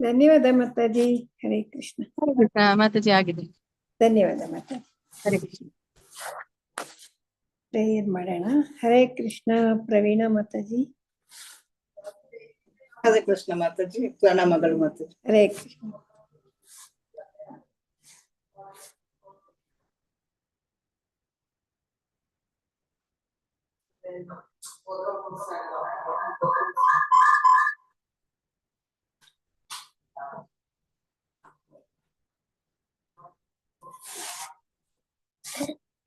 ಧನ್ಯವಾದ ಮಾತಾಜಿ. ಹರೇ ಕೃಷ್ಣ. ಮಾತಾಜಿ ಆಗಿದೆ. ಧನ್ಯವಾದ ಮಾತಾಜಿ. ಹರೇ ಕೃಷ್ಣ. ಪ್ರೇಯರ್ ಮಾಡೋಣ. ಹರೇ ಕೃಷ್ಣ. ಪ್ರವೀಣ ಮಾತಾಜಿ. ಹರೇ ಕೃಷ್ಣ ಮಾತಾಜಿ. ಪ್ರಣಾಮಗಳು ಮಾತಾಜಿ. ಹರೇ ಕೃಷ್ಣ.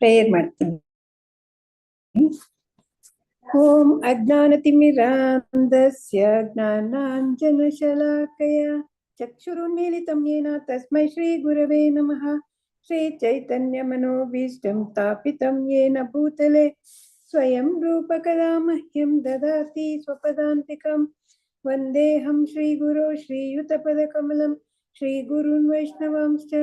ಪ್ರೇಯರ್ ಮಾಡ್ತೀನಿ. ಓಂ ಅಜ್ಞಾನತಿಮಿರಾಂಧಸ್ಯ ಜ್ಞಾನಾಂಜನಶಲಾಕಯ ಚಕ್ಷುರುನ್ಮೀಲಿತಂ ಯೇನ ತಸ್ಮೈ ಶ್ರೀ ಗುರವೇ ನಮಃ. ಶ್ರೀ ಚೈತನ್ಯ ಮನೋಭೀಷ್ಟಂ ಸ್ಥಾಪಿತಂ ಯೇನ ಭೂತಲೆ ಸ್ವಯಂ ರೂಪ ಕದಾ ಮಹ್ಯಂ ದದಾತಿ ಸ್ವಪದಾಂತಿಕಂ. ವಂದೇಹಂ ಶ್ರೀ ಗುರೋ ಶ್ರೀಯುತಪದಕಮಲಂ ಶ್ರೀ ಗುರುನ್ ವೈಷ್ಣವಾಂಶ್ಚ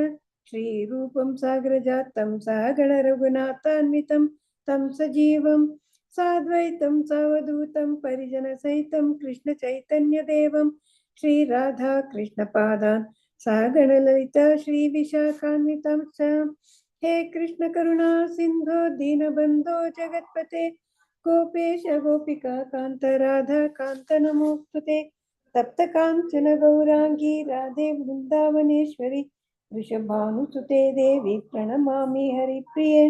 ಶ್ರೀ ರೂಪಂ ಸಾಗರಜಾತಂ ಸಹಗಣ ರಘುನಾಥಾನ್ವಿತಂ ತಂ ಸಜೀವಂ ಸಾದ್ವೈತಂ ಸಾವಧೂತಂ ಪರಿಜನ ಸಹಿತಂ ಕೃಷ್ಣ ಚೈತನ್ಯ ದೇವಂ ಶ್ರೀ ರಾಧಾ ಕೃಷ್ಣ ಪಾದಾನ್ ಸಹಗಣ ಲಲಿತಾ ಶ್ರೀ ವಿಶಾಖಾನ್ವಿತಂ ಚ. ಹೇ ಕೃಷ್ಣ ಕರುಣಾ ಸಿಂಧೋ ದೀನಬಂಧೋ ಜಗತ್ಪತೆ ಗೋಪೇಶ ಗೋಪಿಕಾ ಕಾಂತ ರಾಧಾ ಕಾಂತ ನಮೋಸ್ತುತೆ. ತಪ್ತ ಕಾಂಚನ ಗೌರಾಂಗಿ ರಾಧೆ ವೃಂದಾವನೇಶ್ವರಿ ವೃಷಭಾನುಸುತೆ ದೇವಿ ಪ್ರಣಮಾಮಿ ಹರಿಪ್ರಿಯೆ.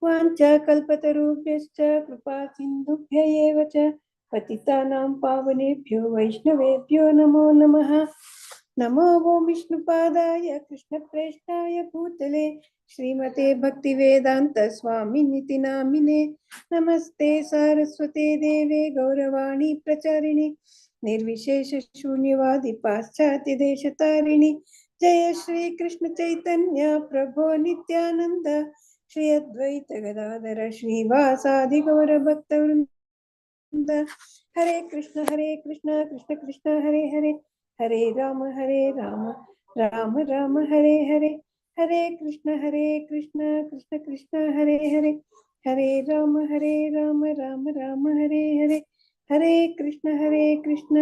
ವಾಂಛಾಕಲ್ಪತರುಭ್ಯಶ್ಚ ಕೃಪಾ ಸಿಂಧುಭ್ಯ ಏವ ಚ ಪತಿತಾನಾಂ ಪಾವನೇಭ್ಯೋ ವೈಷ್ಣವೇಭ್ಯೋ ನಮೋ ನಮಃ. ನಮೋ ಓಂ ವಿಷ್ಣುಪಾದಾಯ ಕೃಷ್ಣಪ್ರೇಷ್ಠಾಯ ಭೂತಲೆ ಶ್ರೀಮತೆ ಭಕ್ತಿವೇದಾಂತ ಸ್ವಾಮಿನಿತಿ ನಾಮಿನೆ. ನಮಸ್ತೆ ಸಾರಸ್ವತೆ ದೇವೆ ಗೌರವಾಣಿ ಪ್ರಚಾರಿಣಿ ನಿರ್ವಿಶೇಷ ಶೂನ್ಯವಾದಿ ಪಾಶ್ಚಾತ್ಯ ದೇಶತಾರಿಣಿ. ಜಯ ಶ್ರೀ ಕೃಷ್ಣ ಚೈತನ್ಯ ಪ್ರಭೋ ನಿತ್ಯಾನಂದ ಶ್ರೀ ಅದ್ವೈತ ಗದಾಧರ ಶ್ರೀವಾಸಾದಿ ಗೌರ ಭಕ್ತ ವೃಂದ. ಹರೇ ಕೃಷ್ಣ ಕೃಷ್ಣ ಕೃಷ್ಣ ಹರೇ ಹರೇ ಹರೇ ರಾಮ ರಾಮ ರಾಮ ಹರೇ ಹರೇ. ಹರೇ ಕೃಷ್ಣ ಕೃಷ್ಣ ಕೃಷ್ಣ ಹರೇ ಹರೇ ಹರೇ ರಾಮ ರಾಮ ರಾಮ ಹರೇ ಹರೇ. ಹರೇ ಕೃಷ್ಣ ಕೃಷ್ಣ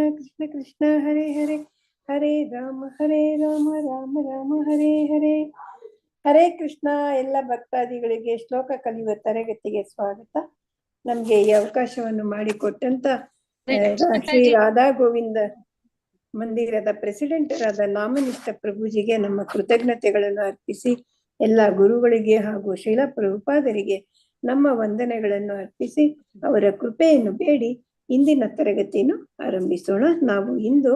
ಕೃಷ್ಣ ಹರೇ ಹರೇ ಹರೇ ರಾಮ ರಾಮ ರಾಮ ಹರೇ ಹರೇ. ಹರೇ ಕೃಷ್ಣ. ಎಲ್ಲ ಭಕ್ತಾದಿಗಳಿಗೆ ಶ್ಲೋಕ ಕಲಿಯುವ ತರಗತಿಗೆ ಸ್ವಾಗತ. ನಮ್ಗೆ ಈ ಅವಕಾಶವನ್ನು ಮಾಡಿಕೊಟ್ಟಂತ ಶ್ರೀ ರಾಧಾ ಗೋವಿಂದ ಮಂದಿರದ ಪ್ರೆಸಿಡೆಂಟ್ ಆದ ನಾಮನಿಷ್ಠ ಪ್ರಭುಜಿಗೆ ನಮ್ಮ ಕೃತಜ್ಞತೆಗಳನ್ನು ಅರ್ಪಿಸಿ, ಎಲ್ಲ ಗುರುಗಳಿಗೆ ಹಾಗೂ ಶ್ರೀಲ ಪ್ರಭುಪಾದರಿಗೆ ನಮ್ಮ ವಂದನೆಗಳನ್ನು ಅರ್ಪಿಸಿ ಅವರ ಕೃಪೆಯನ್ನು ಬೇಡಿ ಇಂದಿನ ತರಗತಿಯನ್ನು ಆರಂಭಿಸೋಣ. ನಾವು ಇಂದು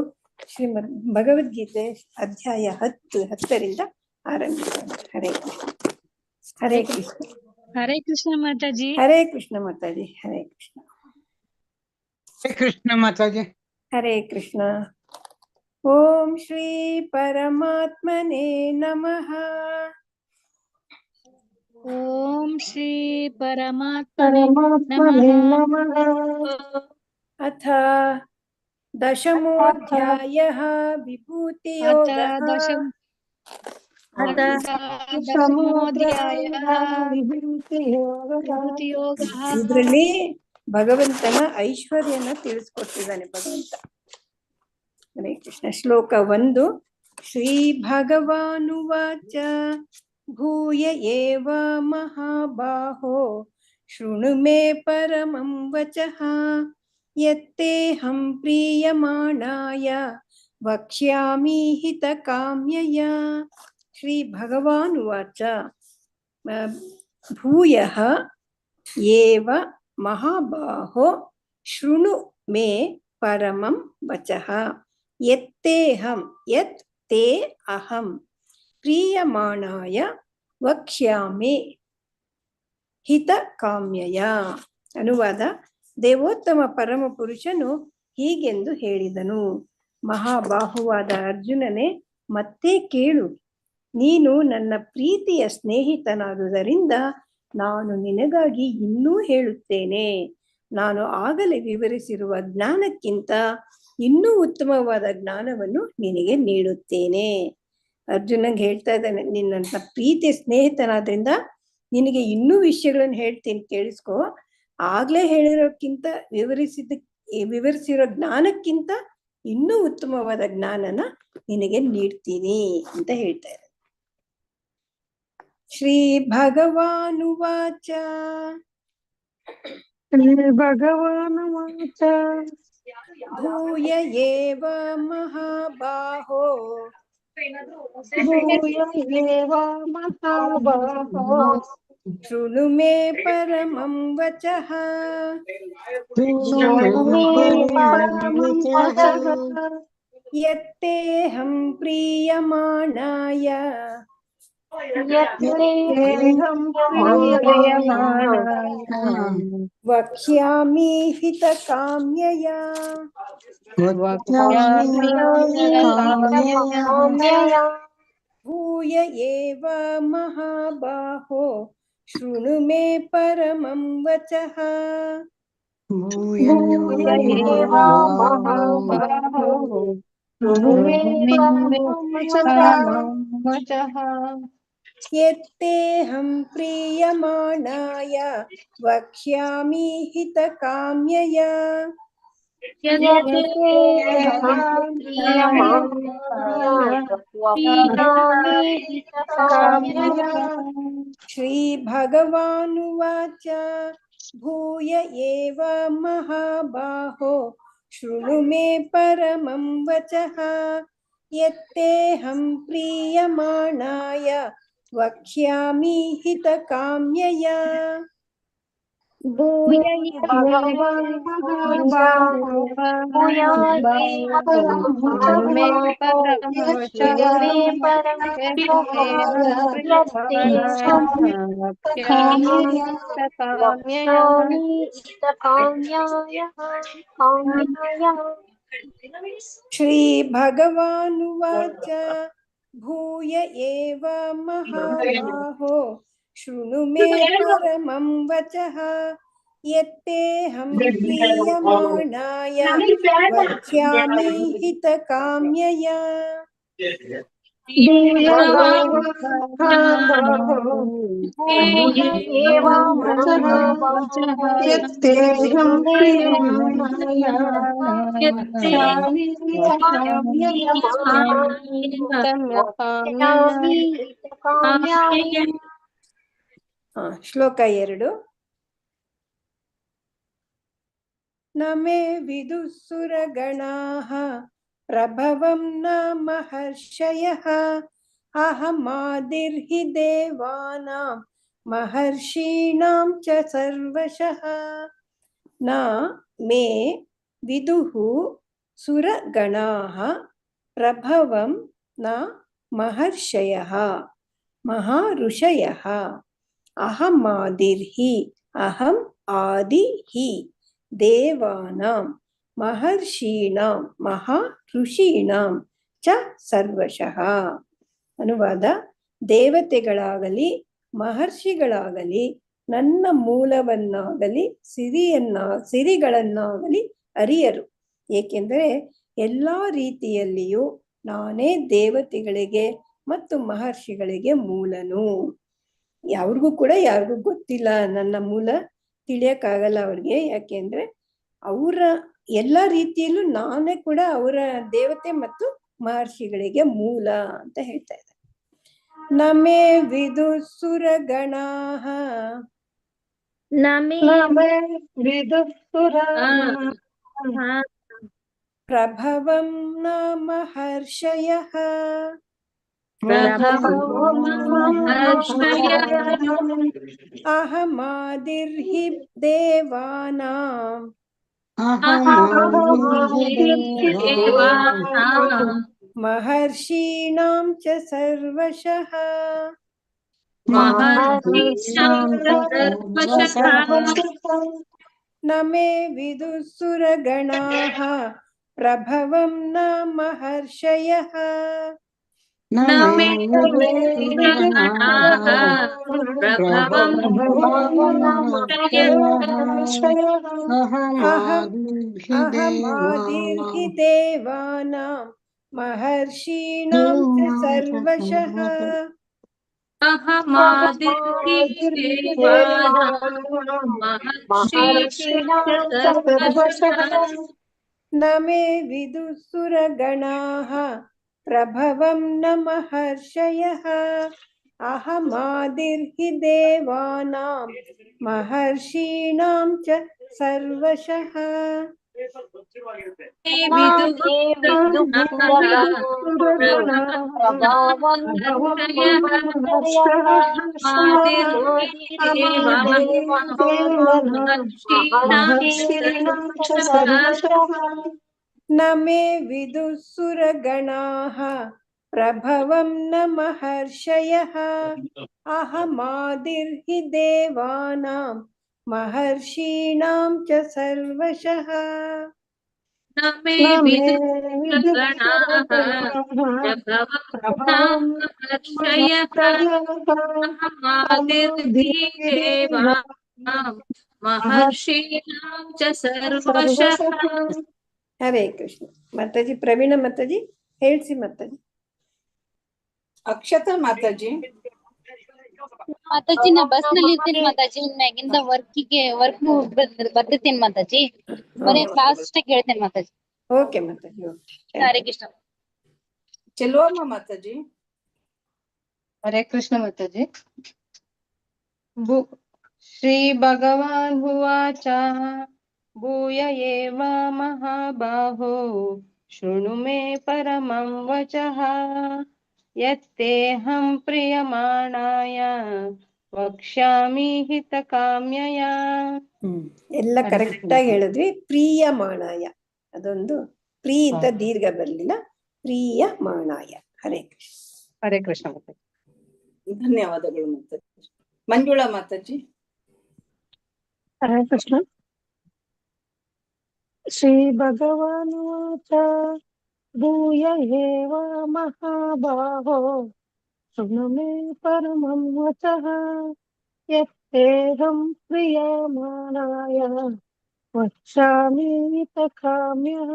ಶ್ರೀಮದ್ ಭಗವದ್ಗೀತೆ ಅಧ್ಯಾಯ 10ರಿಂದ ಆರಂಭಿಸೋಣ. ಹರೇ ಕೃಷ್ಣ. ಹರೇ ಕೃಷ್ಣ. ಹರೇ ಕೃಷ್ಣ ಮಾತಾಜಿ. ಹರೇ ಕೃಷ್ಣ ಮಾತಾಜಿ. ಹರೇ ಕೃಷ್ಣ. ಹರೇ ಕೃಷ್ಣ ಮಾತಾಜಿ. ಹರೇ ಕೃಷ್ಣ. ಓಂ ಶ್ರೀ ಪರಮಾತ್ಮನೇ ನಮಃ. ಓಂ ಶ್ರೀ ಪರಮಾತ್ಮನೇ ನಮಃ. ಅಥ ದಶಮೋಧ್ಯಾಯಃ ವಿಭೂತಿಯೋಗಃ. ಇದರಲ್ಲಿ ಭಗವಂತನ ಐಶ್ವರ್ಯನ ತಿಳಿಸ್ಕೊಟ್ಟಿದ್ದಾನೆ ಭಗವಂತ. ಹರೇ ಕೃಷ್ಣ. ಶ್ಲೋಕ 1. ಶ್ರೀ ಭಗವಾನುವಾಚ ಭೂಯ ಏವ ಮಹಾಬಾಹೋ ಶೃಣು ಮೇ ಪರಮಂ ವಚಃ ಯತ್ತೇಹಂ ಪ್ರೀಯಮಾಣಾಯ ವಕ್ಷ್ಯಾಮಿ ಹಿತಕಾಮ್ಯಯ. ಶ್ರೀ ಭಗವಾನುವಾಚ ಭೂಯಃ ಏವ ಮಹಾಬಾಹೋ ಶೃಣು ಮೇ ಪರಮಂ ವಚಃ ಯತ್ತೇಹಂ ಯತ್ ತೇ ಅಹಂ ಪ್ರೀಯಮಾಣಾಯ ವಕ್ಷ್ಯಾಮಿ ಹಿತಕಾಮ್ಯಯ. ಅನುವಾದ: ದೇವೋತ್ತಮ ಪರಮ ಪುರುಷನು ಹೀಗೆಂದು ಹೇಳಿದನು: ಮಹಾಬಾಹುವಾದ ಅರ್ಜುನನೇ, ಮತ್ತೆ ಕೇಳು. ನೀನು ನನ್ನ ಪ್ರೀತಿಯ ಸ್ನೇಹಿತನಾದುದರಿಂದ ನಾನು ನಿನಗಾಗಿ ಇನ್ನೂ ಹೇಳುತ್ತೇನೆ. ನಾನು ಆಗಲೇ ವಿವರಿಸಿರುವ ಜ್ಞಾನಕ್ಕಿಂತ ಇನ್ನೂ ಉತ್ತಮವಾದ ಜ್ಞಾನವನ್ನು ನಿನಗೆ ನೀಡುತ್ತೇನೆ. ಅರ್ಜುನಂಗೆ ಹೇಳ್ತಾ ಇದ್ದಾನೆ, ನಿನ್ನ ಪ್ರೀತಿಯ ಸ್ನೇಹಿತನಾದ್ರಿಂದ ನಿನಗೆ ಇನ್ನೂ ವಿಷಯಗಳನ್ನು ಹೇಳ್ತೀನಿ, ಕೇಳಿಸ್ಕೊ. ಆಗ್ಲೇ ಹೇಳಿರೋಕ್ಕಿಂತ ವಿವರಿಸಿರೋ ಜ್ಞಾನಕ್ಕಿಂತ ಇನ್ನೂ ಉತ್ತಮವಾದ ಜ್ಞಾನನ ನಿನಗೆ ನೀಡ್ತೀನಿ ಅಂತ ಹೇಳ್ತಾರೆ. ಶ್ರೀ ಭಗವಾನುವಾಚ ಭಗವಾನುವಾಚ ಭೂಯ ಏವ ಮಹಾಬಾಹೋ ಭೂಯ ಏವ ಮಹಾಬಾಹೋ ಶೃಣು ಮೇ ಪರಮಂ ವಚಃ ಯತ್ತೇಹಂ ಪ್ರೀಯಮಾಣಾಯ ವಕ್ಷ್ಯಾಮಿ ಹಿತಕಾಮ್ಯಯಾ. ಭೂಯ ಏವ ಮಹಾಬಾಹೋ ಶೃಣು ಮೇ ಪರಮಂ ವಚಃ ಯತ್ತೇಹಂ ಪ್ರೀಯಮಾಣಾಯ ವಕ್ಷ್ಯಾಮಿ ಹಿತಕಾಮ್ಯಯಾ. ಶ್ರೀ ಭಗವಾನುವಾಚ ಭೂಯ ಏವ ಮಹಾಬಾಹೋ ಶೃಣು ಮೇ ಪರಮಂ ವಚಃ ಯತ್ತೇಹಂ ಪ್ರೀಯಮಾಣಾಯ ವಕ್ಷ್ಯಾಮಿ ಹಿತಕಾಮ್ಯಯಾ. ಶ್ರೀ ಭಗವಾನುವಾಚ ಭೂಯ ಏವ ಮಹಾಬಾಹೋ ಶೃಣು ಮೇ ಪರಮಂ ವಚಃ ಯತ್ತೇಹಂ ಪ್ರೀಯಮಾಣಾಯ ವಕ್ಷ್ಯಾಮಿ ಹಿತಕಾಮ್ಯಯಾ. ಶ್ಲೋಕ 2. ನ ಮೇ ವಿದುಃಸುರಗಣಾಃ ಪ್ರಭವಂ ನ ಮಹರ್ಷಯಃ ಅಹಮಾದಿರ್ಹಿ ದೇವಾನಾಂ ಮಹರ್ಷೀಣಾಂ ಚ ಸರ್ವಶಃ. ನ ಮೇ ವಿದುಃ ಸುರಗಣಾಃ ಪ್ರಭವಂ ನ ಮಹರ್ಷಯಃ ಮಹಾಋಷಯಃ ಅಹಮಾದಿರ್ಹಿ ಅಹಂ ಆದಿಹಿ ದೇವಾನಾಂ ಮಹರ್ಷೀಣಾಂ ಮಹಾಋಷೀಣಾಂ ಚ ಸರ್ವಶಃ. ಅನುವಾದ: ದೇವತೆಗಳಾಗಲಿ ಮಹರ್ಷಿಗಳಾಗಲಿ ನನ್ನ ಮೂಲವನ್ನಾಗಲಿ ಸಿರಿಗಳನ್ನಾಗಲಿ ಅರಿಯರು, ಏಕೆಂದರೆ ಎಲ್ಲ ರೀತಿಯಲ್ಲಿಯೂ ನಾನೇ ದೇವತೆಗಳಿಗೆ ಮತ್ತು ಮಹರ್ಷಿಗಳಿಗೆ ಮೂಲನು. ಯಾರಿಗೂ ಕೂಡ ಯಾರಿಗೂ ಗೊತ್ತಿಲ್ಲ, ನನ್ನ ಮೂಲ ತಿಳಿಯಕ್ಕಾಗಲ್ಲ ಅವ್ರಿಗೆ, ಯಾಕೆಂದ್ರೆ ಅವರ ಎಲ್ಲ ರೀತಿಯಲ್ಲೂ ನಾನೇ ಕೂಡ ಅವರ ದೇವತೆ ಮತ್ತು ಮಹರ್ಷಿಗಳಿಗೆ ಮೂಲ ಅಂತ ಹೇಳ್ತಾ ಇದ್ದಾರೆ. ನಮೇ ವಿದುಃಸುರಗಣಾಃ ಪ್ರಭವಂ ನ ಮಹರ್ಷಯಃ ಅಹಮಾದಿರ್ಹಿ ದೇವಾನಾಂ ಮಹರ್ಷೀಣಾಂ ಚ ಸರ್ವಶಃ. ನ ಮೇ ವಿದುಃಸುರಗಣಾಃ ಪ್ರಭವಂ ನ ಮಹರ್ಷಯಃ ಅಹಮಾದಿರ್ಹಿ ದೇವಾನಾಂ ಮಹರ್ಷೀಣಾಂ ಚ ಸರ್ವಶಃ. न मे विदुः सुरगणाः प्रभवं न महर्षयः अहमादिर्हि देवानां महर्षीणां च सर्वशः न मे विदुः सुरगणाः प्रभवं न महर्षयः अहमादिर्हि देवानां महर्षीणां च सर्वशः न मे विदुर्गणाः प्रभवं महर्षयः अहमादिर्हि देवानां महर्षीणां च सर्वशः हरे कृष्ण माताजी ಪ್ರವೀಣ ಮಾತಾಜಿ ಹೇಳ್ಸಿ ಮಾತಾಜಿ ಅಕ್ಷತಾ ಮಾತಾಜಿ. ಮಾತಾಜಿ ನಾ ಬಸ್ ನಲ್ಲಿ ಇರ್ತೀನಿ ಮಾತಾಜಿ, ಮ್ಯಾಗಿಂದ ವರ್ಕ್ ಬರ್ತಿರ್ತೀನಿ ಮಾತಾಜಿ, ಬರೀ ಕ್ಲಾಸ್ ಅಷ್ಟೇ ಕೇಳ್ತೇನೆ ಮಾತಾಜಿ. Okay Mataji okay Hare Krishna. ಚೆಲುವಮ್ಮ ಮಾತಾಜಿ. हरे कृष्ण माताजी. श्री भगवान उवाच भूय एव महाबाहो शृणु मे परमं वचः यत्तेऽहं प्रीयमाणाय वक्ष्यामि हितकाम्यया. ಎಲ್ಲ ಕರೆಕ್ಟ್ ಆಗಿ ಹೇಳಿದ್ವಿ. ಪ್ರಿಯಮಾಣಾಯ ಅದೊಂದು ಪ್ರೀ ಅಂತ ದೀರ್ಘ ಬರಲಿಲ್ಲ. ಪ್ರಿಯಮಾಣಾಯ. ಹರೇ ಕೃಷ್ಣ. हरे कृष्ण माताजी. ಧನ್ಯವಾದಗಳು ಮಾತಾಜಿ. ಮಂಜುಳಾ ಮಾತಾಜಿ. हरे कृष्ण. श्री भगवान् उवाच भूय एव महाबाहो शृणु मे परमं वचः यत्तेऽहं प्रीयमाणाय वक्ष्यामि हितकाम्यया.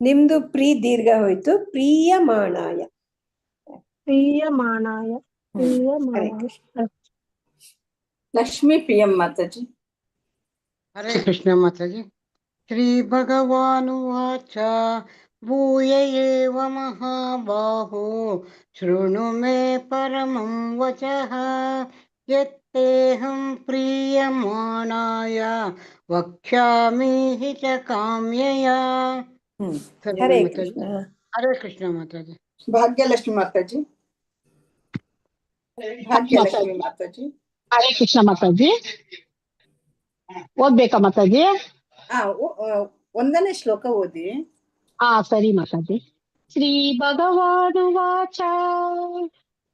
ನಿಮ್ದು ಪ್ರೀ ದೀರ್ಘ ಹೋಯ್ತು. ಪ್ರಿಯಮಾಣಾಯ. प्रीयमाणाय ಹರೇ प्रीयमाणाय. ಕೃಷ್ಣ. ಲಕ್ಷ್ಮೀ ಪ್ರಿಯಂ ಮಾತಾಜಿ. हरे कृष्ण माताजी. श्री भगवान् उवाच भूय एव महाबाहो शृणु मे परमं वचः यत्तेऽहं प्रीयमाणाय वक्ष्यामि हितकाम्यया. ಹರೇ माताजी. ಕೃಷ್ಣ. हरे कृष्ण माताजी. ಭಾಗ್ಯಲಕ್ಷ್ಮಿ ಮಾತಾಜಿ. ಭಾಗ್ಯಲಕ್ಷ್ಮಿ ಮಾತಾಜಿ. हरे कृष्ण माताजी. ಓದ್ಬೇಕಾ ಮಾತಾಜಿ? ಒಂದನೇ ಶ್ಲೋಕ ಓದಿ. ಸರಿ ಮಾತಾಜಿ. ಶ್ರೀ ಭಗವಾನುವಾಚ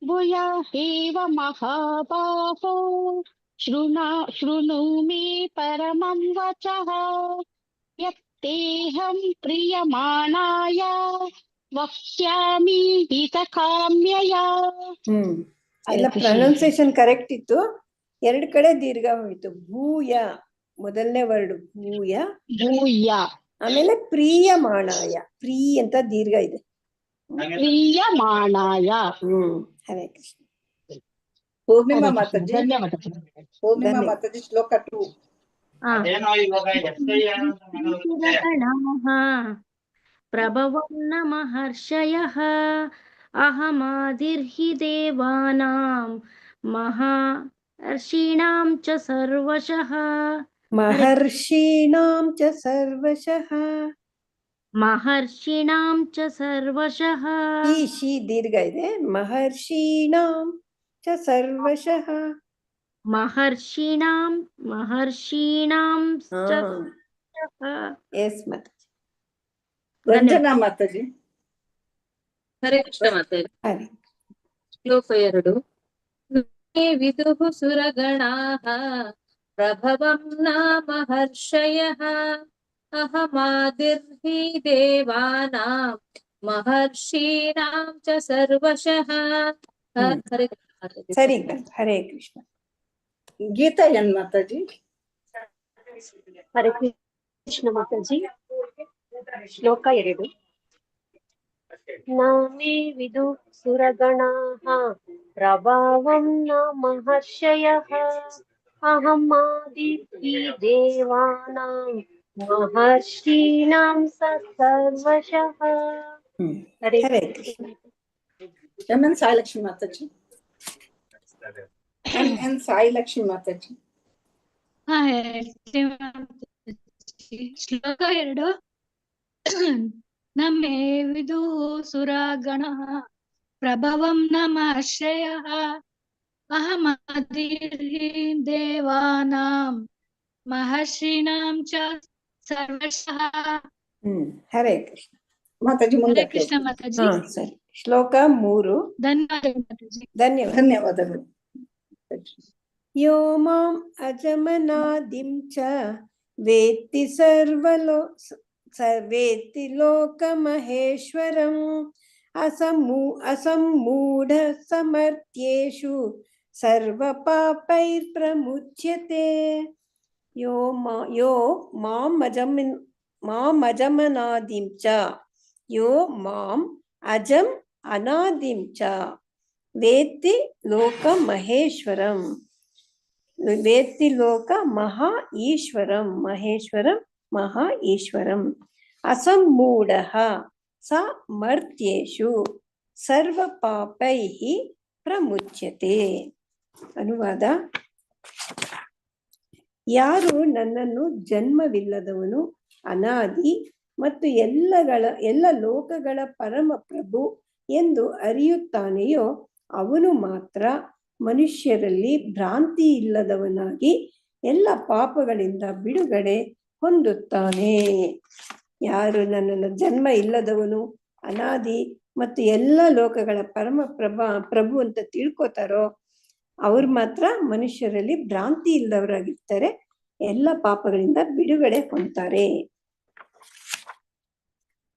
ಭೂಯ ಏವ ಮಹಾಬಾಹೋ ಶೃಣು ಮೇ ಪರಮಂ ವಚಃ ಯತ್ತೇಹಂ ಪ್ರೀಯಮಾಣಾಯ ವಕ್ಷ್ಯಾಮಿ ಹಿತಕಾಮ್ಯಯಾ. ಎಲ್ಲ ಪ್ರೊನೌನ್ಸಿಯೇಷನ್ ಕರೆಕ್ಟ್ ಇತ್ತು. ಎರಡು ಕಡೆ ದೀರ್ಘ ಹೋಯ್ತು. ಭೂಯ ಮೊದಲನೇ ವರ್ಡ್ ಭೂಯ, ಭೂಯ ಆಮೇಲೆ ಪ್ರಿಯಮಾಣಾಯ. ಪ್ರೀ ಅಂತ ದೀರ್ಘ ಇದೆ. ಪ್ರೀಯಮಾಣಾಯ. ಹರೇ ಕೃಷ್ಣ. ಪೂರ್ಣಿಮಾ ಮಾತಾಜಿ. ಧನ್ಯವಾದ. ಪೂರ್ಣಿಮಾ ಮಾತಾಜಿ ಶ್ಲೋಕ 2. ಪ್ರಭವಂ ನ ಮಹರ್ಷಯಃ ಅಹಮಾದಿರ್ಹಿ ದೇವಾನಾಂ ಮಹರ್ಷೀಣಾಂ ಚ ಸರ್ವಶಃ. ಮಹರ್ಷೀಣಾಂ ಚ ಸರ್ವಶಃ. ಮಹರ್ಷೀಣಾಂ ಚ ಸರ್ವಶಃ. ಈ ಶಿ ದೀರ್ಘ ಇದೆ. ಮಹರ್ಷೀಣಾಂ ಚ ಸರ್ವಶಃ. ಮಹರ್ಷೀಣಾಂ ಚ ಎಸ್ ಮಾತಾಜಿ. ರಂಜನಾ ಮಾತಾಜಿ. ಹರೇ ಕೃಷ್ಣ ಮಾತಾಜಿ. ಹರೇ ಶ್ಲೋಕ 2. ವಿದುಃ ಸುರಗಣಾಃ ಪ್ರಭವಂ ನ ಮಹರ್ಷಯಃ ಅಹಮಾದಿರ್ಹಿ ದೇವಾನಾಂ ಮಹರ್ಷೀಣಾಂ ಚ ಸರ್ವಶಃ. ಹರೇ ಕೃಷ್ಣ ಮಾತಾಜಿ. ಸರಿ ಹರೇ ಕೃಷ್ಣ. ಗೀತಾ ಎನ್ ಮಾತಾಜಿ. ಹರೇ ಕೃಷ್ಣ ಮಾತಾಜಿ. ಶ್ಲೋಕ 2. ನಾಮೇ ವಿದು ಸುರಗಣಾಃ ಪ್ರಭಾವಂ ನ ಮಹರ್ಷಯಃ ಅಹಮಾದಿರ್ಹಿ ದೇವಾನಾಂ महर्षीणां सर्वशः Hare Hare Krishna MN Sai Lakshmi Mataji. MN Sai Lakshmi Mataji. ಶ್ಲೋಕ 2 ನಮೇ ವಿದುಃ ಸುರಗಣಃ ಪ್ರಭವಂ ನಮಾಶ್ರಯಃ ಅಹಮದಿರ್ಹಿ ದೇವಾನಾಂ ಮಹರ್ಷೀಣಾಂ ಚ ಸರ್ವಶಃ. ಹರೇ ಕೃಷ್ಣ ಮಾತಾಜಿ ಹರೇ ಮುಂದೆ ಕೃಷ್ಣ ಮಾತಾಜಿ. ಸರಿ. ಶ್ಲೋಕ 3. ಧನ್ಯವಾದ ಮಾತಾಜಿ. ಧನ್ಯವಾದಗಳು. ಯೋ ಮಾಂ ಅಜಮನಾದಿಂ ಚ ವೇತ್ತಿ ವೇತ್ತಿ ಲೋಕಮಹೇಶ್ವರಂ ಅಸಮ್ಮೂಢ ಸಮರ್ಥ್ಯೇಷು ಸರ್ವಪಾಪೈರ್ಪ್ರಮುಚ್ಯತೆ. ಯೋ ಮಾಂ ಅಜಮನಾದಿಂ ಚ ಯೋ ಮಾಂ ಅಜಂ ಅನಾದಿಂ ಚ ವೇತ್ತಿ ಲೋಕ ಮಹೇಶ್ವರಂ ವೇತ್ತಿ ಲೋಕ ಮಹಾ ಈಶ್ವರಂ ಮಹೇಶ್ವರಂ ಮಹಾ ಈಶ್ವರಂ ಅಸಮ್ಮೂಢಃ ಸ ಮರ್ತ್ಯೇಷು ಸರ್ವ ಪಾಪೈಃ ಪ್ರಮುಚ್ಯತೆ. ಅನುವಾದ: ಯಾರು ನನ್ನನ್ನು ಜನ್ಮವಿಲ್ಲದವನು, ಅನಾದಿ ಮತ್ತು ಎಲ್ಲ ಲೋಕಗಳ ಪರಮ ಪ್ರಭು ಎಂದು ಅರಿಯುತ್ತಾನೆಯೋ ಅವನು ಮಾತ್ರ ಮನುಷ್ಯರಲ್ಲಿ ಭ್ರಾಂತಿ ಇಲ್ಲದವನಾಗಿ ಎಲ್ಲ ಪಾಪಗಳಿಂದ ಬಿಡುಗಡೆ ಹೊಂದುತ್ತಾನೆ. ಯಾರು ನನ್ನನ್ನು ಜನ್ಮ ಇಲ್ಲದವನು, ಅನಾದಿ ಮತ್ತು ಎಲ್ಲ ಲೋಕಗಳ ಪರಮ ಪ್ರಭು ಅಂತ ತಿಳ್ಕೊತಾರೋ ಅವ್ರು ಮಾತ್ರ ಮನುಷ್ಯರಲ್ಲಿ ಭ್ರಾಂತಿ ಇಲ್ಲದವರಾಗಿರ್ತಾರೆ, ಎಲ್ಲ ಪಾಪಗಳಿಂದ ಬಿಡುಗಡೆ ಹೊಂದ್ತಾರೆ.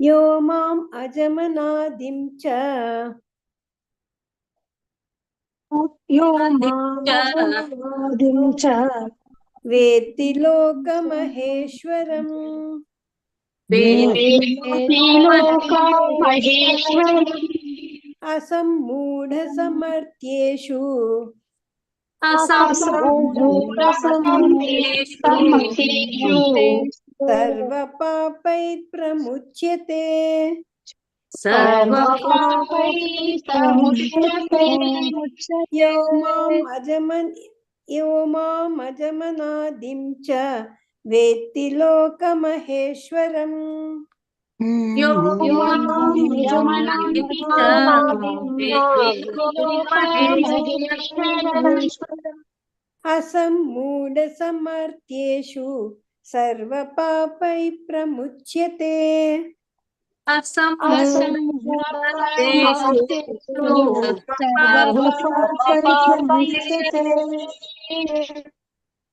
ಯೋ ಮಾಂ ಅಜಮನಾದಿಂ ಚ यो मामनादिं च ವೇತ್ತಿ ಲೋಕ ಮಹೇಶ್ವರಂ लोकमहेश्वरम् ಅಸಮ್ಮೂಢ ಸಮರ್ಥ್ಯೇಷು ಸರ್ವ ಪಾಪೈರ್ ಪ್ರಮುಚ್ಯತೆ.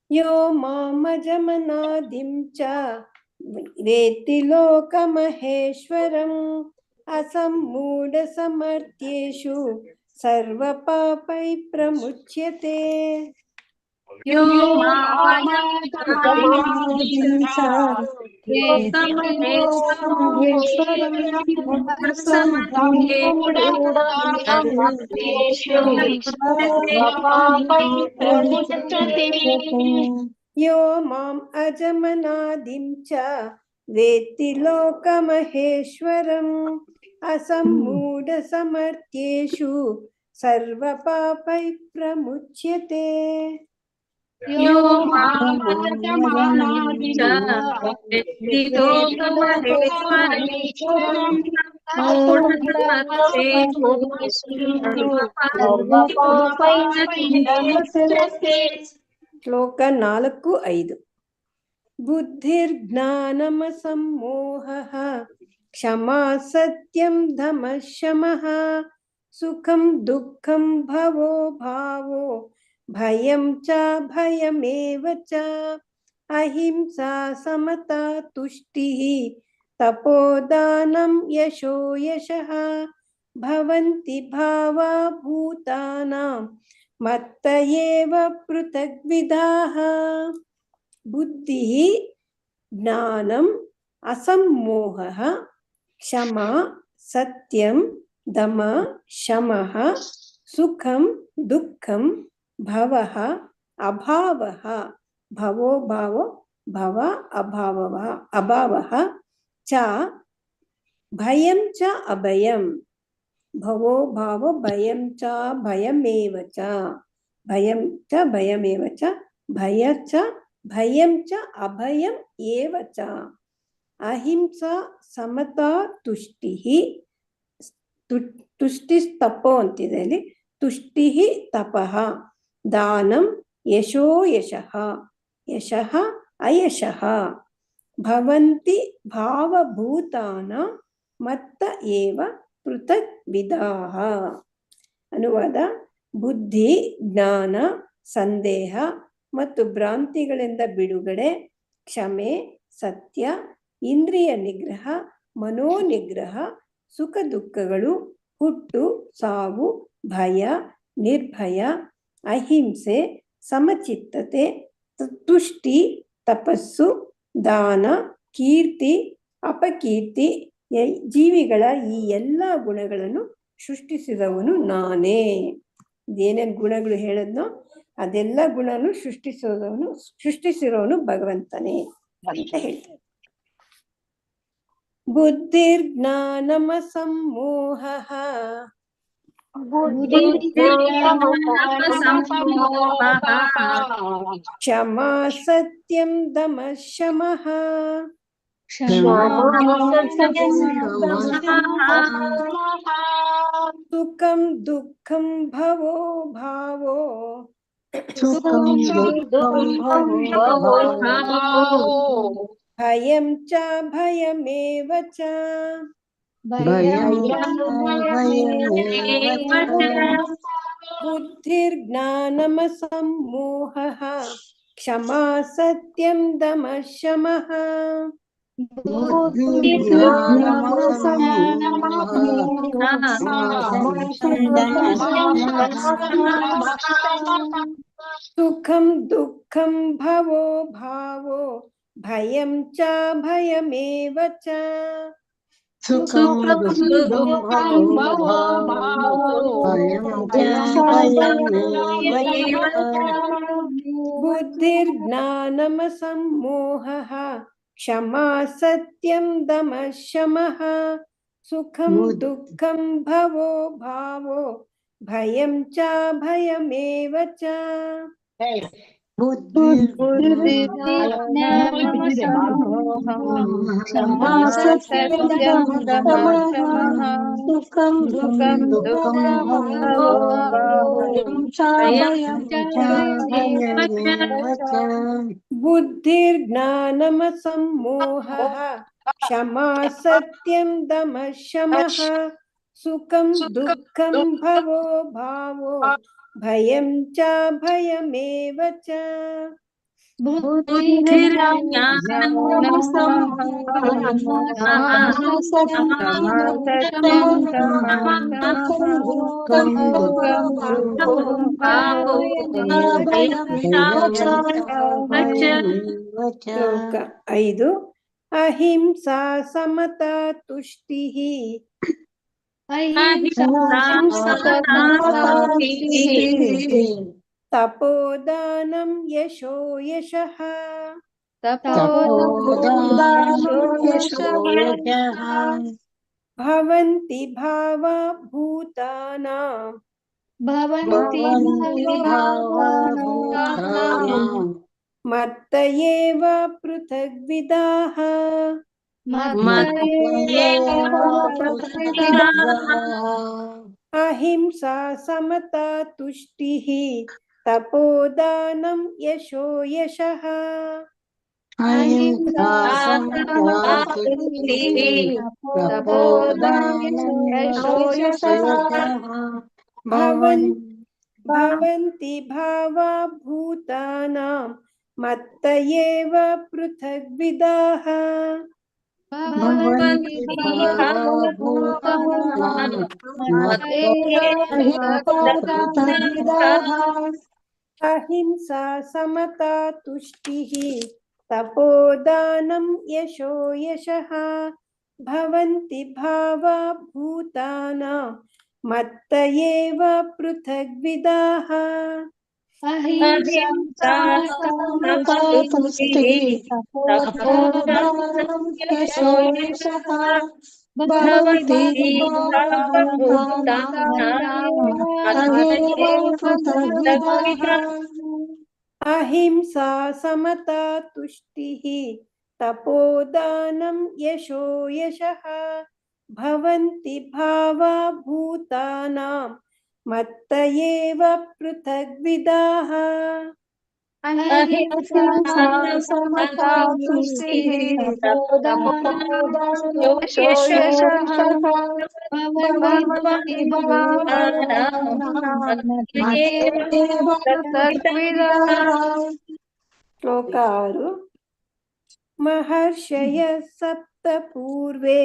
ಯೋ ಮಾಂ ಅಜಮನಾದಿಂ ಚ ವೇತ್ತಿ ಲೋಕ ಮಹೇಶ್ವರಂ ಅಸಮ್ಮೂಢ ಸಮರ್ಥ್ಯೇಷು ಸರ್ವ ಪಾಪೈ ಪ್ರಮುಚ್ಯತೆ. ಯೋ ಮಾಂ ಅಜಮನಾದಿಂ ಚ ವೇತ್ತಿ ಲೋಕ ಮಹೇಶ್ವರಂ ಅಸಮ್ಮೂಢ ಸಮರ್ಥ್ಯೇಷು ಸರ್ವ ಪಾಪೈ ಪ್ರಮುಚ್ಯತೆ. ಯೋ ಮಾಂ ಅಜಮನಾದಿಂ ಚ ವೇತ್ತಿ ಲೋಕ ಮಹೇಶ್ವರಂ ಅಸಮ್ಮೂಢ ಸಮರ್ಥ್ಯೇಷು ಸರ್ವ ಪಾಪೈ ಪ್ರಮುಚ್ಯತೆ. ಯೋ ಮಾಂ ಅಜಮನಾದಿಂ ಚ ವೇತ್ತಿ ಲೋಕ ಮಹೇಶ್ವರಂ ಶ್ಲೋಕ 4-5. ಬುದ್ಧಿರ್ಜ್ಞಾನಮಸಮ್ಮೋಹಃ ಕ್ಷಮಾ ಸತ್ಯಂ ಧಮಃ ಶಮಃ ಸುಖಂ ದುಃಖಂ ಭವೋ ಭಾವೋ ಭಯಂ ಚ ಭಯಮೇವ ಚ ಅಹಿಂಸಾ ಸಮತಾ ತುಷ್ಟಿಃ ತಪೋದಾನಂ ಯಶೋ ಯಶಃ ಭವಂತಿ ಭಾವಾ ಭೂತಾನಾಂ ಮತ್ತ ಏವ ಪೃಥಗ್ವಿಧಾಃ. ಬುದ್ಧಿಃ ಜ್ಞಾನಂ ಅಸಮ್ಮೋಹಃ ಕ್ಷಮಾ ಸತ್ಯಂ ದಮ ಶಮಃ ಸುಖಂ ದುಃಖಂ ಭವಃ ಅಭಾವಃ ಭವೋ ಭಾವೋ ಭವ ಅಭಾವಃ ಚ ಭಯಂ ಚ ಅಭಯಂ ಭವೋ ಭಾವ ಭಯಂ ಚ ಭಯಮೇವ ಚ ಭಯಂ ಚ ಭಯಮೇವ ಚ ಭಯ ಚ ಭಯಂ ಚ ಅಭಯಂ ಏವ ಚ ಅಹಿಂಸಾ ಸಮತಾ ತುಷ್ಟಿಃ ತುಷ್ಟಿಸ್ತಪೋ ಅಂತಿದೆ ಅಲ್ಲಿ ತುಷ್ಟಿಃ ತಪಃ ದಾನಂ ಯಶೋ ಯಶಃ ಯಶಃ ಅಯಶಃ ಭವಂತಿ ಭಾವಭೂತಾನ ಮತ್ತ ಏವ ಪೃಥಕ್ ವಿಧಾಃ. ಅನುವಾದ: ಬುದ್ಧಿ, ಜ್ಞಾನ, ಸಂದೇಹ ಮತ್ತು ಭ್ರಾಂತಿಗಳಿಂದ ಬಿಡುಗಡೆ, ಕ್ಷಮೆ, ಸತ್ಯ, ಇಂದ್ರಿಯ ನಿಗ್ರಹ, ಮನೋನಿಗ್ರಹ, ಸುಖ ದುಃಖಗಳು, ಹುಟ್ಟು ಸಾವು, ಭಯ, ನಿರ್ಭಯ, ಅಹಿಂಸೆ, ಸಮಚಿತ್ತತೆ, ತುಷ್ಟಿ, ತಪಸ್ಸು, ದಾನ, ಕೀರ್ತಿ, ಅಪಕೀರ್ತಿ, ಜೀವಿಗಳ ಈ ಎಲ್ಲ ಗುಣಗಳನ್ನು ಸೃಷ್ಟಿಸಿದವನು ನಾನೇ. ಏನೇನು ಗುಣಗಳು ಹೇಳದ್ನೋ ಅದೆಲ್ಲ ಗುಣನು ಸೃಷ್ಟಿಸಿರೋನು ಭಗವಂತನೇ ಅಂತ ಹೇಳ್ತಾರೆ. ಬುದ್ಧಿರ್ಜ್ಞಾನಮ ಸಂಮೋಹಃ ಕ್ಷಮಾ ಸತ್ಯಂ ದಮಃ ಶಮಃ ಸುಖಂ ದುಃಖಂ ಭವೋ ಭಾವೋ ಭಯಂ ಚ ಭಯಮೇವ ಚ ಬುದ್ಧಿರ್ಜ್ಞಾನಮ ಸಂಮೋಹಃ ಕ್ಷಮಾ ಸತ್ಯಂ ದಮಃ ಶಮಃ ಸುಖಂ ದುಃಖಂ ಭವೋ ಭಾವೋ ಭಯಂ ಚ ಭಯಮೇವ ಚ ಬುದ್ಧಿರ್ಜ್ಞಾನಮ ಸಂಮೋಹಃ ಕ್ಷಮಾ ಸತ್ಯಂ ದಮಃ ಶಮಃ ಸುಖಂ ದುಃಖಂ ಭವೋ ಭಾವೋ ಭಯಂ ಚ ಭಯಮೇವ ಚ ಬುದ್ಧಿರ್ಜ್ಞಾನಮ ಸಂಮೋಹಃ ಕ್ಷಮಾ ಸತ್ಯಂ ದಮಃ ಶಮಃ ಸುಖಂ ದುಃಖಂ ಭವೋ ಭಾವೋ ಭಯಂ ಚ ಭಯಮೇವ ಚ ಶ್ಲೋಕ 5. ಅಹಿಂಸಾ ಸಮತಾ ತುಷ್ಟಿಃ ತಪೋದಾನಂ ಯಶೋ ಯಶಃ ಭವಂತಿ ಭಾವಾ ಭೂತಾನಾಂ ಮತ್ತ ಏವ ಪೃಥಗ್ವಿದಾಃ ಅಹಿಂಸಾ ಸಮತಾ ತುಷ್ಟಿಃ ತಪೋದಾನಂ ಯಶೋ ಯಶಃ ಭವಂತಿ ಭಾವಾ ಭೂತಾನಾಂ ಮತ್ತ ಏವ ಪೃಥಗ್ವಿದಾಃ ಅಹಿಂಸಾ ಸಮತಾ ತುಷ್ಟಿಃ ತಪೋದಾನಂ ಯಶೋ ಯಶಃ ಭವಂತಿ ಭಾವಾ ಭೂತಾನಾಂ ಮತ್ತ ಏವ ಪೃಥಗ್ವಿದಾಃ ಅಹಿಂಸಾ ತಪೋದಾನಂ ಯಶೋ ಯಶಃ ಭವಂತಿ ಅಹಿಂಸಾ ಸಮತಾ ತುಷ್ಟಿಃ ತಪೋದಾನಂ ಯಶೋ ಯಶಃ ಭವಂತಿ ಭಾವಾ ಭೂತಾನಾಂ ಮತ್ತ ಏವ ಪೃಥಗ್ವಿದಾಃ. ಅಹಿಂಸಾ ಸಮತಾ ತುಷ್ಟಿಃ ತಪೋದಾನಂ ಯಶೋ ಯಶಃ ಭವಂತಿ ಭಾವಾನಾಂ ಮತ್ತೇವ ಪೃಥಗ್ವಿದಾಃ. ಶ್ಲೋಕ 6. ಮಹರ್ಷಯ ಸಪ್ತ ಪೂರ್ವೇ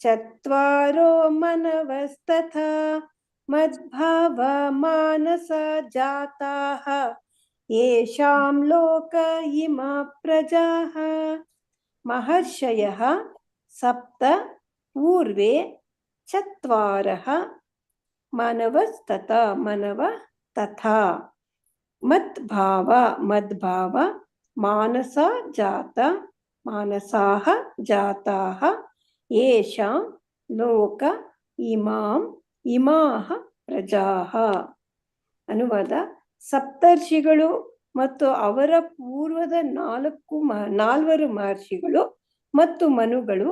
ಚತ್ವಾರೋ ಮನವಸ್ತಥಾ ಮದ್ಭಾವ ಮಾನಸ ಜಾತಾಃ ಯೇಷಾಂ ಲೋಕ ಇಮಾ ಪ್ರಜಾಃ. ಮಹರ್ಷಯಃ ಸಪ್ತ ಪೂರ್ವೇ ಚತ್ವಾರಃ ಮನವಸ್ತಥಾ ಮನವ ತಥಾ ಮದ್ಭಾವ ಮದ್ಭಾವ ಮಾನಸ ಜಾತ ಮಾನಸಾಃ ಜಾತಾಃ ಯೇಷಾಂ ಲೋಕ ಇಮಾಂ ಇಮಾಃ ಪ್ರಜಾಃ. ಅನುವಾದ: ಸಪ್ತರ್ಷಿಗಳು ಮತ್ತು ಅವರ ಪೂರ್ವದ ನಾಲ್ವರು ಮಹರ್ಷಿಗಳು ಮತ್ತು ಮನುಗಳು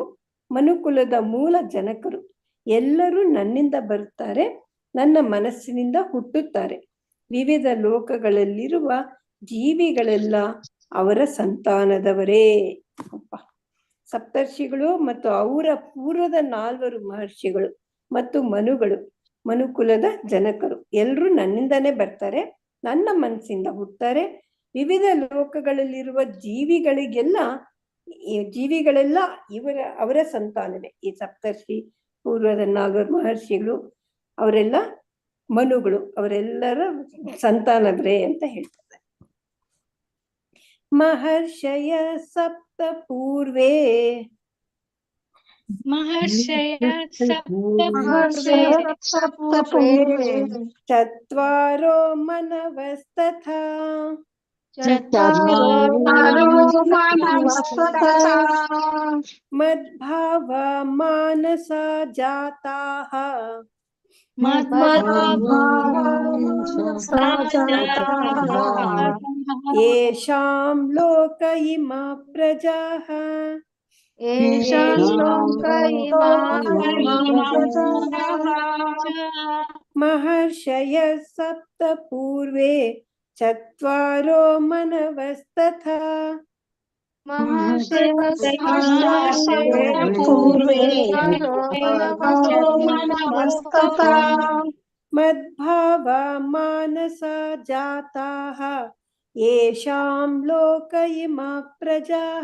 ಮನುಕುಲದ ಮೂಲ ಜನಕರು ಎಲ್ಲರೂ ನನ್ನಿಂದ ಬರುತ್ತಾರೆ, ನನ್ನ ಮನಸ್ಸಿನಿಂದ ಹುಟ್ಟುತ್ತಾರೆ. ವಿವಿಧ ಲೋಕಗಳಲ್ಲಿರುವ ಜೀವಿಗಳೆಲ್ಲ ಅವರ ಸಂತಾನದವರೇ. ಸಪ್ತರ್ಷಿಗಳು ಮತ್ತು ಅವರ ಪೂರ್ವದ ನಾಲ್ವರು ಮಹರ್ಷಿಗಳು ಮತ್ತು ಮನುಗಳು ಮನುಕುಲದ ಜನಕರು ಎಲ್ಲರೂ ನನ್ನಿಂದನೇ ಬರ್ತಾರೆ, ನನ್ನ ಮನಸ್ಸಿಂದ ಹುಟ್ಟುತ್ತಾರೆ. ವಿವಿಧ ಲೋಕಗಳಲ್ಲಿರುವ ಜೀವಿಗಳೆಲ್ಲ ಅವರ ಸಂತಾನವೇ. ಈ ಸಪ್ತರ್ಷಿ, ಪೂರ್ವದ ನಾಲ್ವರು ಮಹರ್ಷಿಗಳು, ಅವರೆಲ್ಲ ಮನುಗಳು, ಅವರೆಲ್ಲರ ಸಂತಾನವರೇ ಅಂತ ಹೇಳ್ತಾರೆ. ಮಹರ್ಷಯ ಸಪ್ತ ಪೂರ್ವೇ ಚತ್ವಾರೋ ಮನವಸ್ತಥಾ ಮದ್ಭಾವ ಮಾನಸ ಜಾತಾಃ ಯೇಷಾಂ ಲೋಕ ಇಮಾ ಪ್ರಜಾಃ.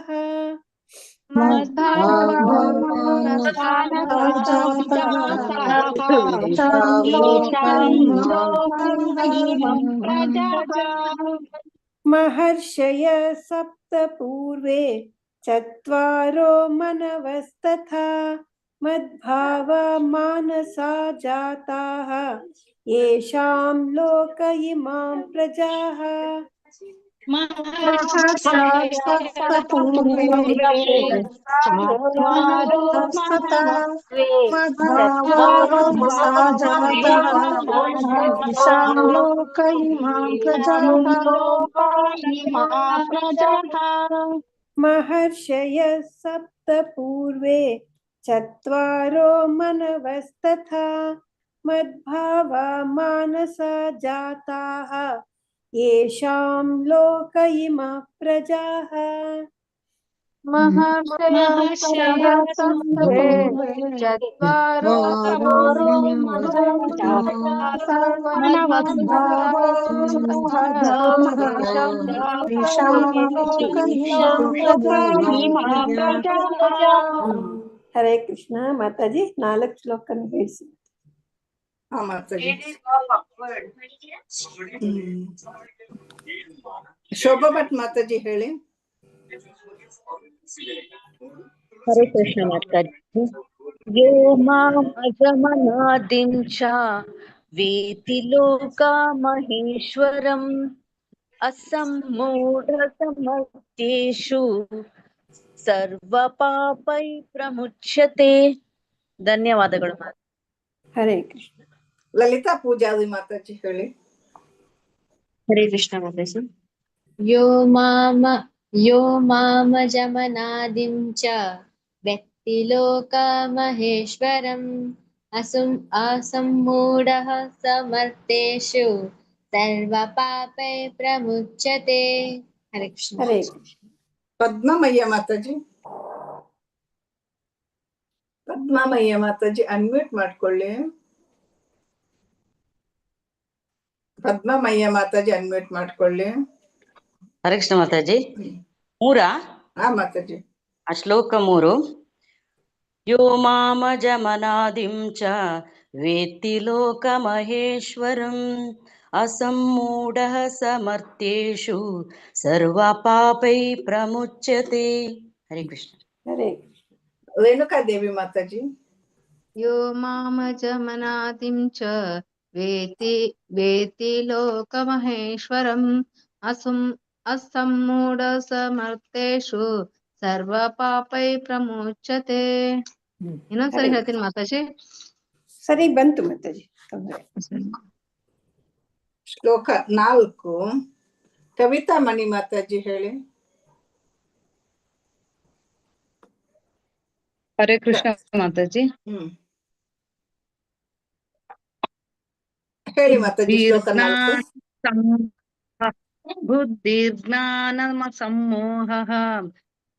ಮಹರ್ಷಯ ಸಪ್ತ ಪೂರ್ವೇ ಚತ್ವಾರೋ ಮನವಸ್ತಥಾ ಮದ್ಭಾವ ಮಾನಸ ಜಾತಾಃ ಯೇಷಾಂ ಲೋಕ ಇಮಾ ಪ್ರಜಾಃ. ಮಹರ್ಷಯ ಸಪ್ತ ಪೂರ್ವೇ ಚತ್ವಾರೋ ಮನವಸ್ತಥಾ ಮದ್ಭಾವ ಮಾನಸ ಜಾತಾಃ ಯೇಷಾಂ ಲೋಕ ಇಮಾಂ ಪ್ರಜಾಃ. ಮಹರ್ಷಯ ಸಪ್ತ ಪೂರ್ವೇ ಚತ್ವಾರೋ ಮನವಸ್ತಥಾ ಮದ್ಭಾವ ಮಾನಸ ಜಾತಾಃ ಯೇಷಾಂ ಲೋಕ ಇಮಾ ಪ್ರಜಾಃ. ಹರೇ ಕೃಷ್ಣ. ಮಾತಾಜಿ 4 ಶ್ಲೋಕ ಹೇಳಿಸಿ. ಮಾತಾಜಿ. ಶೋಭಾ ಭಟ್ ಮಾತಾಜಿ ಹೇಳಿ. ಹರೇ ಕೃಷ್ಣ ಮಾತಾಜಿ. ಯೋ ಮಾಂ ಅಜಮನಾದಿಂ ಚ ವೇತಿ ಲೋಕ ಮಹೇಶ್ವರಂ असम्मूढसमर्थ्येषु ಸರ್ವಪಾಪೈ ಪ್ರಮುಚ್ಯತೆ. ಧನ್ಯವಾದಗಳು ಮಾತಾ. ಹರೇ ಕೃಷ್ಣ. ಲಲಿತಾ ಪೂಜಾರಿ ಮಾತಾಜಿ ಹೇಳಿ. ಹರೇ ಕೃಷ್ಣ ಮಾತಾಜಿ. यो मामजमनादिं च व्यक्ति लोकमहेश्वरम् असम्मूढः समर्थेषु सर्वपापै प्रमुच्यते. हरे कृष्ण. ಹರೇ ಕೃಷ್ಣ. ಪದ್ಮಮಯ್ಯ ಮಾತಾಜಿ. ಪದ್ಮಮಯ್ಯ ಮಾತಾಜಿ ಅನ್ಮ್ಯೂಟ್ ಮಾಡ್ಕೊಳ್ಳಿ. ಪದ್ಮಮಯ್ಯ ಮಾತಾಜಿ ಅನ್ಮ್ಯೂಟ್ ಮಾಡ್ಕೊಳ್ಳಿ. ಹರೇ ಕೃಷ್ಣ ಮಾತಾಜಿ. ಮೂರಾ? ಹಾ ಮಾತಾಜಿ. ಶ್ಲೋಕ 3. ಯೋ ಮಾಮಜಮನಾದಿಂ ಚ ವೇತ್ತಿ ಲೋಕಮಹೇಶ್ವರಂ ಅಸಮ್ಮೂಢಃ ಸಮರ್ಥ್ಯೇಷು ಸರ್ವಪಾಪೈ ಪ್ರಮುಚ್ಯತೆ. ಹರೇ ಕೃಷ್ಣ. ಹರೇ ಕೃಷ್ಣ. ರೇಣುಕಾ ದೇವಿ ಮಾತಾಜಿ. यो मामजमनादिं च वेत्ति लोकमहेश्वरम् असम्मूढसमर्थेषु ಸರ್ವಪಾಪೈ ಪ್ರಮುಚ್ಯತೆ. ಇನ್ನೊಂದ್ಸರಿ ಹೇಳ್ತೀನಿ ಮಾತಾಜಿ. ಸರಿ ಬಂತು ಮಾತಾಜಿ, ತೊಂದರೆ. ಶ್ಲೋಕ 4 ಕವಿತಾ ಮಣಿ ಮಾತಾಜಿ ಹೇಳಿ. ಹರೇ ಕೃಷ್ಣ ಮಾತಾಜಿ. ಹೇಳಿ ಮಾತಾಜಿ ಶ್ಲೋಕ 4. ಬುದ್ಧಿರ್ಜ್ಞಾನ ಸಮೋಹಃ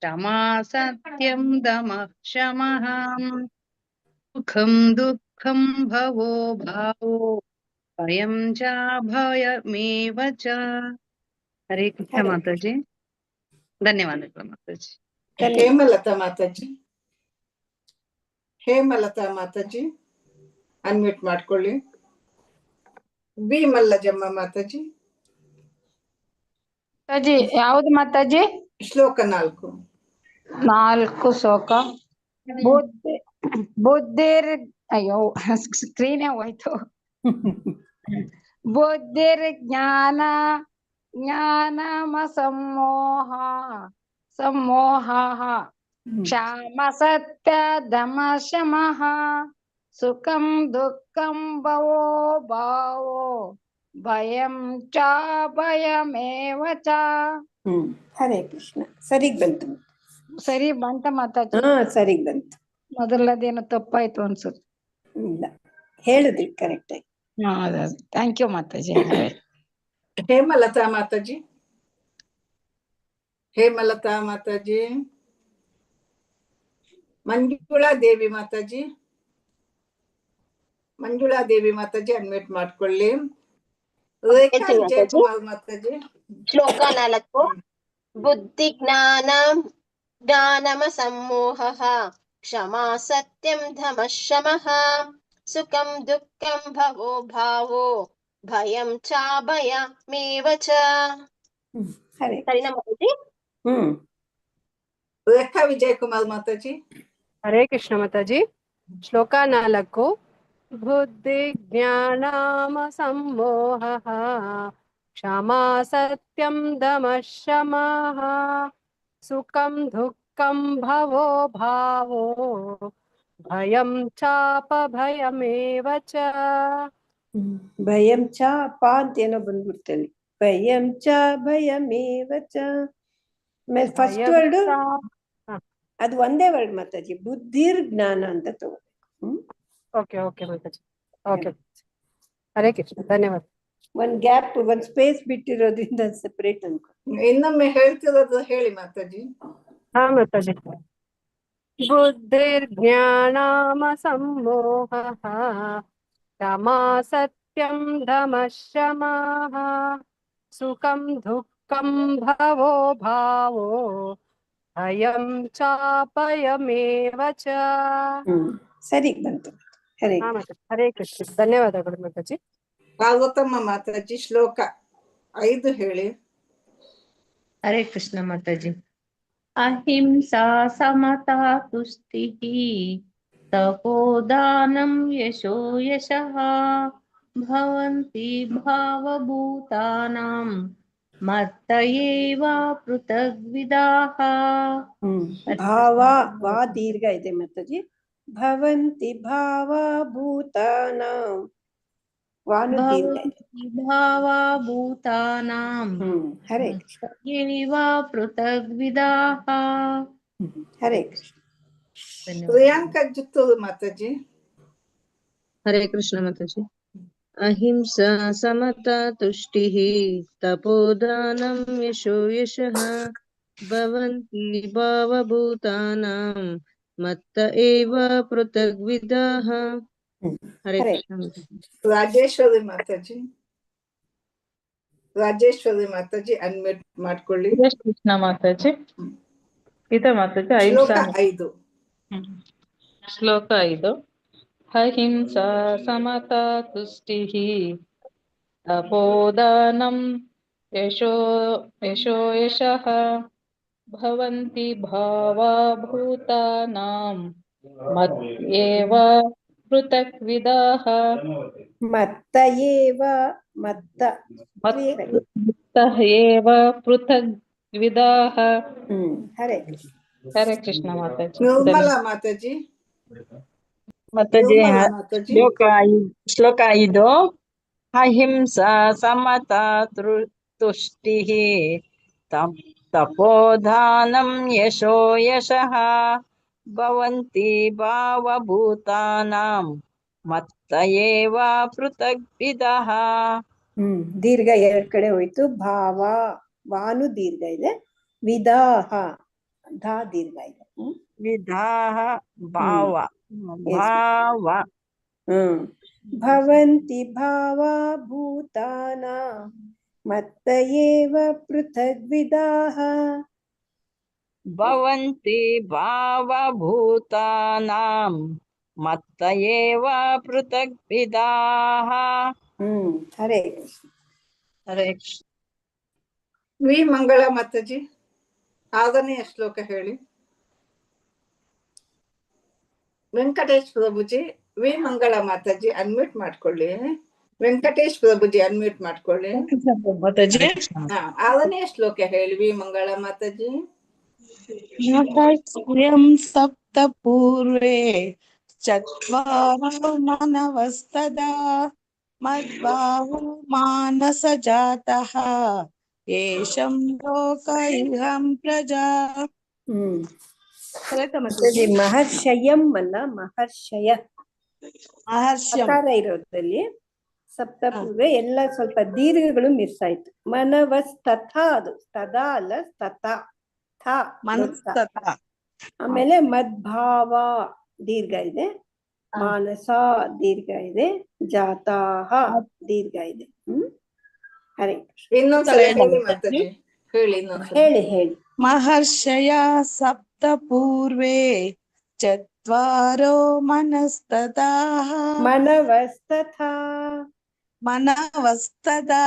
ಕ್ಷಮಾ ಸತ್ಯಂ ದಮಃ ಶಮಃ ಸುಖಂ ದುಃಖಂ ಭವೋ ಭಾವೋ ಭಯಂ ಚ ಭಯಮೇವ ಚ. ಹರೇ ಕೃಷ್ಣ ಮಾತಾಜಿ. ಧನ್ಯವಾದಗಳು ಮಾತಾಜಿ. ಹೇಮಲತಾ ಮಾತಾಜಿ. ಹೇಮಲತಾ ಮಾತಾಜಿ ಅನ್ಮ್ಯೂಟ್ ಮಾಡ್ಕೊಳ್ಳಿ. ಬಿ ಮಲ್ಲಜಮ್ಮ ಮಾತಾಜಿ. ಮಾತಾಜಿ ಯಾವ್ದು ಮಾತಾಜಿ? ಶ್ಲೋಕ 4. 4 ಶ್ಲೋಕ. ಬುದ್ಧಿರ್ ಅಯ್ಯೋ ಸ್ಕ್ರೀನೇ ಹೋಯ್ತು. ಬುದ್ಧಿರ್ ಜ್ಞಾನಮ ಸಮೋಹ ಕ್ಷಾಮ ಸತ್ಯ ದಮ ಶಮಃ ಸುಖಂ ದುಃಖಂ ಭವೋ ಭಾವೋ ಭಯಂ ಚ ಭಯಮೇವ ಚ. ಹರೇ ಕೃಷ್ಣ. ಸರಿಗ್ ಬಂತು. ಸರಿ ಬಂತ ಮಾತಾಜಿ? ಹಾ ಸರಿಗ್ ಬಂತು. ಮೊದಲದೇನೋ ತಪ್ಪಾಯ್ತು ಅನ್ಸುತ್ತೆ. ಇಲ್ಲ, ಹೇಳಿದ್ರಿ ಕರೆಕ್ಟ್ ಆಗಿ. Thank you Mataji. Hemalatha Mataji. Hemalatha Mataji. Manjula Devi Mataji. Manjula Devi Mataji unmute ಮಾಡ್ಕೊಳ್ಳಿ. ರೇಖಾ ವಿಜಯಕುಮಾರ್ ಮಾತಾಜಿ. ಶ್ಲೋಕ 4. ಬುದ್ಧಿ ಜ್ಞಾನಮ ಸಮೋಹಃ ಕ್ಷಮಾ ಸತ್ಯಂ ಧಮಃ ಶಮಃ ಸುಖಂ ದುಃಖಂ ಭವೋ ಭಾವೋ ಭಯಂ ಚ ಭಯಮೇವ ಚ. ಸರಿನಾ ಮಾತಾಜಿ? ರೇಖಾ ವಿಜಯಕುಮಾರ್ ಮಾತಾಜಿ. ಹರೇ ಕೃಷ್ಣ ಮಾತಾಜಿ. ಶ್ಲೋಕ 4. ಬುದ್ಧಿ ಜ್ಞಾನಮ ಸಮೋಹಃ ಕ್ಷಮಾ ಸತ್ಯಂ ದಮಃ ಶಮಃ ಸುಖಂ ದುಃಖಂ ಭವೋ ಭಾವೋ ಭಯಂ ಚಾಪ ಭಯಮೇವ ಚ. ಭಯಂ ಚ ಪ ಅಂತ ಏನೋ ಬಂದ್ಬಿಡ್ತೇನೆ. ಭಯಂ ಚ ಭಯಮೇವ ಚ. ಆಮೇಲೆ ಫಸ್ಟ್ ವರ್ಡ್ ಅದು ಒಂದೇ ವರ್ಡ್ ಮಾತಾಜಿ. ಬುದ್ಧಿರ್ ಜ್ಞಾನ ಅಂತ ತಗೋಬೇಕು. Okay okay Mataji. Okay. Hare Krishna. ಧನ್ಯವಾದ. ಒಂದ್ ಗ್ಯಾಪ್, ಒಂದ್ ಸ್ಪೇಸ್ ಬಿಟ್ಟಿರೋದ್ರಿಂದ ಸೆಪರೇಟ್ ಅನ್ಕೊ. ಇನ್ನೊಮ್ಮೆ ಹೇಳ್ತಿರೋದು ಹೇಳಿ ಮಾತಾಜಿ. ಹಾ ಮಾತಾಜಿ. ಬುದ್ಧಿರ್ ಜ್ಞಾನಮ ಸಮೋಹಃ ಕ್ಷಮಾ ಸತ್ಯಂ ಧಮಃ ಶಮಃ ಸುಖಂ ದುಃಖಂ ಭವೋ ಭಾವೋ ಭಯಂ ಚಾಪಯಮೇವ ಚ. ಸರಿ ಬಂತು. ಹರೇ ಹರೇ ಕೃಷ್ಣ. ಧನ್ಯವಾದಗಳು ಮಾತಾಜಿ. ಪಾರ್ವತಮ್ಮ ಮಾತಾಜಿ ಶ್ಲೋಕ 5 ಹೇಳಿ. ಹರೇ ಕೃಷ್ಣ ಮಾತಾಜಿ. ಅಹಿಂಸಾ ಸಮತಾ ತುಷ್ಟಿಃ ತಪೋದಾನಂ ಯಶೋ ಯಶಃ ಭವಂತಿ ಭಾವಭೂತಾನಾಂ मत्त एव पृथग्विदाः ಭಾವ ವಾ ದೀರ್ಘ ಇದೆ ಮಾತಾಜಿ. ಭವಂತಿ ಭಾವ ಭೂತಾನಾಂ ವಾನು ದೀರ್ಘ ಇದೆ. भावभूतानां ಹರೇ ಕೃಷ್ಣ. एव पृथग्विदाः. ಹರೇ ಕೃಷ್ಣ. ಪ್ರಿಯಾಂಕಾ ಜುತ್ತೂರು ಮಾತಾಜಿ. ಹರೇ ಕೃಷ್ಣ ಮಾತಾಜಿ. ಅಹಿಂಸಾ ಸಮತಾ ತುಷ್ಟಿಃ ತಪೋದಾನಂ ಯಶೋ ಯಶಃ ಭವಂತಿ ಭಾವಭೂತಾನಾಂ ಮತ್ತ ಏವ ಪೃಥಗ್ವಿದಾಃ. ಹರೇ ಕೃಷ್ಣ ಮಾತಾಜಿ. ರಾಜೇಶ್ವರಿ ಮಾತಾಜಿ. ರಾಜೇಶ್ವರಿ ಮಾತಾಜಿ ಅನ್ಮ್ಯೂಟ್ ಮಾಡ್ಕೊಳ್ಳಿ. ಕೃಷ್ಣ ಮಾತಾಜಿ. ಗೀತಾ ಮಾತಾಜಿ. ಶ್ಲೋಕ 5. ಶ್ಲೋಕ 5. ಅಹಿಂಸಾ ಸಮತಾ ತುಷ್ಟಿಃ ತಪೋದಾನಂ ಯಶೋ ಯಶಃ ಭವಂತಿ ಭಾವಭೂತಾನಾಂ ಮತ್ತೇವ ಪೃಥಗ್ವಿದಾಃ. ಮತ್ತ ಏವ ಮತ್ತ ಏವ ಪೃಥಗ್ವಿದಾಃ. ಹರೇ ಕೃಷ್ಣ. ಹರೇ ಕೃಷ್ಣ ಮಾತಾಜಿ. ನಿರ್ಮಲಾ ಮಾತಾಜಿ. ಮಾತಾಜಿ. ನಿರ್ಮಲಾ ಮಾತಾಜಿ. ಶ್ಲೋಕ 5. ಅಹಿಂಸಾ ಸಮತಾ ತುಷ್ಟಿಃ ತಪೋದಾನಂ ಯಶೋ ಯಶಃ ಭವಂತಿ ಭಾವಭೂತಾನಾಂ ಮತ್ತ ಏವ ಪೃಥಗ್ವಿದಾಃ. ದೀರ್ಘ ಎರಡ್ ಕಡೆ ಹೋಯ್ತು. ಭಾವ ವಾನು ದೀರ್ಘ ಇದೆ. ವಿದಾಹ ಧಾ ದೀರ್ಘ ಇದೆ. ವಿದಾಹ ಭಾವ ಭಾವ. ಭವಂತಿ ಭಾವ ಭೂತಾನ ಮತ್ತ ಏವ ಪೃಥಗ್ವಿದಾಃ. ಭವಂತಿ ಭಾವಭೂತಾನಾಂ ಮತ್ತ ಏವ ಪೃಥಗ್ವಿದಾಃ. ಹರೇ ಕೃಷ್ಣ. ಹರೇ ಕೃಷ್ಣ. ವಿ ಮಂಗಳ ಮಾತಾಜಿ 6ನೇ ಶ್ಲೋಕ ಹೇಳಿ. ವೆಂಕಟೇಶ್ ಪ್ರಭುಜಿ. ವಿ ಮಂಗಳ ಮಾತಾಜಿ ಅನ್ಮ್ಯೂಟ್ ಮಾಡ್ಕೊಳ್ಳಿ. ವೆಂಕಟೇಶ್ ಪ್ರಭುಜಿ ಅನ್ಮ್ಯೂಟ್ ಮಾಡ್ಕೊಳ್ಳಿ. ಮಾತಾಜಿ. 6ನೇ ಶ್ಲೋಕ ಹೇಳಿ ವಿ ಮಂಗಳ ಮಾತಾಜಿ. ಸ್ವಯಂ ಸಪ್ತ ಪೂರ್ವೇ ಚತ್ವಾರೋ ಮನವಸ್ತದಾ ಮದ್ಭಾವೋ ಮಾನಸ ಜಾತಃ ಏಷಂ ಲೋಕ ಇಹಂ ಪ್ರಜಾ. ಮಹರ್ಷಯಂ ಅಲ್ಲ ಮಹರ್ಷಯ. ಮಹರ್ಷಂ ಅಕಾರ ಇರೋದ್ರಲ್ಲಿ ಸಪ್ತಪೂರ್ವೆ ಎಲ್ಲ ಸ್ವಲ್ಪ ದೀರ್ಘಗಳು ಮಿಸ್ ಆಯ್ತು. ಮನವಸ್ತಥ ಅದು ತದಾ ಅಲ್ಲ ತಥ ಥ. ಆಮೇಲೆ ಮದ್ಭಾವ ದೀರ್ಘ ಇದೆ. ಮಾನಸ ದೀರ್ಘ ಇದೆ. ಜಾತಾಹ ದೀರ್ಘ ಇದೆ. ಹರೇ ಇನ್ನೊಂದ್ಸಲ ಹೇಳಿ ಮಾತಾಜಿ. ಹೇಳಿ ಇನ್ನೊಂದ್ಸಲ. ಹೇಳಿ. ಮಹರ್ಷಯ ಸಪ್ತ ಪೂರ್ವೇ ಚತ್ವಾರೋ ಮನಸ್ತದಾ ಮನವಸ್ತಥಾ. ಮನವಸ್ತದಾ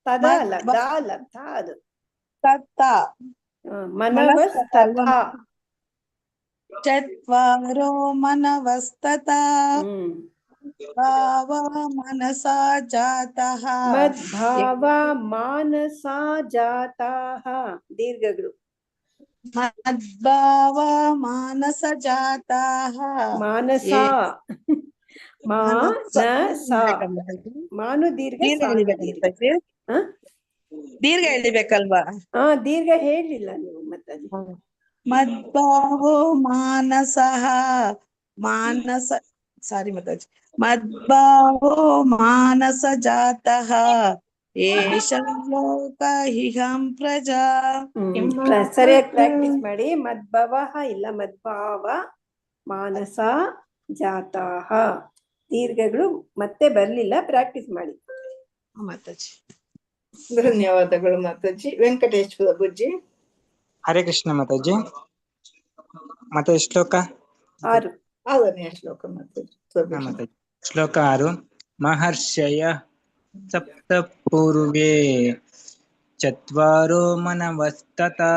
ತದಾ ಅಲ್ಲ ದಾ ಅಲ್ಲ ಥ ಅದು. ತತ್ತ ಮನವಸ್ತಥಾ. ಚತ್ವಾರೋ ಮನವಸ್ತತಾ ಭಾವ ಮನಸಾ ಜಾತಃ ಮದ್ಭಾವ ಮಾನಸಾ ಜಾತಃ ದೀರ್ಘಗಳು. ಮದ್ಭಾವ ಮಾನಸ ಜಾತಃ ಮಾನಸ ಮಾನಸ ಮಾನು ದೀರ್ಘ ದೀರ್ಘ ಎಳಿಬೇಕಲ್ವಾ? ದೀರ್ಘ ಹೇಳಿಲ್ಲ ನೀವು ಮಾತಾಜಿ. ಮದ್ಭಾವೋ ಮಾನಸಃ ಮಾನಸ ಸಾರಿ ಮಾತಾಜಿ. ಮದ್ಭಾವೋ ಮಾನಸ ಜಾತಃ ಏಷಂ ಲೋಕ ಇಹಂ ಪ್ರಜಾ. ಸರಿಯಾಗಿ ಪ್ರಾಕ್ಟೀಸ್ ಮಾಡಿ. ಮದ್ಭವ ಇಲ್ಲ ಮದ್ಭಾವ ಮಾನಸ ಜಾತಃ ದೀರ್ಘಗಳು ಮತ್ತೆ ಬರ್ಲಿಲ್ಲ. ಪ್ರಾಕ್ಟೀಸ್ ಮಾಡಿ ಮಾತಾಜಿ. ಧನ್ಯವಾದಗಳು ಮಾತಾಜಿ. ವೆಂಕಟೇಶ್ ಪ್ರಭುಜಿ. ಹರೇ ಕೃಷ್ಣ ಮಾತಾಜಿ. ಮತ್ತೆ ಶ್ಲೋಕ 6. 6ನೇ ಶ್ಲೋಕ ಮಾತಾಜಿ. ಶ್ಲೋಕ 6. ಮಹರ್ಷಯ ಸಪ್ತ ಪೂರ್ವೇ ಚತ್ವಾರೋ ಮನವಸ್ತತಾ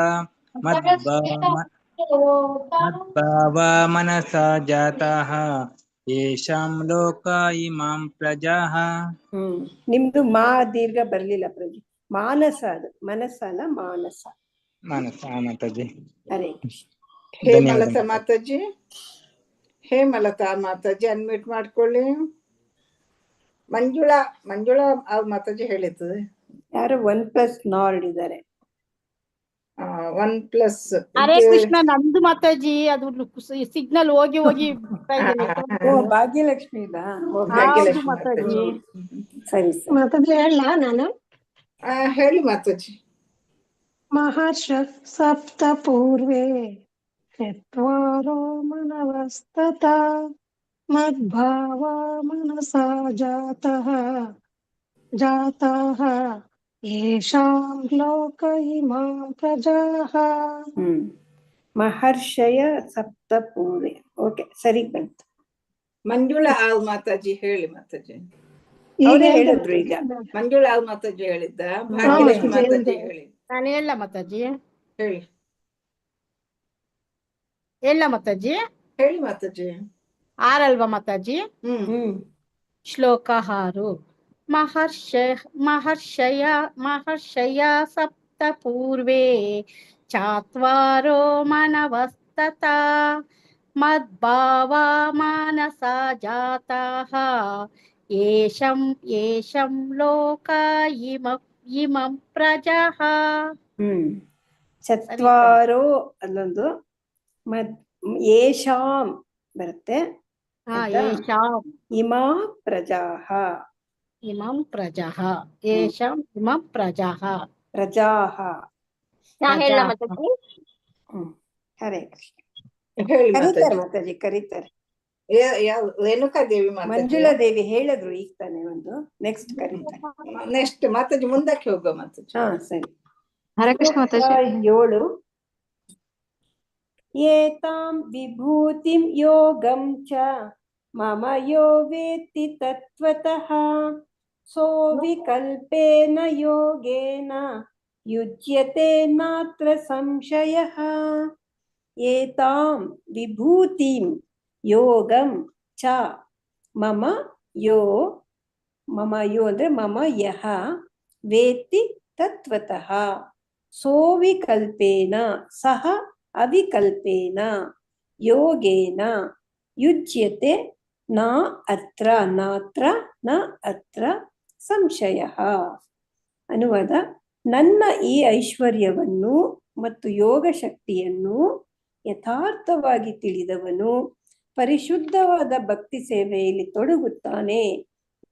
ಮದ್ಭಾವ ಮನಸಾ ಜಾತಃ ಯೇಷಾಂ ಲೋಕ ಇಮಾಂ ಪ್ರಜಾಃ. ನಿಮ್ದು ಮಾ ದೀರ್ಘ ಬರ್ಲಿಲ್ಲ ಪ್ರಜಿ. ಮಾನಸ, ಅದು ಮನಸ್ಸಲ್ಲ ಮಾನಸ. ಮಾನಸ. ಮಾತಾಜಿ. ಹರೇ ಕೃಷ್ಣ. ಹೇಮಲತಾ ಮಾತಾಜಿ, ಹೇಮಲತಾ ಮಾತಾಜಿ ಅನ್ಮ್ಯೂಟ್ ಮಾಡ್ಕೊಳ್ಳಿ. ಮಂಜುಳಾ ಮಾತಾಜಿ ಹೇಳಿದ್ದು ಯಾರು 1+ ನಾರ್ಡ್ ಇದ್ದಾರೆ. 1+. ಹರೇ ಕೃಷ್ಣ, ನಂದು ಮಾತಾಜಿ ಅದು ಸಿಗ್ನಲ್ ಹೋಗಿ ಹೋಗಿ ಭಾಗ್ಯಲಕ್ಷ್ಮಿ ಇಲ್ಲ. ಭಾಗ್ಯಲಕ್ಷ್ಮಿ ಮಾತಾಜಿ. ಸರಿ ಮಾತಾಜಿ ಹೇಳ ನಾನು. ಹೇಳಿ ಮಾತಾಜಿ. ಮಹರ್ಷ ಸಪ್ತ ಪೂರ್ವೇ ಚತ್ವಾರೋ ಮನವಸ್ತತ ಮದ್ಭಾವ ಮನಸಾ ಜಾತಃ ಯೇಷಾಂ ಲೋಕ ಇಮಾಂ ಪ್ರಜಾಃ. ಮಹರ್ಷಯ ಸಪ್ತ ಪೂರ್ವೆ. ಓಕೆ, ಸರಿ ಬಂತು. ಮಂಜುಳಾ ಮಾತಾಜಿ ಹೇಳಿ ಮಾತಾಜಿ. ಅವರೇ ಹೇಳಿದ್ರು ಈಗ. ಮಂಜುಳಾ ಮಾತಾಜಿ ಹೇಳಿದ್ದ, ಭಾಗ್ಯಲಕ್ಷ್ಮಿ ಮಾತಾಜಿ ಹೇಳಿ. ನಾನು ಹೇಳ ಮಾತಾಜಿ, ಹೇಳಿ ಹೇಳ ಮಾತಾಜಿ, ಹೇಳಿ ಮಾತಾಜಿ. 6 ಅಲ್ವಾ ಮಾತಾಜಿ? ಶ್ಲೋಕ 6. ಮಹರ್ಷಯ ಸಪ್ತ ಪೂರ್ವೇ ಚಾತ್ವಾರೋ ಮನವಸ್ತತ ಮದ್ಭಾವ ಮಾನಸಾ ಜಾತಃ ಯೇಷಂ ಲೋಕ ಇಮಂ ಪ್ರಜಃ. ಚತ್ವಾರೋ ಅಲ್ಲೊಂದು ಯೇಷಾಂ ಬರುತ್ತೆ. ಇಮಾ ಪ್ರಜಾಃ. ಇಮಂ ಪ್ರಜಃ. ಯೇಷಾಂ ಇಮಂ ಪ್ರಜಃ. ಪ್ರಜಾಃ. ಹರೇ ಕೃಷ್ಣ. ಕರೀತಾರೆ ಮಾತಾಜಿ, ಕರೀತಾರೆ. ರೇಣುಕಾ ದೇವಿ ಮಂಜುಳಾ ದೇವಿ ಹೇಳಿದ್ರು ಈಗ ತಾನೆ ಒಂದು. ನೆಕ್ಸ್ಟ್ ಕರೀತಾರೆ. ನೆಕ್ಸ್ಟ್ ಮಾತಾಜಿ ಮುಂದಕ್ಕೆ ಹೋಗೋ ಮಾತಾಜಿ. ಸರಿ. ಹರೇ ಕೃಷ್ಣ ಮಾತಾಜಿ. 7. ಏತಾಂ ವಿಭೂತಿಂ ಯೋಗಂ ಚ ಮಮ ಯೋ ವೇತ್ತಿ ತತ್ವತಃ ಸೋ ವಿಕಲ್ಪೇನ ಯೋಗೇನ ಯುಜ್ಯತೆ ನಾತ್ರ ಸಂಶಯಃ. ಏತಾಂ ವಿಭೂತಿಂ ಯೋಗಂ ಚ ಮಮ ಯೋ ಅಂದ್ರೆ ಮಮ ಯಹ ವೇತ್ತಿ ತತ್ವತಃ ಸೋವಿಕಲ್ಪೇನ ಸಹ ಅವಿಕಲ್ಪೇನ ಯೋಗೇನ ಯುಜ್ಯತೆ ನಾತ್ರ ಸಂಶಯಃ. ಅನುವಾದ: ನನ್ನ ಈ ಐಶ್ವರ್ಯವನ್ನು ಮತ್ತು ಯೋಗ ಶಕ್ತಿಯನ್ನು ಯಥಾರ್ಥವಾಗಿ ತಿಳಿದವನು ಪರಿಶುದ್ಧವಾದ ಭಕ್ತಿ ಸೇವೆಯಲ್ಲಿ ತೊಡಗುತ್ತಾನೆ.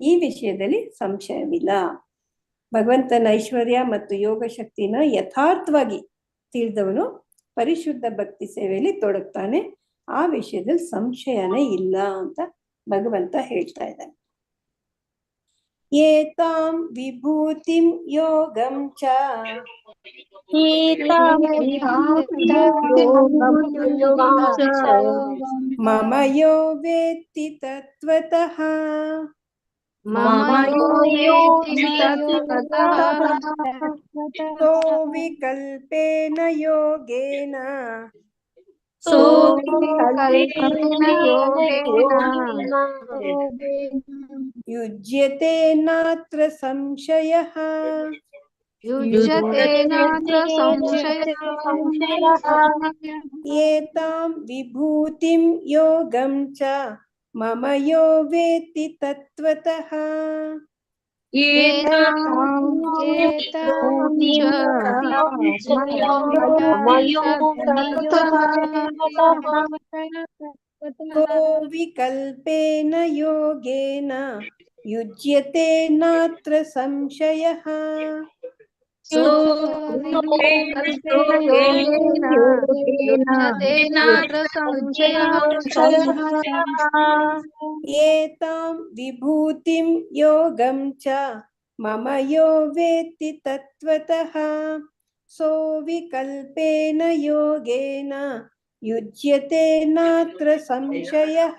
ಈ ವಿಷಯದಲ್ಲಿ ಸಂಶಯವಿಲ್ಲ. ಭಗವಂತನ ಐಶ್ವರ್ಯ ಮತ್ತು ಯೋಗ ಶಕ್ತಿನ ಯಥಾರ್ಥವಾಗಿ ತಿಳಿದವನು ಪರಿಶುದ್ಧ ಭಕ್ತಿ ಸೇವೆಯಲ್ಲಿ ತೊಡಗ್ತಾನೆ. ಆ ವಿಷಯದಲ್ಲಿ ಸಂಶಯನೇ ಇಲ್ಲ ಅಂತ ಭಗವಂತ ಹೇಳ್ತಾ ಇದ್ದಾನೆ. ಏತಾಂ ವಿಭೂತಿಂ ಯೋಗಂ ಚ ಮಮ ಯೋ ವೇತ್ತಿ ತತ್ವತಃ ಸೋ ವಿಕಲ್ಪೇನ ಯೋಗೇನ ಯುಜ್ಯತೆ ನಾತ್ರ ಸಂಶಯಃ. ಏತಾಂ ವಿಭೂತಿಂ ಯೋಗಂ ಚ ಮಮ ಯೋ ವೇತ್ತಿ ತತ್ವತಃ ವಿಕಲ್ಪೇನ ಯೋಗೇನ ಯುಜ್ಯತೆ ನಾತ್ರ ಸಂಶಯಃ. ಏತಾಂ ವಿಭೂತಿಂ ಯೋಗಂ ಚ ಮಮ ಯೋ ವೇತ್ತಿ ತತ್ವತಃ ಸೋ ವಿಕಲ್ಪೇನ ಯೋಗೇನ ಯುಜ್ಯತೆ ನಾತ್ರ ಸಂಶಯಃ.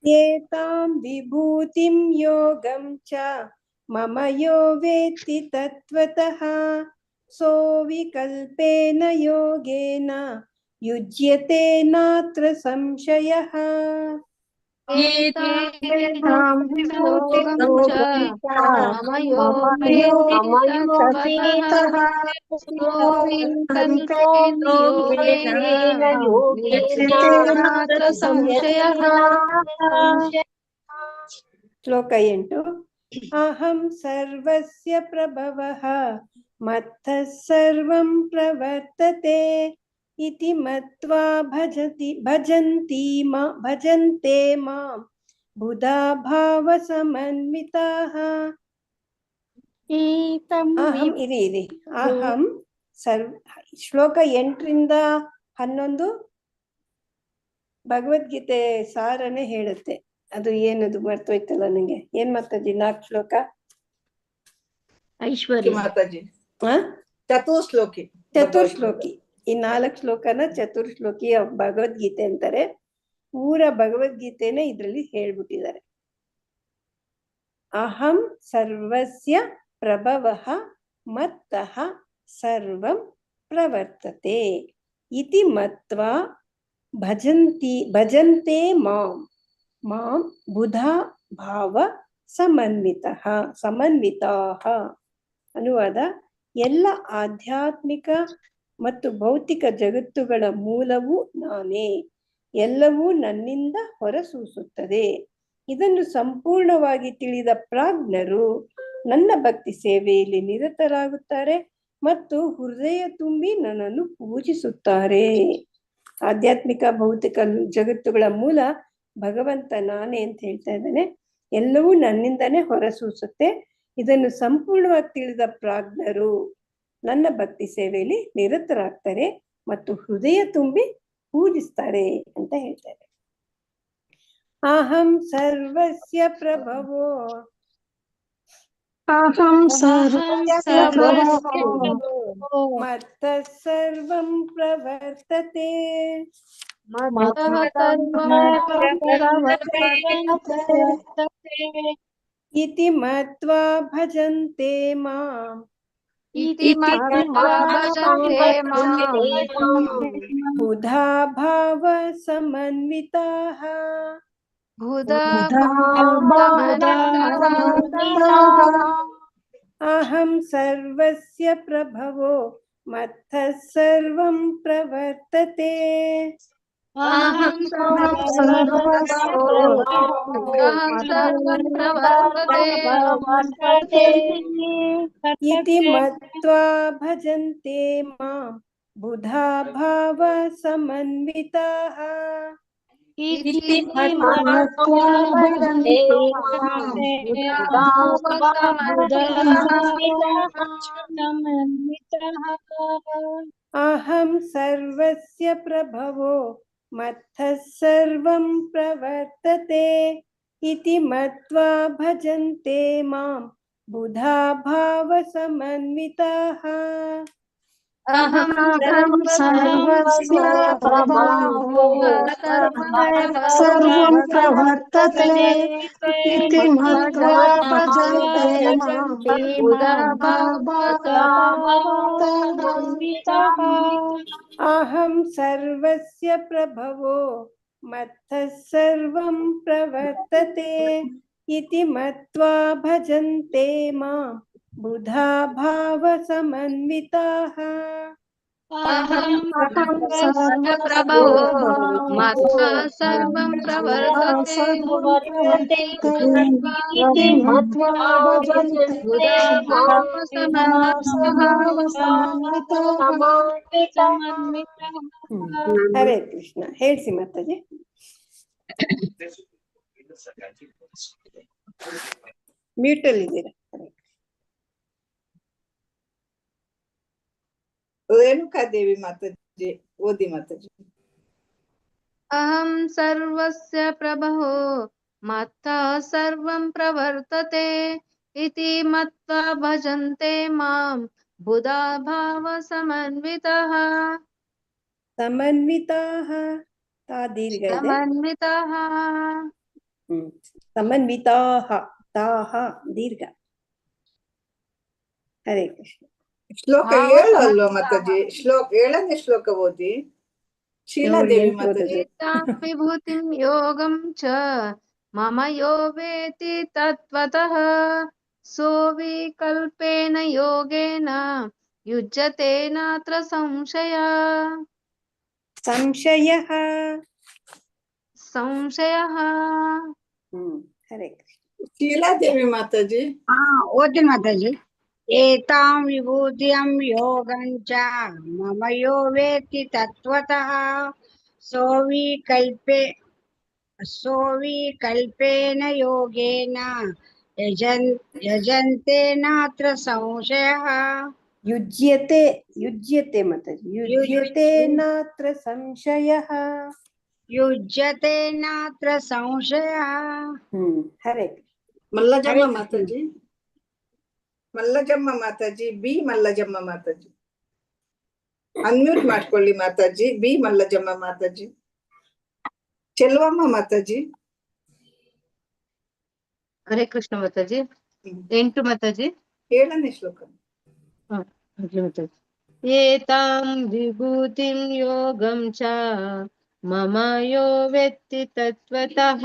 एतां विभूतिं योगं च मम यो वेत्ति तत्त्वतः सोऽविकल्पेन योगेन युज्यते नात्र संशयः। एतां विभूतिं च मम यो वेत्ति तत्त्वतः सोऽविकल्पेन योगेन युज्यते नात्र संशयः। श्लोक 8 अहं सर्वस्य प्रभवः मत्तः सर्वं प्रवर्तते इति मत्वा भजन्ते मां बुधा भावसमन्विताः। अहं ಶ್ಲೋಕ 8ರಿಂದ 11 ಭಗವದ್ಗೀತೆ ಸಾರನೆ ಹೇಳುತ್ತೆ. ಅದು ಏನದು ಮರ್ತೋಯ್ತಲ್ಲ ನಂಗೆ. ಏನ್ ಮಾತಾಜಿ 4 ಶ್ಲೋಕ? ಐಶ್ವರ್ಯ ಮಾತಾಜಿ ಚತುರ್ಶ್ಲೋಕಿ. ಈ 4 ಶ್ಲೋಕನ ಚತುರ್ಶ್ಲೋಕಿ ಭಗವದ್ಗೀತೆ ಅಂತಾರೆ. ಪೂರ ಭಗವದ್ಗೀತೆನ ಇದ್ರಲ್ಲಿ ಹೇಳ್ಬಿಟ್ಟಿದ್ದಾರೆ. ಅಹಂ ಸರ್ವಸ್ಯ ಪ್ರಭವಃ ಮತ್ತಃ ಸರ್ವಂ ಪ್ರವರ್ತತೆ ಇತಿ ಮತ್ವಾ ಭಜಂತೆ ಮಾಂ ಬುಧಾ ಭಾವ ಸಮನ್ವಿತಾಃ. ಅನುವಾದ: ಎಲ್ಲ ಆಧ್ಯಾತ್ಮಿಕ ಮತ್ತು ಭೌತಿಕ ಜಗತ್ತುಗಳ ಮೂಲವೂ ನಾನೇ, ಎಲ್ಲವೂ ನನ್ನಿಂದ ಹೊರಸೂಸುತ್ತದೆ. ಇದನ್ನು ಸಂಪೂರ್ಣವಾಗಿ ತಿಳಿದ ಪ್ರಾಜ್ಞರು ನನ್ನ ಭಕ್ತಿ ಸೇವೆಯಲ್ಲಿ ನಿರತರಾಗುತ್ತಾರೆ ಮತ್ತು ಹೃದಯ ತುಂಬಿ ನನ್ನನ್ನು ಪೂಜಿಸುತ್ತಾರೆ. ಆಧ್ಯಾತ್ಮಿಕ ಭೌತಿಕ ಜಗತ್ತುಗಳ ಮೂಲ ಭಗವಂತ ನಾನೇ ಅಂತ ಹೇಳ್ತಾ ಇದ್ದಾನೆ. ಎಲ್ಲವೂ ನನ್ನಿಂದನೇ ಹೊರಸೂಸುತ್ತೆ. ಇದನ್ನು ಸಂಪೂರ್ಣವಾಗಿ ತಿಳಿದ ಪ್ರಾಜ್ಞರು ನನ್ನ ಭಕ್ತಿ ಸೇವೆಯಲ್ಲಿ ನಿರತರಾಗ್ತಾರೆ ಮತ್ತು ಹೃದಯ ತುಂಬಿ ಪೂಜಿಸ್ತಾರೆ ಅಂತ ಹೇಳ್ತಾರೆ. ಅಹಂ ಸರ್ವಸ್ಯ ಪ್ರಭವೋ ಮತ್ತಃ ಸರ್ವಂ ಪ್ರವರ್ತತೆ ಇತಿ ಮತ್ವಾ ಭಜಂತೆ ಮಾಂ ಬುಧಾ ಭಾವ ಸಮನ್ವಿತಾಃ. ಅಹಂ ಸರ್ವಸ್ಯ ಪ್ರಭವೋ ಮತ್ತಃ ಸರ್ವಂ ಪ್ರವರ್ತತೆ ಇತಿ ಮತ್ವಾ ಭಜಂತೆ ಮಾಂ ಬುಧಾ ಭಾವ ಸಮನ್ವಿತಾಃ. ಅಹಂ ಸರ್ವಸ್ಯ ಪ್ರಭವೋ ಮತ್ತಃ ಸರ್ವಂ ಪ್ರವರ್ತತೆ ಇತಿ ಮತ್ವಾ ಭಜಂತೆ ಮಾಂ ಬುಧಾ ಭಾವ ಸಮನ್ವಿತಾಃ. ಅಹಂ ಸರ್ವಸ್ಯ ಪ್ರಭವೋ ಸರ್ವಂ ಪ್ರವರ್ತತೆ ಇತಿ ಮತ್ವಾ ಭಜಂತೆ ಮಾಂ ಬುಧಾ ಭಾವ ಸಮನ್ವಿತಾಃ. ಅಹಂ ಸರ್ವಸ್ಯ ಪ್ರಭವೋ ಮತ್ತಃ ಸರ್ವಂ ಪ್ರವರ್ತತೆ ಇತಿ ಮತ್ವಾ ಭಜಂತೆ ಮಾಂ ಬುಧಾ ಭಾವ ಸಮನ್ವಿತಾಃ. ಅಹಂ ಸರ್ವಪ್ರಭವೋ ಮತ್ತಃ ಸರ್ವಂ ಪ್ರವರ್ತತೆ ಇತಿ ಮತ್ವಾ ಭಜಂತೆ ಮಾಂ ಹರೇ ಕೃಷ್ಣ. ಹೇಳ್ಸಿ ಮಾತಾಜಿ. ಮ್ಯೂಟಲ್ ಇದ್ದೀರಾ? ರೇಣುಕಾದೇವಿ ಮಾತಾಜಿ ಓದಿ ಮಾತಾಜಿ. ಅಹಂ ಸರ್ವಸ್ಯ ಪ್ರಭವೋ ಮತ್ತಃ ಸರ್ವಂ ಪ್ರವರ್ತತೆ ಇತಿ ಮತ್ವಾ ಭಜಂತೆ ಮಾಂ ಬುಧಾ ಭಾವ ಸಮನ್ವಿತಾಃ. ಸಮನ್ವಿತಾಃ ತಾ ದೀರ್ಘ ಇದೆ. ಸಮನ್ವಿತಾಃ ಸಮನ್ವಿತಾಹ, ತಾಹ ದೀರ್ಘ. ಹರೇ ಕೃಷ್ಣ. ಶ್ಲೋಕ 7 ಅಲ್ವಾ ಮಾತಾಜಿ? 7ನೇ ಶ್ಲೋಕ ಓದಿ. ಶೀಲಾದೇವಿ ಮಾತಾಜಿ. ಏತಾಂ ವಿಭೂತಿಂ ಯೋಗಂ ಚ ಮಮ ಯೋ ವೇತಿ ತತ್ವತಃ ಸೋವಿಕಲ್ಪೇನ ಯೋಗೇನ ಯುಜ್ಯತೆ ನಾತ್ರ ಸಂಶಯ. ಸಂಶಯಃ. ಸಂಶಯಃ. ಹರೇ ಕೃಷ್ಣ. ಶೀಲಾದೇವಿ ಮಾತಾಜಿ. ಓದ್ತೀನಿ ಮಾತಾಜಿ. ಏತಾಂ ವಿಭೂತಿಯಂ ಯೋಗಂ ಚ ಮಮ ಯೋ ವೇತ್ತಿ ತತ್ವತಃ ಸೋವಿಕಲ್ಪೇನ ಯೋಗೇನ ಯಜಂತೆ ನಾತ್ರ ಸಂಶಯಃ. ಯುಜ್ಯತೆ ಮಾತಾಜಿ. ಯುಜ್ಯತೆ ನಾತ್ರ ಸಂಶಯಃ. ಯುಜ್ಯತೆ ನಾತ್ರ ಸಂಶಯಃ. ಹರೇ. ಮಲ್ಲಜಮ್ಮ ಮಾತಾಜಿ. ಮಲ್ಲಜಮ್ಮ ಮಾತಾಜಿ. ಬಿ ಮಲ್ಲಜಮ್ಮ ಮಾತಾಜಿ. ಅನ್ಮ್ಯೂಟ್ ಮಾಡ್ಕೊಳ್ಳಿ ಮಾತಾಜಿ. ಬಿ ಮಲ್ಲಜಮ್ಮ ಮಾತಾಜಿ. ಚೆಲ್ವಮ್ಮ ಮಾತಾಜಿ. ಹರೇ ಕೃಷ್ಣ ಮಾತಾಜಿ. 8 ಮಾತಾಜಿ. 7ನೇ ಶ್ಲೋಕ. ಏತಾಂ ವಿಭೂತಿಂ ಯೋಗಂ ಚ ಮಮ ಯೋ ವೆತ್ತಿ ತತ್ವತಃ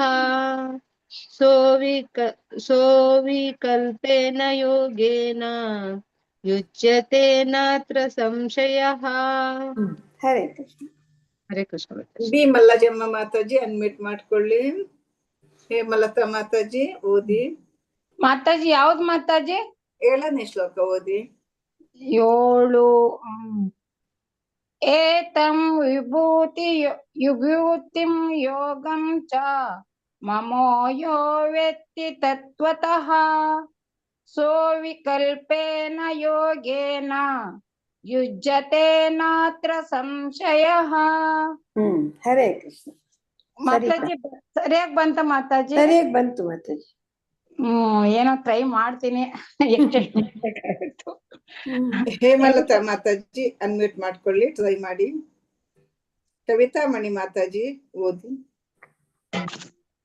ಸೋವಿಕಲ್ಪೇನ ಯೋಗೇನ ಯುಜ್ಯತೆ ನಾತ್ರ ಸಂಶಯಃ. ಹರೇ ಕೃಷ್ಣ. ಹರೇ ಕೃಷ್ಣ ಮಾತಾಜಿ. ಬಿ ಮಲ್ಲಜಮ್ಮ ಮಾತಾಜಿ ಅನ್ಮ್ಯೂಟ್ ಮಾಡ್ಕೊಳ್ಳಿ. ಹೇಮಲತಾ ಮಾತಾಜಿ ಓದಿ. ಮಾತಾಜಿ ಯಾವ್ದು ಮಾತಾಜಿ? 7ನೇ ಶ್ಲೋಕ ಓದಿ. 7. ಏತಂ ವಿಭೂತಿಂ ಯೋಗಂ ಚ ಮಮೋ ಯೋ ವೆತ್ತಿ ತತ್ವತಃ ಸೋವಿಕಲ್ಪೇನ ಯೋಗೇನ ಯುಜ್ಯತೆ ನಾತ್ರ ಸಂಶಯಃ. ಹರೇ ಕೃಷ್ಣ. ಮಾತಾಜಿ ಸರಿಯಾಗಿ ಬಂತ ಮಾತಾಜಿ? ಸರಿಯಾಗಿ ಬಂತು ಮಾತಾಜಿ. ಏನೋ ಟ್ರೈ ಮಾಡ್ತೀನಿ. ಹೇಮಲತಾ ಮಾತಾಜಿ ಅನ್ಮ್ಯೂಟ್ ಮಾಡ್ಕೊಳ್ಳಿ, ಟ್ರೈ ಮಾಡಿ. ಕವಿತಾಮಣಿ ಮಾತಾಜಿ ಓದಿ.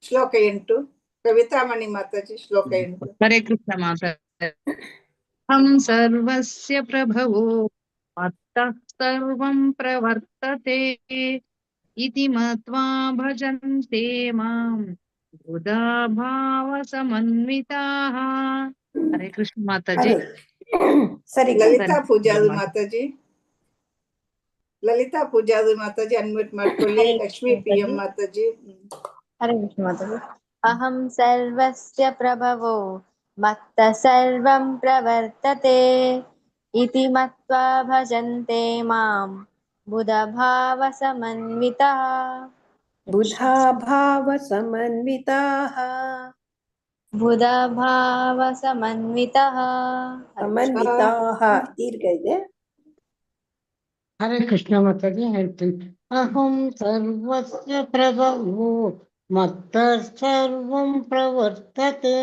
ಶ್ಲೋಕ 8. ಕವಿತಾಮಣಿ ಮಾತಾಜಿ ಶ್ಲೋಕ 8. ಹರೇ ಕೃಷ್ಣ ಮಾತಾಜಿ. ಅಹಂ ಸರ್ವಸ್ಯ ಪ್ರಭವೋ ಮತ್ತಃ ಸರ್ವಂ ಪ್ರವರ್ತತೆ ಇತಿ ಮತ್ವಾ ಭಜಂತೆ ಮಾಂ ಬುಧಾ ಭಾವ ಸಮನ್ವಿತಾಃ. ಹರೇ ಕೃಷ್ಣ ಮಾತಾಜಿ. ಸರಿ. ಲಲಿತಾ ಪೂಜಾದು ಮಾತಾಜಿ. ಲಲಿತಾ ಪೂಜಾದು ಮಾತಾಜಿ ಅನ್ಮ್ಯೂಟ್ ಮಾಡ್ಕೊಳ್ಳಿ. Lakshmi P M Mataji. ಹರೇ ಕೃಷ್ಣ ಮಾತಾಜಿ. ಅಹಂ ಸರ್ವಸ್ಯ ಪ್ರಭವೋ ಮತ್ತಃ ಸರ್ವಂ ಪ್ರವರ್ತತೆ ಇತಿ ಮತ್ವಾ ಭಜಂತೆ ಮಾಂ ಬುಧಭಾವ ಸಮನ್ವಿತಃ. ಬುಧಾಭಾವ ಸಮನ್ವಿತಾಃ. ಬುಧಭಾವ ಸಮನ್ವಿತಃ. ಸಮನ್ವಿತಾಃ ದೀರ್ಘ ಇದೆ. ಹರೇ ಕೃಷ್ಣ ಮಾತಾಜಿ ಹೇಳ್ತೀನಿ. ಅಹಂ ಸರ್ವಸ್ಯ ಪ್ರಭವೋ ಮತ್ತಃ ಸರ್ವಂ ಪ್ರವರ್ತತೆ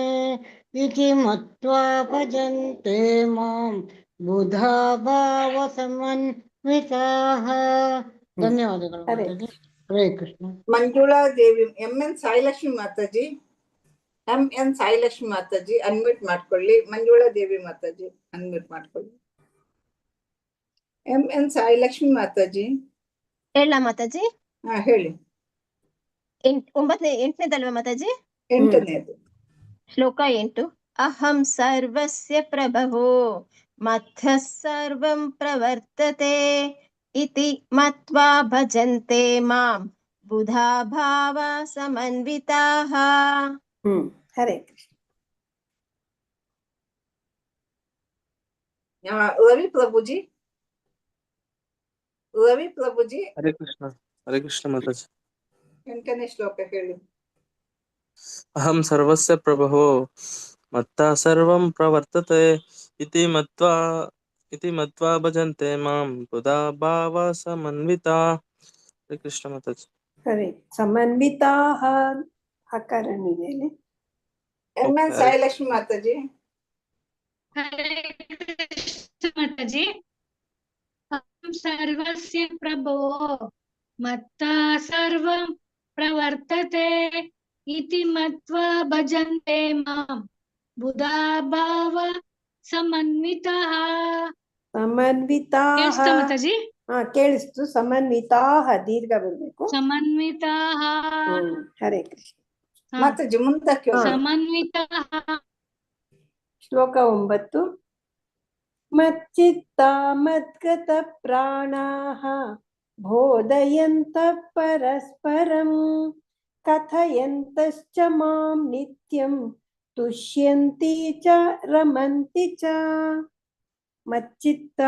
ಇತಿ ಮತ್ವಾ ಭಜಂತೆ ಮಾಂ ಬುಧಾ ಭಾವ ಸಮನ್ವಿತಾಃ. ಧನ್ಯವಾದಗಳು Mataji. Hare Krishna. Manjula Devi. MN Sailakshmi Mataji. MN Sailakshmi Mataji unmute ಮಾಡ್ಕೊಳ್ಳಿ. ಮಂಜುಳಾ ದೇವಿ ಮಾತಾಜಿ ಅನ್ಮ್ಯೂಟ್ ಮಾಡ್ಕೊಳ್ಳಿ. MN ಸಾಯಿಲಕ್ಷ್ಮಿ ಮಾತಾಜಿ. ಹೇಳ ಮಾತಾಜಿ. ಹೇಳಿ. 8ನೇದಲ್ವಾ ಮಾತಾಜಿ? 8ನೇದು. ಶ್ಲೋಕ 8. ಅಹಂ ಸರ್ವಸ್ಯ ಪ್ರಭವೋ ಮತ್ತಃ ಸರ್ವಂ ಪ್ರವರ್ತತೆ ಇತಿ ಮತ್ವಾ ಭಜಂತೆ ಮಾಂ ಬುಧಾ ಭಾವ ಸಮನ್ವಿತಾಃ. ಹರೇ ಕೃಷ್ಣ. ರವಿ ಪ್ರಭುಜಿ. ರವಿ ಪ್ರಭುಜಿ. ಹರೇ ಕೃಷ್ಣ. ಹರೇ ಕೃಷ್ಣ ಮಾತಾಜಿ. 8ನೇ ಶ್ಲೋಕ ಹೇಳಿ. ಅಹಂ ಸರ್ವಸ್ಯ ಪ್ರಭವೋ ಮತ್ತಃ ಸರ್ವಂ ಪ್ರವರ್ತತೆ ಇತಿ ಮತ್ವಾ ಭಜಂತೆ ಮಾಂ ಬುಧಾ ಭಾವ ಸಮನ್ವಿತಾ. ಹರೇ ಕೃಷ್ಣ ಮಾತಾಜಿ. ಹರೇ. ಸಮನ್ವಿತಾಃ ಹಕಾರ ಇದೆ. MN ಸಾಯಿಲಕ್ಷ್ಮಿ ಮಾತಾಜಿ. ಹರೇ ಕೃಷ್ಣ ಮಾತಾಜಿ. ಅಹಂ ಸರ್ವಸ್ಯ ಪ್ರಭೋ ಮತ್ತಃ ಸರ್ವಂ ಪ್ರವರ್ತತೆ इति मत्वा भजन्ते मां बुधा भाव समन्वितः ಸಮನ್ವಿತಾಹ. ಕೇಳಿಸ್ತಾ ಮಾತಾಜಿ? ಕೇಳಿಸ್ತು. ಸಮನ್ವಿತಾಹ ದೀರ್ಘ ಬರ್ಬೇಕು. ಸಮನ್ವಿತಾಹ. ಹರೇ ಕೃಷ್ಣ. ಮಾತಾಜಿ ಮುಂದಕ್ಕೆ ಹೋಗಿ. ಸಮನ್ವಿತಃ. ಶ್ಲೋಕ 9. ಮಚ್ಚಿತ್ತ ಮದ್ಗತ ಪ್ರಾಣಾಃ ಬೋಧಯಂತಃ ಪರಸ್ಪರಂ ಕಥಯಂತಶ್ಚ ಮಾಂ ನಿತ್ಯಂ ತುಷ್ಯಂತಿ ಚ ರಮಂತಿ ಚ. ಮಚ್ಚಿತ್ತ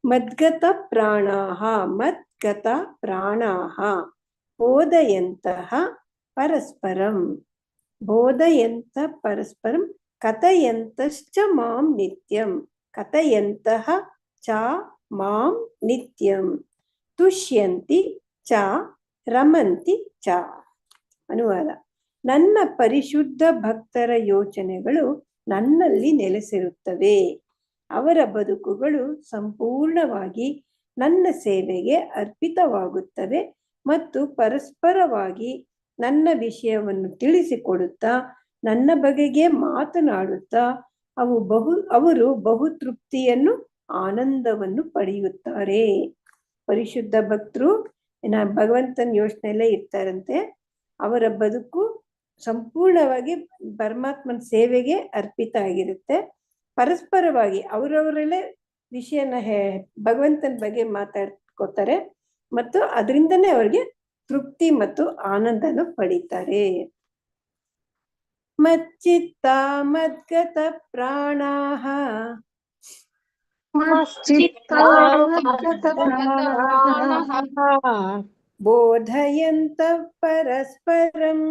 ಮದ್ಗತ ಪ್ರಾಣಾಃ ಮದ್ಗತ ಪ್ರಾಣಾಃ ಬೋಧಯಂತಃ ಪರಸ್ಪರಂ ಬೋಧಯಂತಃ ಪರಸ್ಪರಂ ಕಥಯಂತಶ್ಚ ಮಾಂ ನಿತ್ಯಂ ಕಥಯಂತಃ ಚ ಮಾಂ ನಿತ್ಯಂ ತುಷ್ಯಂತಿ ಚ ರಮಂತಿ ಚ. ಅನುವಾದ: ನನ್ನ ಪರಿಶುದ್ಧ ಭಕ್ತರ ಯೋಚನೆಗಳು ನನ್ನಲ್ಲಿ ನೆಲೆಸಿರುತ್ತವೆ. ಅವರ ಬದುಕುಗಳು ಸಂಪೂರ್ಣವಾಗಿ ನನ್ನ ಸೇವೆಗೆ ಅರ್ಪಿತವಾಗುತ್ತವೆ ಮತ್ತು ಪರಸ್ಪರವಾಗಿ ನನ್ನ ವಿಷಯವನ್ನು ತಿಳಿಸಿಕೊಡುತ್ತಾ ನನ್ನ ಬಗೆಗೆ ಮಾತನಾಡುತ್ತಾ ಅವರು ಬಹು ತೃಪ್ತಿಯನ್ನು ಆನಂದವನ್ನು ಪಡೆಯುತ್ತಾರೆ. ಪರಿಶುದ್ಧ ಭಕ್ತರು ಭಗವಂತನ ಯೋಚನೆಯಲ್ಲೇ ಇರ್ತಾರಂತೆ. ಅವರ ಬದುಕು ಸಂಪೂರ್ಣವಾಗಿ ಪರಮಾತ್ಮನ ಸೇವೆಗೆ ಅರ್ಪಿತ ಆಗಿರುತ್ತೆ. ಪರಸ್ಪರವಾಗಿ ಅವರವರಲ್ಲೇ ವಿಷಯನ ಭಗವಂತನ ಬಗ್ಗೆ ಮಾತಾಡ್ಕೋತಾರೆ ಮತ್ತು ಅದರಿಂದನೇ ಅವ್ರಿಗೆ ತೃಪ್ತಿ ಮತ್ತು ಆನಂದನ ಪಡೀತಾರೆ. ಮಚ್ಚಿತ್ತ ಮದ್ಗತ ಪ್ರಾಣಾಃ ಬೋಧಯಂತಃ ಪರಸ್ಪರಂ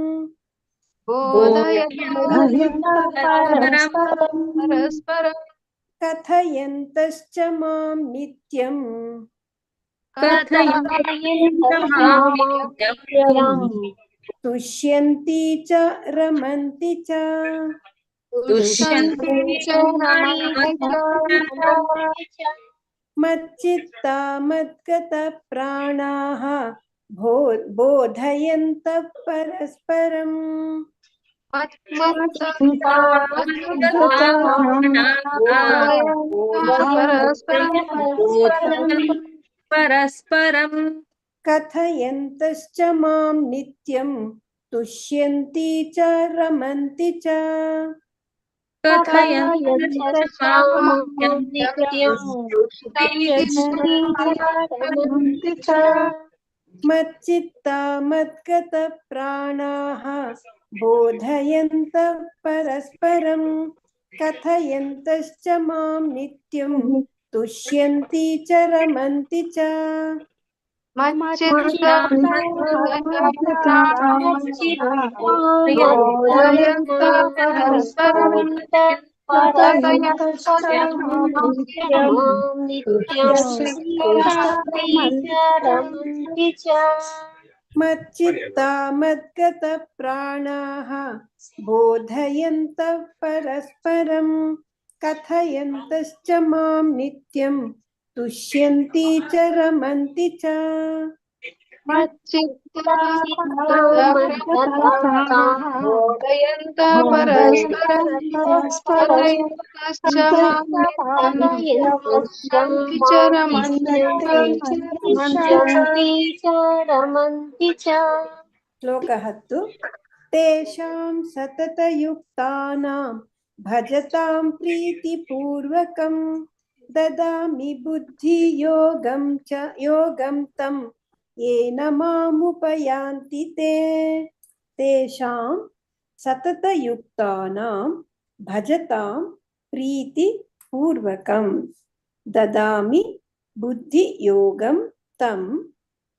ಕಥಯಂತಶ್ಚ ಮಾಂ ನಿತ್ಯಂ ತುಷ್ಯಂತಿ ಚ ರಮಂತಿ ಚ. ಮಚ್ಚಿತ್ತ ಮದ್ಗತ ಪ್ರಾಣಾಃ ಬೋಧಯಂತಃ ಪರಸ್ಪರಂ ಪರಸ್ಪರಂ ಕಥಯಂತಶ್ಚ ಮಾಂ ನಿತ್ಯಂ ತುಷ್ಯಂತಿ ಚ ರಮಂತಿ ಚ. ಮಚ್ಚಿತ್ತ ಮದ್ಗತ ಪ್ರಾಣಾಃ ಬೋಧಯಂತಃ ಪರಸ್ಪರಂ ಕಥಯಂತಶ್ಚ ಮಾಂ ನಿತ್ಯಂ ತುಷ್ಯಂತಿ ಚ ರಮಂತಿ ಚ. ಮಚ್ಚಿತ್ತ ಮದ್ಗತ ಪ್ರಾಣಾಃ ಬೋಧಯಂತಃ ಪರಸ್ಪರಂ ಕಥಯಂತಶ್ಚ ಮಾಂ ನಿತ್ಯಂ ತುಷ್ಯಂತಿ ಚ ರಮಂತಿ ಚ. ಶ್ಲೋಕ 10. ತೇಷಾಂ ಸತತಯುಕ್ತಾನಾಂ ಭಜತಾಂ ಪ್ರೀತಿಪೂರ್ವಕಂ ದದಾಮಿ ಬುದ್ಧಿಯೋಗಂ ತಂ ಯೇನ ಮಾಮುಪಯಾಂತಿ ತೇ. ತೇಷಾಂ ಸತತಯುಕ್ತಾನಾಂ ಭಜತಾಂ ಪ್ರೀತಿಪೂರ್ವಕಂ ದದಾಮಿ ಬುದ್ಧಿಯೋಗಂ ತಂ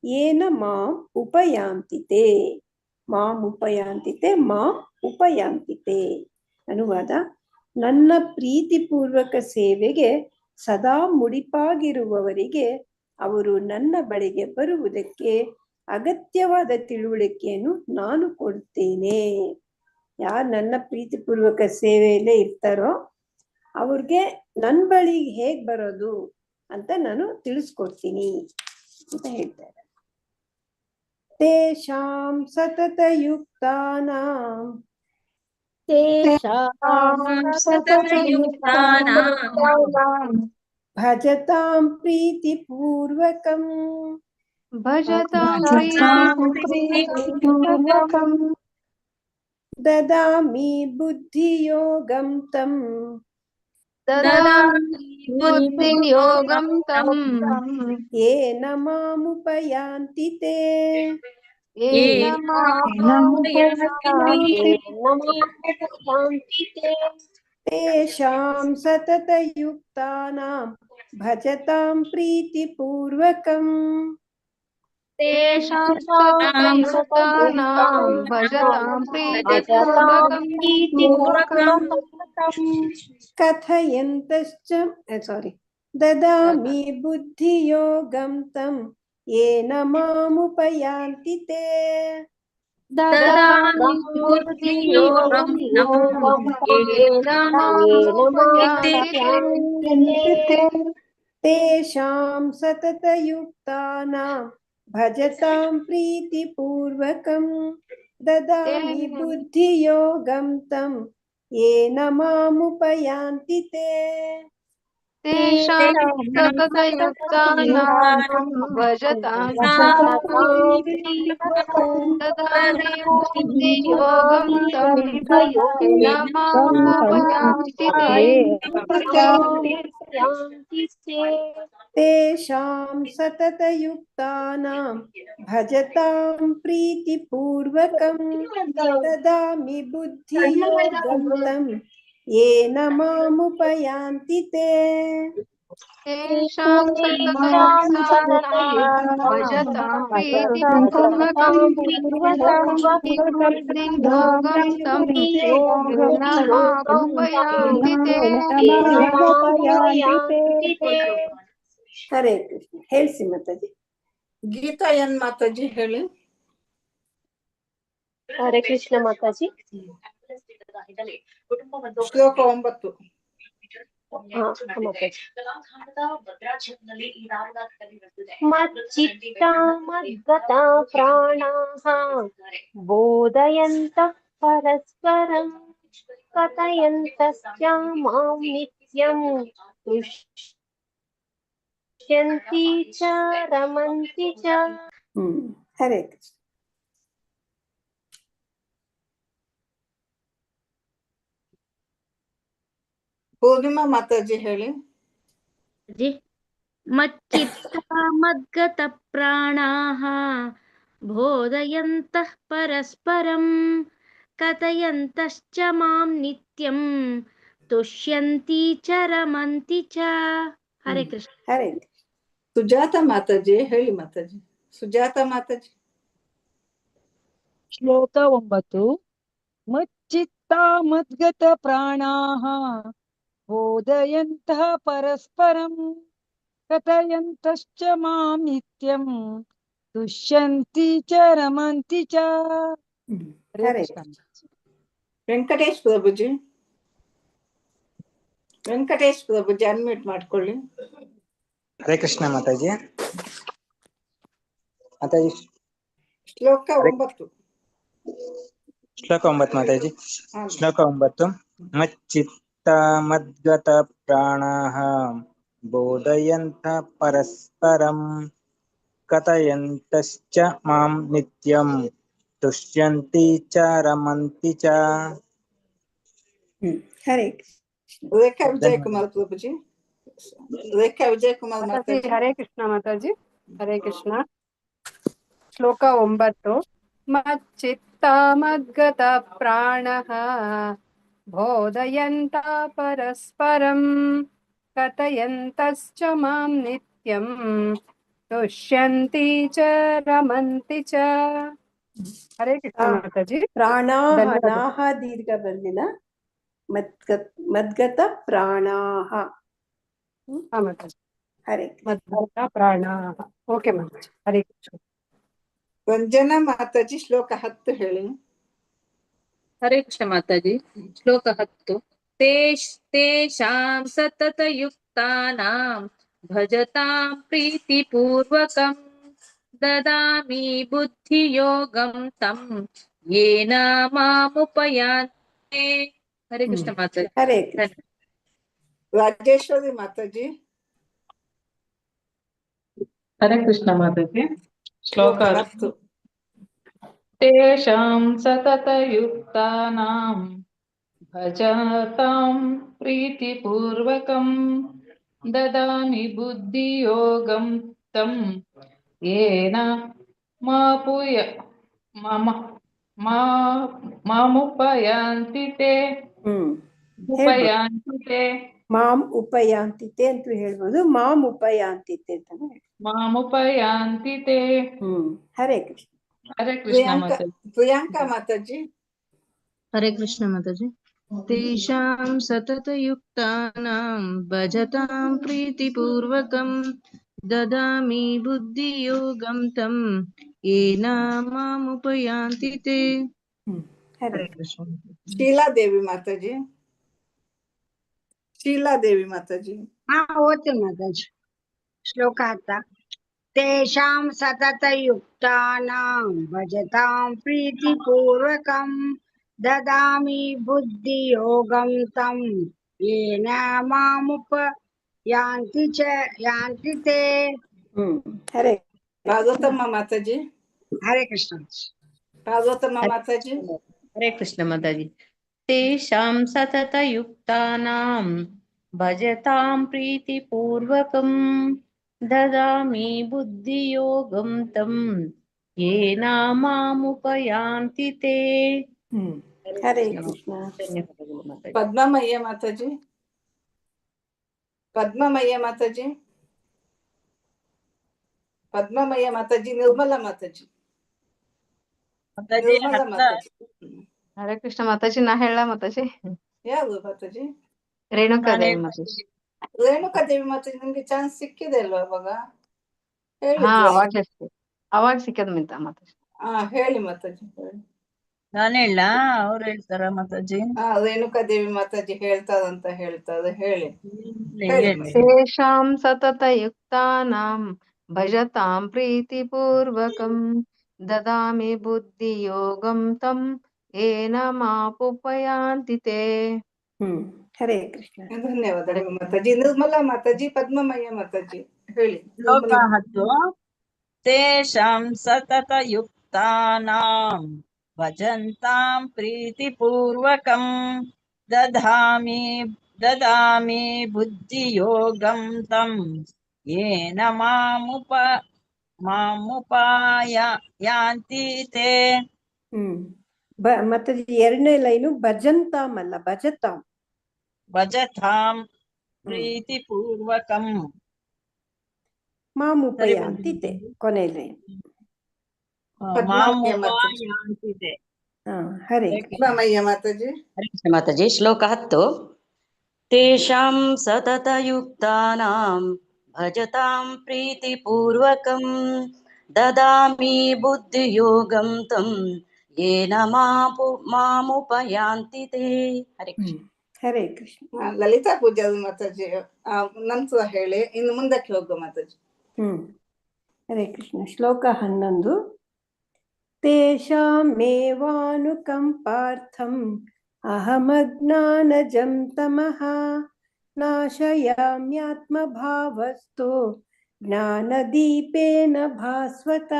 ಯೇನ ಮಾಂ ಉಪಯಾಂತಿ ತೇ. ಮಾಂ ಉಪಯಾಂತಿ ತೇ ಮಾಂ ಉಪಯಾಂತಿ ತೇ. ಅನುವಾದ: ನನ್ನ ಪ್ರೀತಿಪೂರ್ವಕ ಸೇವೆಗೆ ಸದಾ ಮುಡಿಪಾಗಿರುವವರಿಗೆ ಅವರು ನನ್ನ ಬಳಿಗೆ ಬರುವುದಕ್ಕೆ ಅಗತ್ಯವಾದ ತಿಳುವಳಿಕೆಯನ್ನು ನಾನು ಕೊಡುತ್ತೇನೆ. ಯಾರು ನನ್ನ ಪ್ರೀತಿಪೂರ್ವಕ ಸೇವೆಯಲ್ಲೇ ಇರ್ತಾರೋ ಅವ್ರಿಗೆ ನನ್ನ ಬಳಿ ಹೇಗ್ ಬರೋದು ಅಂತ ನಾನು ತಿಳಿಸ್ಕೊಡ್ತೀನಿ ಅಂತ ಹೇಳ್ತಾರೆ. तेषां सततयुक्तानां भजतां प्रीतिपूर्वकम् ददामि बुद्धियोगं तम् येन मामुपयान्ति ते तेषां सततयुक्तानां भजतां प्रीतिपूर्वकम् कथयन्तश्च ददामि बुद्धियोगं तं येन मामुपयान्ति ते तेषां सततयुक्तानां भजतां प्रीतिपूर्वकं ददामि बुद्धियोगं तं येन मामुपयान्ति ते तेषां सततयुक्तानां भजतां प्रीतिपूर्वकं ददामि बुद्धियोगं तं येन मामुपयान्ति ते ಹರೇ ಕೃಷ್ಣ. ಹೇಳ್ಸಿ ಮಾತಾಜಿ. ಗೀತಾ ಎನ್ ಮಾತಾಜಿ ಹೇಳಿ. ಹರೇ ಕೃಷ್ಣ ಮಾತಾಜಿ. ಶ್ಲೋಕ 9. ಮಚ್ಚಿತ್ತ ಮದ್ಗತ ಪ್ರಾಣಾಃ ಬೋಧಯಂತಃ ಪರಸ್ಪರಂ ಕಥಯಂತಶ್ಚ ಮಾಂ ನಿತ್ಯಂ ತುಷ್ಯಂತಿ ಚ ರಮಂತಿ ಚ. ಹರೇ ಕೃಷ್ಣ. ಪೂರ್ಣಿಮಾ ಮಾತಾಜಿ ಹೇಳಿ. ಮಚ್ಚಿತ್ತ ಮದ್ಗತ ಪ್ರಾಣಾಃ ಬೋಧಯಂತಃ ಪರಸ್ಪರಂ ಕಥಯಂತಶ್ಚ ಮಾಂ ನಿತ್ಯಂ ತುಷ್ಯಂತಿ ಚ ರಮಂತಿ ಚ. ಹರೇ ಕೃಷ್ಣ. ಹರೇ ಸುಜಾತ ಮಾತಾಜಿ ಹೇಳಿ ಮಾತಾಜಿ. ಸುಜಾತ ಮಾತಾಜಿ. ಶ್ಲೋಕ 9. ಮಚ್ಚಿತ್ತ ಮದ್ಗತ ಪ್ರಾಣಾಃ ಬೋಧಯಂತಃ ಪರಸ್ಪರಂ ಕಥಯಂತಶ್ಚ ಮಾಂ ನಿತ್ಯಂ ತುಷ್ಯಂತಿ ಚ ರಮಂತಿ ಚ. ವೆಂಕಟೇಶ್ ಪ್ರಭುಜಿ. ವೆಂಕಟೇಶ್ ಪ್ರಭುಜಿ ಅನ್ಮ್ಯೂಟ್ ಮಾಡ್ಕೊಳ್ಳಿ. ಹರೇ ಕೃಷ್ಣ ಮಾತಾಜಿ. ಮಾತಾಜಿ ಶ್ಲೋಕ 9. ಶ್ಲೋಕ 9 ಮಾತಾಜಿ. ಶ್ಲೋಕ 9. ಮಚ್ಚಿತ್ತ ಮದ್ಗತ ಪ್ರಾಣಾಃ ಬೋಧಯಂತಃ ಪರಸ್ಪರಂ ಕಥಯಂತಶ್ಚ ಮಾಂ ನಿತ್ಯಂ ತುಷ್ಯಂತಿ ಚ ರಮಂತಿ ಚ. ಹರೇ ರೇಖಾ ವಿಜಯ್ ಕುಮಾರ್ ಪ್ರಭುಜಿ. ರೇಖಾ ವಿಜಯ್ ಕುಮಾರ್ ಮಾತಾಜಿ. ಹರೇ ಕೃಷ್ಣ ಮಾತಾಜಿ. ಹರೇ ಕೃಷ್ಣ. ಶ್ಲೋಕ 9. ಮಚ್ಚಿತ್ತ ಮದ್ಗತ ಪ್ರಾಣಃ ಬೋಧಯಂತ ಪರಸ್ಪರಂ ಕಥಯಂತಶ್ಚ ಮಾಂ ನಿತ್ಯಂ ತುಷ್ಯಂತಿ ಚ ರಮಂತಿ ಚ. ಹರೇ ಕೃಷ್ಣ ಮಾತಾಜಿ. ಪ್ರಾಣಾಹ ದೀರ್ಘ ಬಂದಿಲ್ಲ. ಮದ್ಗತ ಪ್ರಾಣಾಹ. ಹರೇ ಮದ್ಗತ ಪ್ರಾಣಾಹ. ಓಕೆ ಮಾತಾಜಿ. ಹರೇ ಕೃಷ್ಣ. ರಂಜನಾ ಮಾತಾಜಿ ಶ್ಲೋಕ 10 ಹೇಳಿ. ಹರೇ ಕೃಷ್ಣ ಮಾತಾಜಿ. ಶ್ಲೋಕ 10. ತೇಷಾಂ ಸತತಯುಕ್ತಾನಾಂ ಭಜತಾಂ ಪ್ರೀತಿಪೂರ್ವಕಂ ददामि बुद्धियोगं तं येन मामुपयान्ति। हरे कृष्ण माताजी। हरे कृष्ण। ರಾಜೇಶ್ವರಿ ಮಾತಾಜಿ. हरे कृष्ण माताजी। श्लोक 10. तेषां सततयुक्तानां भजतां प्रीतिपूर्वकं ददामि बुद्धियोगं तं येन मामुपयांति ते। ಉಪಯಾಂತಿ ತೇ. ಮಾಂ ಉಪಯಾಂತಿತೆ ಅಂತ ಹೇಳ್ಬೋದು. ಮಾಂ ಉಪಯಾಂತಿತೆ ಅಂತಾನೆ. ಮಾಮುಪಯಾಂತಿ ತೇ. ಹರೇ ಕೃಷ್ಣ. ಹರೇ ಕೃಷ್ಣ ಮಾತಾಜಿ. ಪ್ರಿಯಾಂಕಾ ಮಾತಾಜಿ. हरे कृष्ण माताजी। तेषां सततयुक्तानां भजतां प्रीतिपूर्वकं ददामि बुद्धियोगं तं येन मामुपयान्ति ते। हरे कृष्ण। ಶೀಲಾದೇವಿ ಮಾತಾಜಿ. ಶೀಲಾದೇವಿ ಮಾತಾಜಿ. ಓದ್ತೀನಿ ಮಾತಾಜಿ. ಶ್ಲೋಕ 10. ತೇಷಾಂ ಸತತಯುಕ್ತಾನಾಂ ಭಜತಾಂ ಪ್ರೀತಿಪೂರ್ವಕಂ ದದಾಮಿ ಬುದ್ಧಿಯೋಗಂ ತಂ ಯೇನ ಮಾಮುಪಯಾಂತಿ ಯಾಂತಿ ತೇ. ಹರೇ. ಪಾರ್ವತಮ್ಮ ಮಾತಾಜಿ. ಹರೇ ಕೃಷ್ಣ. ಪಾರ್ವತಮ್ಮ ಮಾತಾಜಿ. हरे कृष्ण माताजी। तेषां सततयुक्तानां भजतां प्रीतिपूर्वकं ददामि बुद्धियोगं तं येन मामुपयान्ति ते। हरे कृष्ण। ಪದ್ಮಮಯ್ಯ ಮಾತಾಜಿ. ಪದ್ಮಮಯ್ಯ ಮಾತಾಜಿ. ಪದ್ಮಮಯ್ಯ ಮಾತಾಜಿ. ನಿರ್ಮಲಾ ಮಾತಾಜಿ. ನಿರ್ಮಲಾ ಮಾತಾಜಿ. हरे कृष्ण माताजी। ನಾ ಹೇಳ ಮಾತಾಜಿ. ಯಾವುದು ಮಾತಾಜಿ? ರೇಣುಕಾದೇವಿ ಮಾತಾಜಿ. ರೇಣುಕಾದೇವಿ ಮಾತಾಜಿ. ನಿಮ್ಗೆ ಚಾನ್ಸ್ ಸಿಕ್ಕಿದೆ ಅಲ್ವಾ ಅವಾಗ? ಹಾ ಹೇಳಿದ್ವಿ. ಅವಾಗ ಸಿಕ್ಕದ ಮಿಂತ ಮಾತಾಜಿ. ಹೇಳಿ ಮಾತಾಜಿ. ನಾನು ಹೇಳ, ಅವ್ರು ಹೇಳ್ತಾರ ಮಾತಾಜಿ? ರೇಣುಕಾದೇವಿ ಮಾತಾಜಿ ಹೇಳ್ತಾರಂತ ಹೇಳ್ತಾರೆ. ಹೇಳಿ. ತೇಷಾಂ ಸತತಯುಕ್ತಾನಾಂ ಭಜತಾಂ ಪ್ರೀತಿಪೂರ್ವಕಂ ದದಾಮಿ ಬುದ್ಧಿಯೋಗಂ ತಂ येन मामुपयांति ते। ಹರೇ ಕೃಷ್ಣ. ಧನ್ಯವಾದಗಳು ಮಾತಾಜಿ. ನಿರ್ಮಲಾ ಮಾತಾಜಿ. ಪದ್ಮಮಯ್ಯ ಮಾತಾಜಿ ಹೇಳಿ. ಶ್ಲೋಕ 10. ತೇಷಾಂ ಸತತಯುಕ್ತಾನಾಂ ಭಜಂತಾಂ ಪ್ರೀತಿಪೂರ್ವಕಂ ದದಾಮಿ ಬುದ್ಧಿಯೋಗಂ ತಂ ಯೇನ ಮಾಮುಪಯಾಂತಿ ತೇ. ಮಾತಾಜಿ ಎರಡನೇ ಲೈನು ಭಜಂತಾಂ ಅಲ್ಲ, ಭಜತಾಂ. ಭಜತಾಂ ಪ್ರೀತಿಪೂರ್ವಕಂ ಮಾಮುಪಯಾಂತಿ ತೇ ಕೊನೆ ಲೈನ್. ಮಾಮುಪಯಾಂತಿ ತೇ. ಹರೇ ಪದ್ಮಮಯ್ಯ ಮಾತಾಜಿ. ಹರೇ ಕೃಷ್ಣ ಮಾತಾಜಿ. ಶ್ಲೋಕ 10. ತೇಷಾಂ ಸತತಯುಕ್ತಾನಾಂ ಭಜತಾಂ ಪ್ರೀತಿಪೂರ್ವಕಂ ದದಾಮಿ ಬುದ್ಧಿಯೋಗಂ ತಂ ಯೇನ ಮಾಮುಪಯಾಂತಿ ತೇ. ಹರೇ ಕೃಷ್ಣ. ಹರೇ ಕೃಷ್ಣ. ಲಲಿತಾ ಪೂಜಾರಿ ಮಾತಾಜಿ ನಂತರ ಹೇಳಿ, ಇನ್ನು ಮುಂದಕ್ಕೆ ಹೋಗೋ ಮಾತಾಜಿ. ಹರೇ ಕೃಷ್ಣ. ಶ್ಲೋಕ 11. ತೇಷಾಮೇವಾನುಕಂಪಾರ್ಥಂ ಅಹಮಜ್ಞಾನಜಂ ತಮಃ ನಾಶಯಾಮ್ಯಾತ್ಮಭಾವಸ್ಥೋ ಜ್ಞಾನದೀಪೇನ ಭಾಸ್ವತ.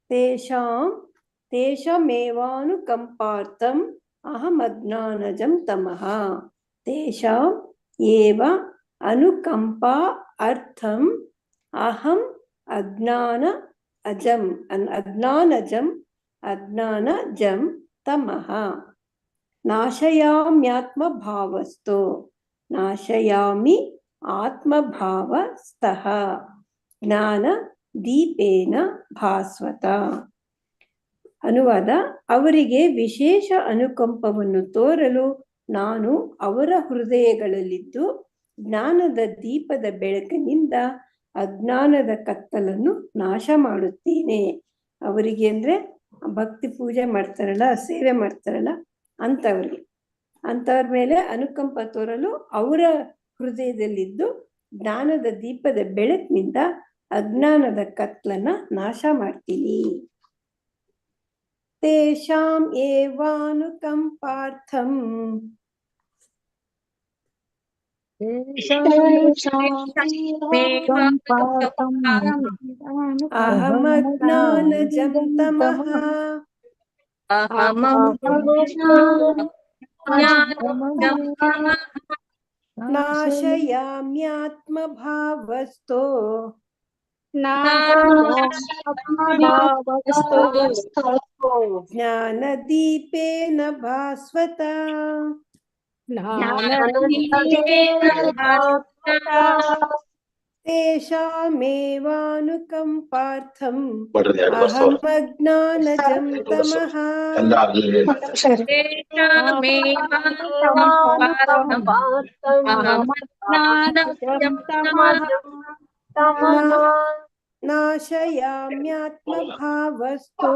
ತೇಷಾಮೇವಾನುಕಂಪಾರ್ಥಂ ಅಹಮಜ್ಞಾನಜಂ ತಮಃ. ತೇಷಾಂ ಏವ ಅನುಕಂಪಾ ಅರ್ಥಂ ಅಹಂ ಅಜ್ಞಾನಜಂ ತಮಃ ನಾಶಯಾಮ್ಯಾತ್ಮಭಾವಸ್ಥೋ ನಾಶಯಾಮಿ ಆತ್ಮಭಾವಸ್ಥಃ ಜ್ಞಾನ ದೀಪೇನ ಭಾಸ್ವತ. ಅನುವಾದ: ಅವರಿಗೆ ವಿಶೇಷ ಅನುಕಂಪವನ್ನು ತೋರಲು ನಾನು ಅವರ ಹೃದಯಗಳಲ್ಲಿದ್ದು ಜ್ಞಾನದ ದೀಪದ ಬೆಳಕಿನಿಂದ ಅಜ್ಞಾನದ ಕತ್ತಲನ್ನು ನಾಶ ಮಾಡುತ್ತೇನೆ. ಅವರಿಗೆ ಅಂದ್ರೆ ಭಕ್ತಿ ಪೂಜೆ ಮಾಡ್ತಾರಲ್ಲ, ಸೇವೆ ಮಾಡ್ತಾರಲ್ಲ ಅಂಥವ್ರ ಮೇಲೆ ಅನುಕಂಪ ತೋರಲು ಅವರ ಹೃದಯದಲ್ಲಿದ್ದು ಜ್ಞಾನದ ದೀಪದ ಬೆಳಕಿನಿಂದ ಅಜ್ಞಾನದ ಕತ್ಲನ್ನ ನಾಶ ಮಾಡ್ತೀನಿ. ತೇಷಾಂ ಏವಾನುಕಂಪಾರ್ಥಂ ಅಹಮಜ್ಞಾನಜಂ ತಮಃ ನಾಶಯಾಮ್ಯಾತ್ಮಭಾವಸ್ಥೋ ಜ್ಞಾನದೀಪೇನ ಭಾಸ್ವತ. ತೇಷಾಮೇವಾನುಕಂಪಾರ್ಥಂ ಅಹಮಜ್ಞಾನಜಂ ತಮಃ ನಾಶಯಾಮ್ಯಾತ್ಮಭಾವಸ್ಥೋ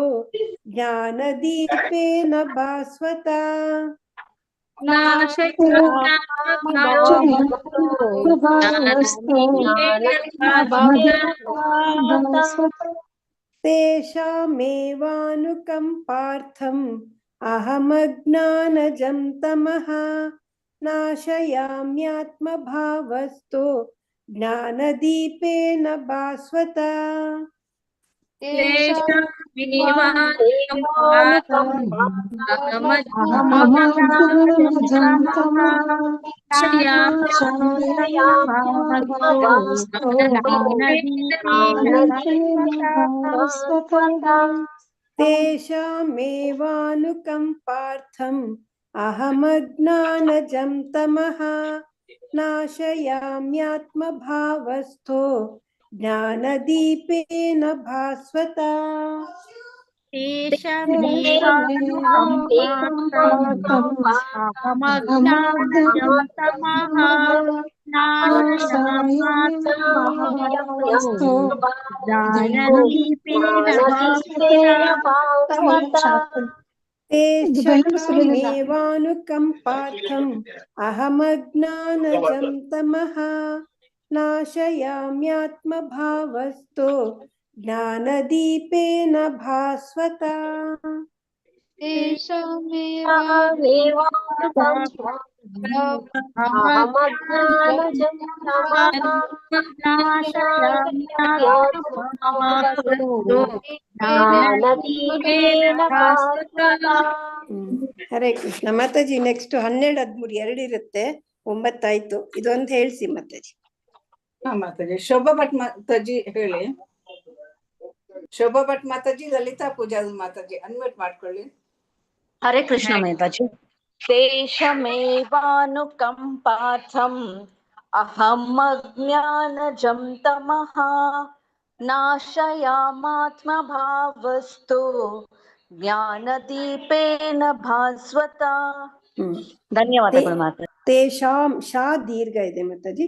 ಜ್ಞಾನದೀಪೇನ ಭಾಸ್ವತ. ತೇಷಾಮೇವಾನುಕಂಪಾರ್ಥಂ ಅಹಮಜ್ಞಾನಜಂ ತಮಃ ನಾಶಯಾಮ್ಯಾತ್ಮಭಾವಸ್ಥೋ ಜ್ಞಾನದೀಪೇನ ಭಾಸ್ವತ. ತೇಷಾಮೇವಾನುಕಂಪಾರ್ಥಂ ಅಹಮಜ್ಞಾನಜಂ ತಮಃ ನಾಶಯಾಮ್ಯಾತ್ಮಭಾವಸ್ಥೋ ಜ್ಞಾನದೀಪೇನ ಭಾಸ್ವತ. ತೇಷಾಮೇವಾನುಕಂಪಾರ್ಥಂ ಅಹಮಜ್ಞಾನಜಂ ತಮಃ ನಾಶಯಾಮ್ಯಾತ್ಮಭಾವಸ್ಥೋ ಜ್ಞಾನದೀಪೇನ ಭಾಸ್ವತ. ಹರೇ ಕೃಷ್ಣ ಮಾತಾಜಿ. ನೆಕ್ಸ್ಟ್ 12, 13, 2 ಇರುತ್ತೆ. 9 ಆಯ್ತು. ಇದೊಂದು ಹೇಳ್ಸಿ ಮಾತಾಜಿ. ಹಾ ಮಾತಾಜಿ. ಶೋಭಾ ಭಟ್ ಮಾತಾಜಿ ಹೇಳಿ. ಶೋಭಾ ಭಟ್ ಮಾತಾಜಿ, ಲಲಿತಾ ಪೂಜಾ ಮಾತಾಜಿ ಅನ್ಮ್ಯೂಟ್ ಮಾಡ್ಕೊಳ್ಳಿ. ಹರೇ ಕೃಷ್ಣ ಮಾತಾಜಿ. ತೇಷಮೇವಾನುಕಂಪಾರ್ಥಂ ಅಹಂ ಅಜ್ಞಾನಜಂ ತಮಃ ನಾಶಯಾಮಾತ್ಮಭಾವಸ್ಥೋ ಜ್ಞಾನದೀಪೇನ ಭಾಸ್ವತ. ಧನ್ಯವಾದಗಳು ಮಾತಾಜಿ. ತೇಷಾಂ ಶಾ ದೀರ್ಘ ಇದೆ ಮಾತಾಜಿ.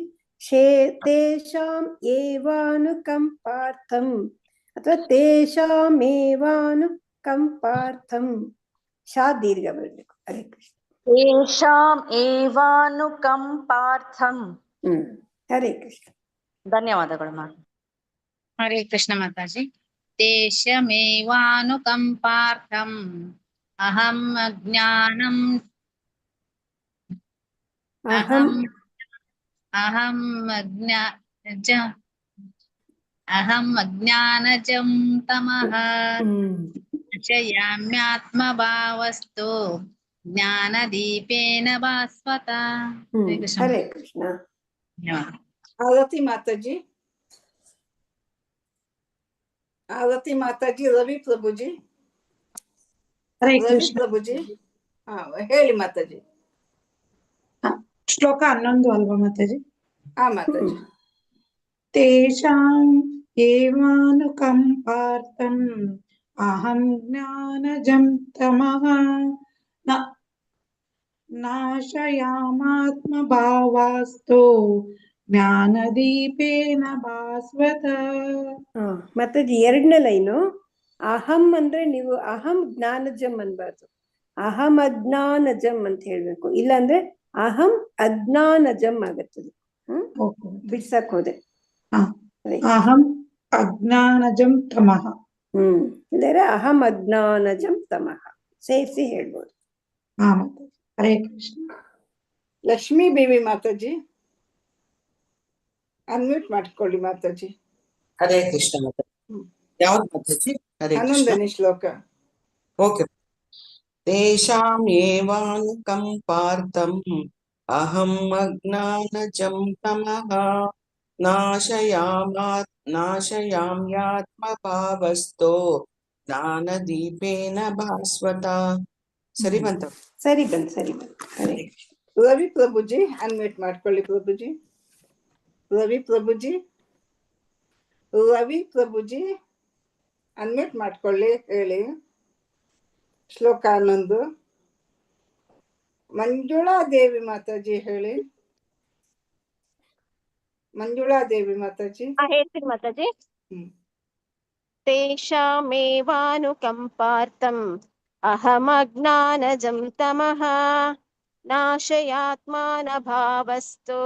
ತೇಷಾಂ ಏವಾನುಕಂಪಾರ್ಥಂ ಅಥವಾ ತೇಷಾಮೇವಾನುಕಂಪಾರ್ಥಂ ಶಾ ದೀರ್ಘ ಬರಬೇಕು. ಹರೇ ಕೃಷ್ಣ. ತೇಷಾಂ ಏವಾನುಕಂಪಾರ್ಥಂ. ಹರೇ ಕೃಷ್ಣ. ಧನ್ಯವಾದಗಳು ಮಾತಾಜಿ. ಹರೇ ಕೃಷ್ಣ ಮಾತಾಜಿ. ತೇಷಮೇವಾನುಕಂಪಾರ್ಥಂ ಅಹಂ ಅಜ್ಞಾನಂ ಅಹಂ ಅಜ್ಞಾನಜಂ ತಮಃ ನಾಶಯಾಮ್ಯಾತ್ಮಭಾವಸ್ಥೋ ಜ್ಞಾನದೀಪೇನ ಭಾಸ್ವತ. ಹರೇ ಕೃಷ್ಣ. ಆರತಿ ಮಾತಾಜಿ. ಆರತಿ ಮಾತಾಜಿ. ರವಿ ಪ್ರಭುಜಿ. ರವಿ ಪ್ರಭುಜಿ ಹಾ ಹೇಳಿ ಮಾತಾಜಿ. ಶ್ಲೋಕ 11 ಅಲ್ವಾ ಮಾತಾಜಿ? ಹಾ ಮಾತಾಜಿ. ತೇಷಾಂ ಏವಾನುಕಂಪಾರ್ಥಂ ಅಹಂ ಜ್ಞಾನಜಂ ತಮಃ ನಾಶಯಾಮಾತ್ಮಭಾವಸ್ಥೋ ಜ್ಞಾನದೀಪೇನ ಭಾಸ್ವತ. ಮಾತಾಜಿ 2ನೇ ಲೈನು. ಅಹಂ ಅಂದ್ರೆ ನೀವು ಅಹಂ ಜ್ಞಾನಜಂ ಅನ್ಬಾರ್ದು, ಅಹಂ ಅಜ್ಞಾನಜಂ ಅಂತ ಹೇಳ್ಬೇಕು. ಇಲ್ಲಾಂದ್ರೆ ಅಹಂ ಅಜ್ಞಾನಜಂ ಆಗತ್ತದು. ಬಿಡ್ಸಕ್ ಹೋದೆ. ಅಹಂ ಅಜ್ಞಾನಜಂ ತಮಃ. ಇಲ್ಲದ್ರೆ ಅಹಂ ಅಜ್ಞಾನಜಂ ತಮಃ ಸೇರಿಸಿ ಹೇಳ್ಬೋದು. ಹಾ ಮಾತಾಜಿ. ಹರೇ ಕೃಷ್ಣ. ಲಕ್ಷ್ಮೀ ದೇವಿ ಮಾತಾಜಿ ಅನ್ಮ್ಯೂಟ್ ಮಾಡ್ಕೊಳ್ಳಿ ಮಾತಾಜಿ. ಹರೇ ಕೃಷ್ಣ ಮಾತಾಜಿ. ಯಾವ್ದು ಮಾತಾಜಿ? ಹರೇ ಕೃಷ್ಣ. 11ನೇ ಶ್ಲೋಕ. ಓಕೆ. ತೇಷಾಂ ಏವಾನುಕಂಪಾರ್ಥಂ ಅಹಂ ಅಜ್ಞಾನಜಂ ತಮಃ ನಾಶಯಾಮ್ಯಾತ್ಮಭಾವಸ್ಥೋ ಜ್ಞಾನದೀಪೇನ ಭಾಸ್ವತ. ಸರಿ ಬಂತ? ಸರಿ ಬಂತು. ಹರೇ ಕೃಷ್ಣ. ರವಿ ಪ್ರಭುಜಿ ಅನ್ಮ್ಯೂಟ್ ಮಾಡ್ಕೊಳ್ಳಿ. ಪ್ರಭುಜಿ ರವಿ ಪ್ರಭುಜಿ ಅನ್ಮ್ಯೂಟ್ ಮಾಡ್ಕೊಳ್ಳಿ, ಹೇಳಿ. ಶ್ಲೋಕ 11. ಮಂಜುಳಾ ದೇವಿ ಮಾತಾಜಿ ಹೇಳಿ. ಮಂಜುಳಾ ದೇವಿ ಮಾತಾಜಿ. ಹೇಳ್ತೀನಿ ಮಾತಾಜಿ. ತೇಷಾಮೇವಾನುಕಂಪಾರ್ಥಂ ಅಹಮಜ್ಞಾನಜಂ ತಮಃ ನಾಶಯಾತ್ಮಾನಭಾವಸ್ಥೋ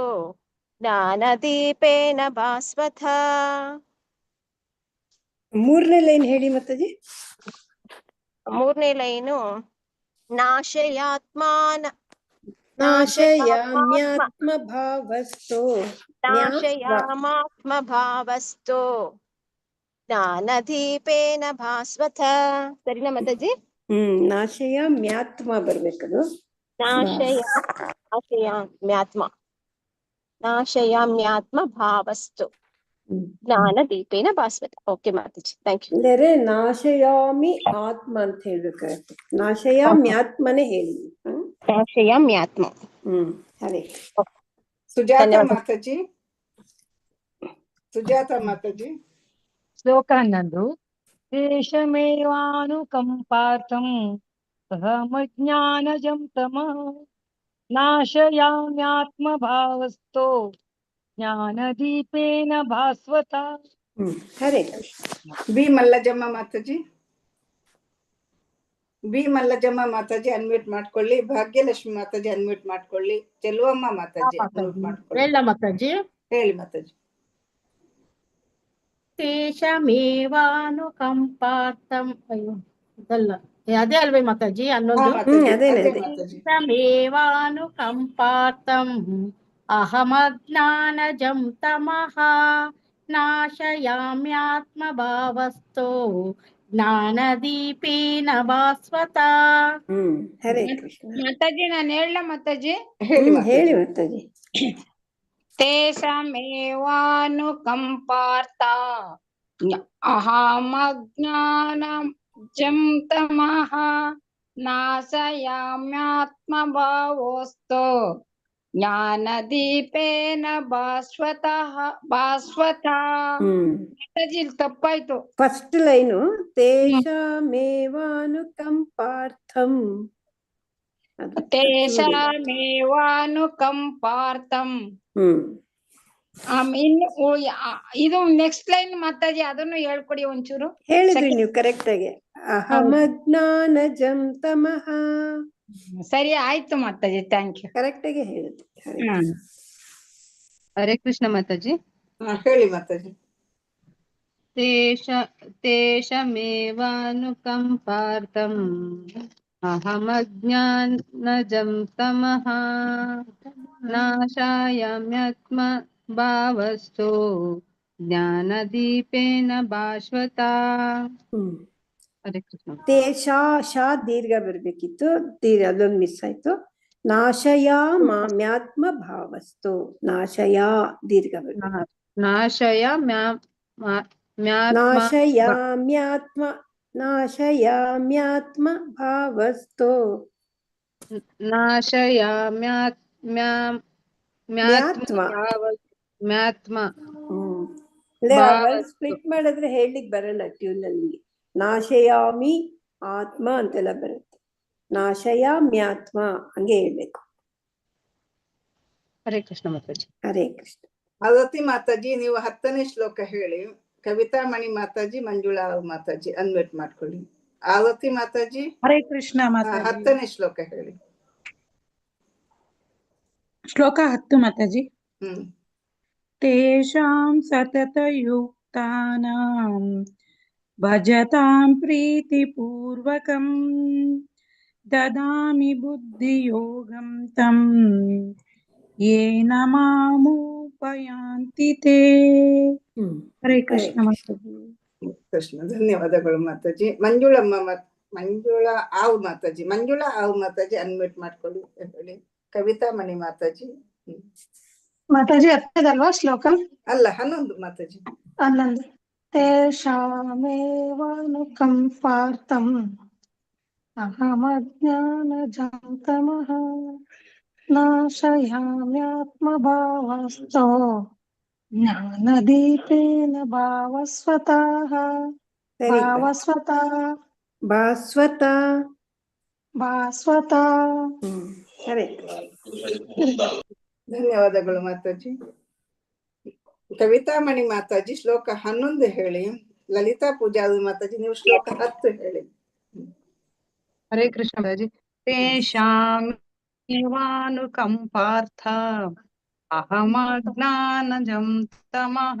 ಜ್ಞಾನದೀಪೇನ ಭಾಸ್ವತ. 3ನೇ ಲೈನ್ ಹೇಳಿ ಮಾತಾಜಿ. 3ನೇ ಲೈನು ನಾಶಯಾಮ್ಯಾತ್ಮಭಾವಸ್ಥೋ ನಾಶಯಾಮಾತ್ಮಭಾವಸ್ಥೋ ಜ್ಞಾನದೀಪೇನ ಭಾಸ್ವತ. ಸರಿನಾ ಮಾತಾಜಿ? ನಾಶಯಾಮ್ಯಾತ್ಮ ಬರ್ಬೇಕದು. ನಾಶಯಾಮ್ಯಾತ್ಮ ಭಾವಸ್ತು ಜ್ಞಾನದೀಪೇನ ಭಾಸ್ವತ. Okay Mataji, thank you. ಅಂದರೆ ನಾಶಯಾಮಿ ಆತ್ಮ ಅಂತ ಹೇಳ್ಬೇಕಾಗತ್ತೆ. ನಾಶಯಾಮ್ಯಾತ್ಮನೇ ಹೇಳಿ. ನಾಶಯಾಮ್ಯಾತ್ಮ. ಹರೇ. ಸುಜಾತ ಮಾತಾಜಿ. ಶ್ಲೋಕ 11. ತೇಷಮೇವಾನುಕಂಪಾರ್ಥಂ ಅಹಮಜ್ಞಾನಜಂ ತಮಃ ನಾಶಯಾಮ್ಯಾತ್ಮಭಾವಸ್ಥೋ ಜ್ಞಾನದೀಪೇನ ಭಾಸ್ವತ. ಹರೇ. ಬಿ ಮಲ್ಲಜಮ್ಮ ಮಾತಾಜಿ ಅನ್ಮ್ಯೂಟ್ ಮಾಡ್ಕೊಳ್ಳಿ. ಭಾಗ್ಯಲಕ್ಷ್ಮಿ ಮಾತಾಜಿ ಅನ್ಮ್ಯೂಟ್ ಮಾಡ್ಕೊಳ್ಳಿ. ಚೆಲುವಮ್ಮ ಮಾತಾಜಿ ಅನ್ಮ್ಯೂಟ್ ಮಾಡ್ಕೊಳ್ಳಿ. ಹೇಳ ಮಾತಾಜಿ. ಹೇಳಿ ಮಾತಾಜಿ. ತೇಷಮೇವಾನುಕಂಪಾರ್ಥಂ. ಅಯ್ಯೋ ಇದಲ್ಲ, ಅದೇ ಅಲ್ವೇ ಮಾತಾಜಿ ಅನ್ನೋದು? ತೇಷಮೇವಾನುಕಂಪಾರ್ಥಂ ಅಹಮಜ್ಞಾನಜಂ ತಮಃ ನಾಶಯಾಮ್ಯಾತ್ಮಭಾವಸ್ಥೋ ಜ್ಞಾನದೀಪೇನ ಭಾಸ್ವತ. ಹರೇ ಕೃಷ್ಣ. ಮಾತಾಜಿ ನಾನು ಹೇಳ ಮಾತಾಜಿ. ಹೇಳಿ ಮಾತಾಜಿ. ತೇಷಮೇವಾನುಕಂಪಾರ್ಥ ಅಹಮಜ್ಞಾನಜಂ ತಮಃ ನಾಶಯಾಮ್ಯಾತ್ಮಭಾವಸ್ಥೋ ಜ್ಞಾನದೀಪೇನ ಭಾಸ್ವತ. ಮಾತಾಜಿ ತಪ್ಪಾಯ್ತು. ಫಸ್ಟ್ ಲೈನು ತೇಷಾಮೇವಾನುಕಂಪಾರ್ಥಂ. ತೇಷಾಮೇವಾನುಕಂಪಾರ್ಥಂ. ಇದು ನೆಕ್ಸ್ಟ್ ಲೈನ್ ಮಾತಾಜಿ, ಅದನ್ನು ಹೇಳ್ಕೊಡಿ ಒಂಚೂರು. ಹೇಳಿದ್ರಿ ನೀವು ಕರೆಕ್ಟ್ ಆಗಿ. ಅಹಮಜ್ಞಾನಜಂ ತಮಃ. ಸರಿ ಆಯ್ತು ಮಾತಾಜಿ, ಥ್ಯಾಂಕ್ ಯು. ಕರೆಕ್ಟ್ ಆಗಿ ಹೇಳಿದ್ರಿ. ಹರೇ ಕೃಷ್ಣ ಮಾತಾಜಿ. ಹೇಳಿ ಮಾತಾಜಿ. ತೇಷಮೇವಾನುಕಂಪಾರ್ಥಂ ಅಹಮಜ್ಞಾನಜಂ ತಮಃ ನಾಶಯಾಮ್ಯಾತ್ಮ ಭಾವಸ್ಥೋ ಜ್ಞಾನದೀಪೇನ ಭಾಸ್ವತ. ಹರೇ ಕೃಷ್ಣ. ಶಾ ದೀರ್ಘ ಬರ್ಬೇಕಿತ್ತು, ಅದೊಂದು ಮಿಸ್ ಆಯ್ತು. ನಾಶಯಾಮ್ಯಾತ್ಮ ಭಾವಸ್ಥೋ. ನಾಶಯಾ ದೀರ್ಘ ಬರ್ಬೇಕು. ನಾಶಯಾಮ್ಯಾತ್ಮ ಭಾವಸ್ಥೋ. ಸ್ಪ್ಲಿಟ್ ಮಾಡಿದ್ರೆ ಹೇಳಲಿಕ್ಕೆ ಬರಲ್ಲ ಟ್ಯೂನ್ ಅಲ್ಲಿ. ನಾಶಯಾಮಿ ಆತ್ಮ ಅಂತೆಲ್ಲ ಬರುತ್ತೆ. ನಾಶಯಾಮ್ಯಾತ್ಮ ಹಂಗೆ ಹೇಳ್ಬೇಕು. ಹರೇ ಕೃಷ್ಣ ಮಾತಾಜಿ. ಹರೇ ಕೃಷ್ಣ. ಆರತಿ ಮಾತಾಜಿ ನೀವು 10ನೇ ಶ್ಲೋಕ ಹೇಳಿ. ಕವಿತಾಮಣಿ ಮಾತಾಜಿ, ಮಂಜುಳಾ ಮಾತಾಜಿ ಅನ್ಮ್ಯೂಟ್ ಮಾಡ್ಕೊಳ್ಳಿ. ಆರತಿ ಮಾತಾಜಿ. ಹರೇ ಕೃಷ್ಣ. 10ನೇ ಶ್ಲೋಕ ಹೇಳಿ. ಶ್ಲೋಕ 10 ಮಾತಾಜಿ. ತೇಷಾಂ ಸತತಯುಕ್ತಾನಾಂ युक्तानां भजतां प्रीतिपूर्वकं ददामि बुद्धियोगं तं येन मामुपयान्ति ते. ಹರೇ ಕೃಷ್ಣ ಮಾತಾಜಿ. ಕೃಷ್ಣ, ಧನ್ಯವಾದಗಳು ಮಾತಾಜಿ. ಮಂಜುಳಾ ಆವು ಮಾತಾಜಿ ಅನ್ಮ್ಯೂಟ್ ಮಾಡ್ಕೊಳ್ಳಿ ಹೇಳಿ. ಕವಿತಾ ಮಣಿ ಮಾತಾಜಿ. ಮಾತಾಜಿ ಹತ್ತದಲ್ವಾ ಶ್ಲೋಕ? ಅಲ್ಲ 11 ಮಾತಾಜಿ. 11. ತೇಷಾಮೇವಾನುಕಂಪಾರ್ಥಂ ಅಹಮಜ್ಞಾನಜಂ ತಮಃ ನಾಶಯಾಮ್ಯಾತ್ಮಭಾವಸ್ಥೋ ಜ್ಞಾನದೀಪೇನ ಭಾವಸ್ವತಃ. ಹರೇ ಧನ್ಯವಾದಗಳು ಮಾತಾಜಿ. ಕವಿತಾ ಮಣಿ ಮಾತಾಜಿ ಶ್ಲೋಕ 11 ಹೇಳಿ. ಲಲಿತಾ ಪೂಜಾರಿ ಮಾತಾಜಿ ನೀವು ಶ್ಲೋಕ 10 ಹೇಳಿ. ಹರೇ ಕೃಷ್ಣ ಮಾತಾಜಿ. ತೇಷಾಂ ಇವಾನುಕಂಪಾರ್ಥ ಅಹಮಜ್ಞಾನಜಂ ತಮಃ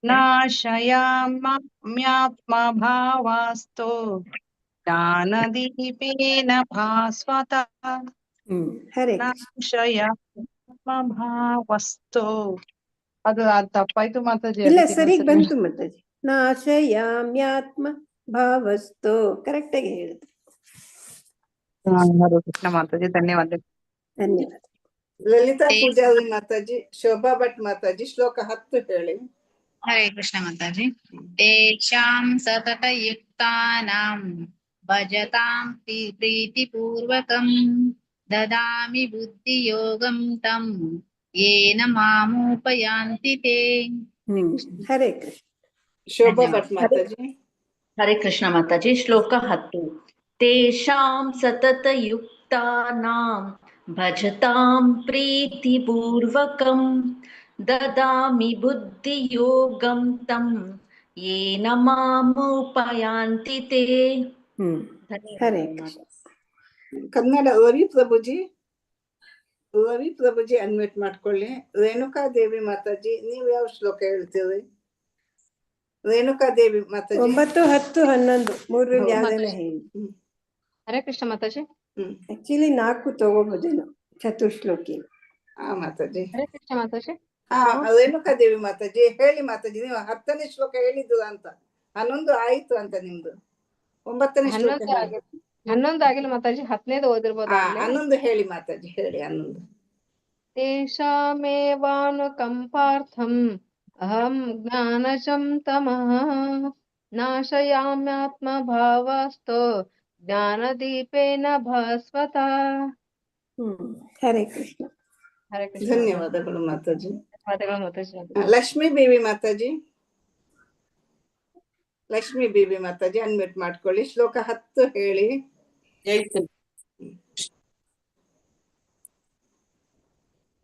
ನಾಶಯಾಮ್ಯಾತ್ಮಭಾವಾಸ್ತೋ ಜ್ಞಾನದೀಪೇನ ಭಾಸ್ವತಃ. ನಾಶಯಾತ್ಮಭಾವಸ್ತೋ ಅದು ತಪ್ಪಾಯ್ತು ಮಾತಾಜಿ. ಇಲ್ಲ, ಸರಿಗ್ ಬಂತು ಮಾತಾಜಿ. ನಾಶಯಾಮ್ಯಾತ್ಮ ಭಾವಸ್ತೋ ಕರೆಕ್ಟ್ ಆಗಿ ಹೇಳಿದ್ರು. ಹರೇ ಕೃಷ್ಣ ಮಾತಾಜಿ, ಧನ್ಯವಾದ. ಲಲಿತಾ ಪೂಜಾರಿ ಮಾತಾಜಿ, ಶೋಭಾ ಭಟ್ ಮಾತಾಜಿ ಶ್ಲೋಕ 10 ಹೇಳಿ. ಹರೇ ಕೃಷ್ಣ ಮಾತಾಜಿ. ತೇಷಾಂ ಸತತಯುಕ್ತಾನಾಂ ಭಜತಾಂ ಪ್ರೀತಿಪೂರ್ವಕಂ ದದಾಮಿ ಬುದ್ಧಿಯೋಗಂ ತಂ ಯೇನ ಮಾಮುಪಯಾಂತಿ ತೇ. ಹರೇ ಕೃಷ್ಣ. ಶೋಭಾ ಭಟ್ ಮಾತಾಜಿ. ಹರೇ ಕೃಷ್ಣ ಮಾತಾಜಿ. ಶ್ಲೋಕ 10. ತೇಷಾಂ ಸತತಯುಕ್ತಾನಾಂ ಭಜತಾಂ ಪ್ರೀತಿಪೂರ್ವಕಂ ದದಾಮಿ ಬುದ್ಧಿಯೋಗಂ ತಂ ಯೇನ ಮಾಮುಪಯಾಂತಿ ತೇ. ಹರೇ ಕೃಷ್ಣ. ಕನ್ನಡ ರವಿ ಪ್ರಭುಜಿ ಅನ್ಮ್ಯೂಟ್ ಮಾಡ್ಕೊಳ್ಳಿ. ರೇಣುಕಾ ದೇವಿ ಮಾತಾಜಿ ನೀವು ಯಾವ ಶ್ಲೋಕ ಹೇಳ್ತೀರಿ? ರೇಣುಕಾ ದೇವಿ ಮಾತಾಜಿ 9, 10, 11 ಮೂರಲ್ಲಿ ಯಾವ್ದನ್ನ ಹೇಳಿ. ಹರೇ ಕೃಷ್ಣ ಮಾತಾಜಿ. ಆಕ್ಚುಲಿ 4 ತಗೋಬಹುದೇನೋ ಚತುಶ್ಲೋಕಿ. ಮಾತಾಜಿ. ಹರೇ ಕೃಷ್ಣ ಮಾತಾಜಿ. ರೇಣುಕಾ ದೇವಿ ಮಾತಾಜಿ ಹೇಳಿ. ಮಾತಾಜಿ ನೀವು 10ನೇ ಶ್ಲೋಕ ಹೇಳಿದ್ದು ಅಂತ 11 ಆಯ್ತು ಅಂತ ನಿಮ್ದು. 9ನೇ ಶ್ಲೋಕ 11 ಆಗಿಲ್ಲ ಮಾತಾಜಿ, 10ನೇದು ಓದಿರ್ಬೋದು. 11 ಹೇಳಿ ಮಾತಾಜಿ, ಹೇಳಿ 11. ತೇಷಾಮೇವಾನುಕಂಪಾರ್ಥಂ ಅಹಂ ಜ್ಞಾನಜಂ ತಮಃ ನಾಶಯಾಮ್ಯಾತ್ಮಭಾವಸ್ಥೋ ಜ್ಞಾನದೀಪೇನ ಭಾಸ್ವತಃ. ಹರೇ ಕೃಷ್ಣ. ಹರೇ ಕೃಷ್ಣ. ಧನ್ಯವಾದಗಳು Mataji. Mataji. Lakshmi baby Mataji. Lakshmi baby Mataji unmute ಮಾಡ್ಕೊಳ್ಳಿ. ಶ್ಲೋಕ 10 ಹೇಳಿ.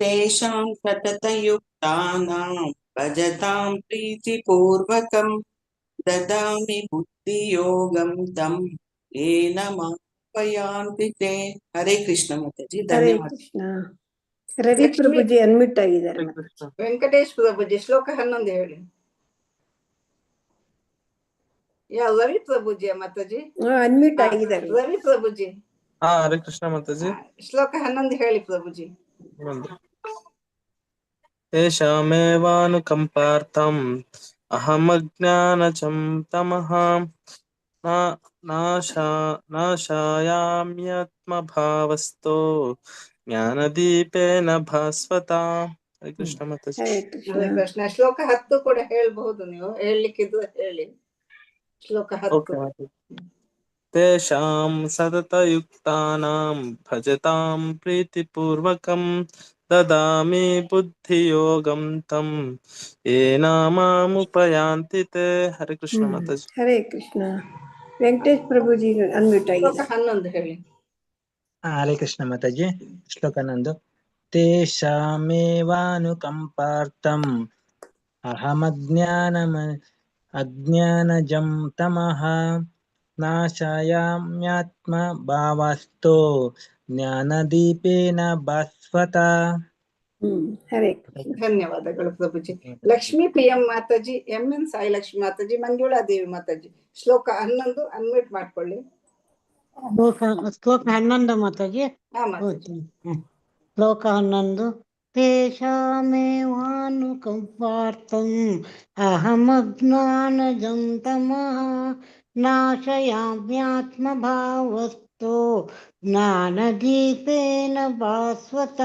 ತೇಷಾಂ ಸತತಯುಕ್ತಾನಾಂ ಭಜತಾಂ ಪ್ರೀತಿಪೂರ್ವಕಂ ದದಾಮಿ ಬುದ್ಧಿಯೋಗಂ ತಂ ಯೇನ ಮಾಮುಪಯಾಂತಿ ತೇ. ಹರೇ ಕೃಷ್ಣ ಮಾತಾಜಿ, ಹರೇ ಧನ್ಯವಾದ. ಕೃಷ್ಣ. ರವಿ ಪ್ರಭುಜಿ ಅನ್ಮ್ಯೂಟ್ ಆಗಿದ್ದಾರೆ. ವೆಂಕಟೇಶ್ ಪ್ರಭುಜಿ ಶ್ಲೋಕ 11 ಹೇಳಿ. ಯಾವ ರವಿ ಪ್ರಭುಜಿ ಮಾತಾಜಿ ಅನ್ಮ್ಯೂಟ್ ಆಗಿದ್ದಾರೆ. ರವಿ ಪ್ರಭುಜಿ. ಹರೇ ಕೃಷ್ಣ ಮಾತಾಜಿ. ಶ್ಲೋಕ 11 ಹೇಳಿ ಪ್ರಭುಜಿ. ತೇಷಾಮೇವಾನುಕಂಪಾರ್ಥಂ ಅಹಮಜ್ಞಾನಜಂ ತಮಃ ನಾಶಯಾಮ್ಯಾತ್ಮಭಾವಸ್ಥೋ ಜ್ಞಾನದೀಪೇನ ಭಾಸ್ವತಃ. ಹರೇ ಕೃಷ್ಣ ಮಾತಾಜಿ. ಹರೇ ಕೃಷ್ಣ. ಶ್ಲೋಕ 10 ಕೂಡ ಹೇಳ್ಬಹುದು ನೀವು, ಹೇಳಲಿಕ್ಕಿದ್ರೆ ಹೇಳಿ. ಶ್ಲೋಕ 10. ತೇಷಾಂ ಸತತಯುಕ್ತಾನಾಂ ಭಜತಾಂ ಪ್ರೀತಿಪೂರ್ವಕಂ ದದಾಮಿ ಬುದ್ಧಿಯೋಗಂ ತಂ ಯೇನ ಮಾಮುಪಯಾಂತಿ ತೇ. ಹರೇ ಕೃಷ್ಣ ಮಾತಾಜಿ. ಹರೇ ಕೃಷ್ಣ. ವೆಂಕಟೇಶ್ ಪ್ರಭುಜಿ ಅನ್ಮ್ಯೂಟ್ ಆಗಿದೆ. 11 ಹೇಳಿ. ಹರೇ ಕೃಷ್ಣ ಮಾತಾಜಿ. ಶ್ಲೋಕ 11. ತೇಷಾಮೇವಾನುಕಂಪಾರ್ಥಂ ಅಜ್ಞಾನಜಂ ತಮಃ ನಾಶಯಾಮ್ಯಾತ್ಮಭಾವಸ್ಥೋ ಜ್ಞಾನದೀಪೇನ ಭಾಸ್ವತಃ. ಹರೇ ಧನ್ಯವಾದಗಳು ಪ್ರಭುಜಿ. ಲಕ್ಷ್ಮೀ ಪ್ರಿಯಂ ಮಾತಾಜಿ, MN ಸಾಯಿ ಲಕ್ಷ್ಮಿ ಮಾತಾಜಿ, ಮಂಜುಳಾ ದೇವಿ ಮಾತಾಜಿ. ಶ್ಲೋಕ 11 ಅನ್ಮ್ಯೂಟ್ ಮಾಡ್ಕೊಳ್ಳಿ. ಶ್ಲೋಕ 11 ಮಾತಾಜಿ. ಹಾ ಮಾತಾಜಿ. ಶ್ಲೋಕ 11. ತೇಷಾಮೇವಾನುಕಂಪಾರ್ಥಂ ಅಹಮಜ್ಞಾನಜಂ ತಮಃ ನಾಶಯಾಮ್ಯಾತ್ಮಭಾವಸ್ಥೋ ಜ್ಞಾನದೀಪೇನ ಭಾಸ್ವತ.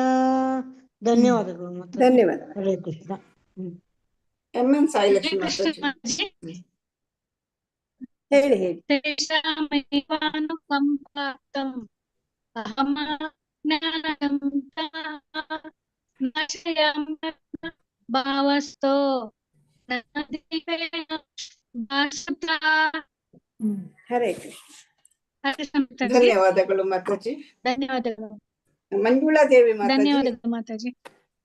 ಧನ್ಯವಾದಗಳು ಮಾತಾಜಿ. ಧನ್ಯವಾದ. ಹರೇ ಕೃಷ್ಣ. MN ಸಾಯಿ ಲಕ್ಷ್ಮಿ ಮಾತಾಜಿ. ಹೇಳಿ ಹೇಳಿ. ತೇಷಾಮೇವಾನುಕಂಪಾರ್ಥಂ ಅಹಮಜ್ಞಾನಜಂ ಭಾವಸ್ಥೋ ಜ್ಞಾನದೀಪೇನ ಭಾಸ್ವತ. ಹರೇ ಕೃಷ್ಣ. ಧನ್ಯವಾದಗಳು ಮಾತಾಜಿ. ಧನ್ಯವಾದಗಳು. ಮಂಜುಳಾ ದೇವಿ ಮಾತಾಜಿ. ಧನ್ಯವಾದಗಳು ಮಾತಾಜಿ.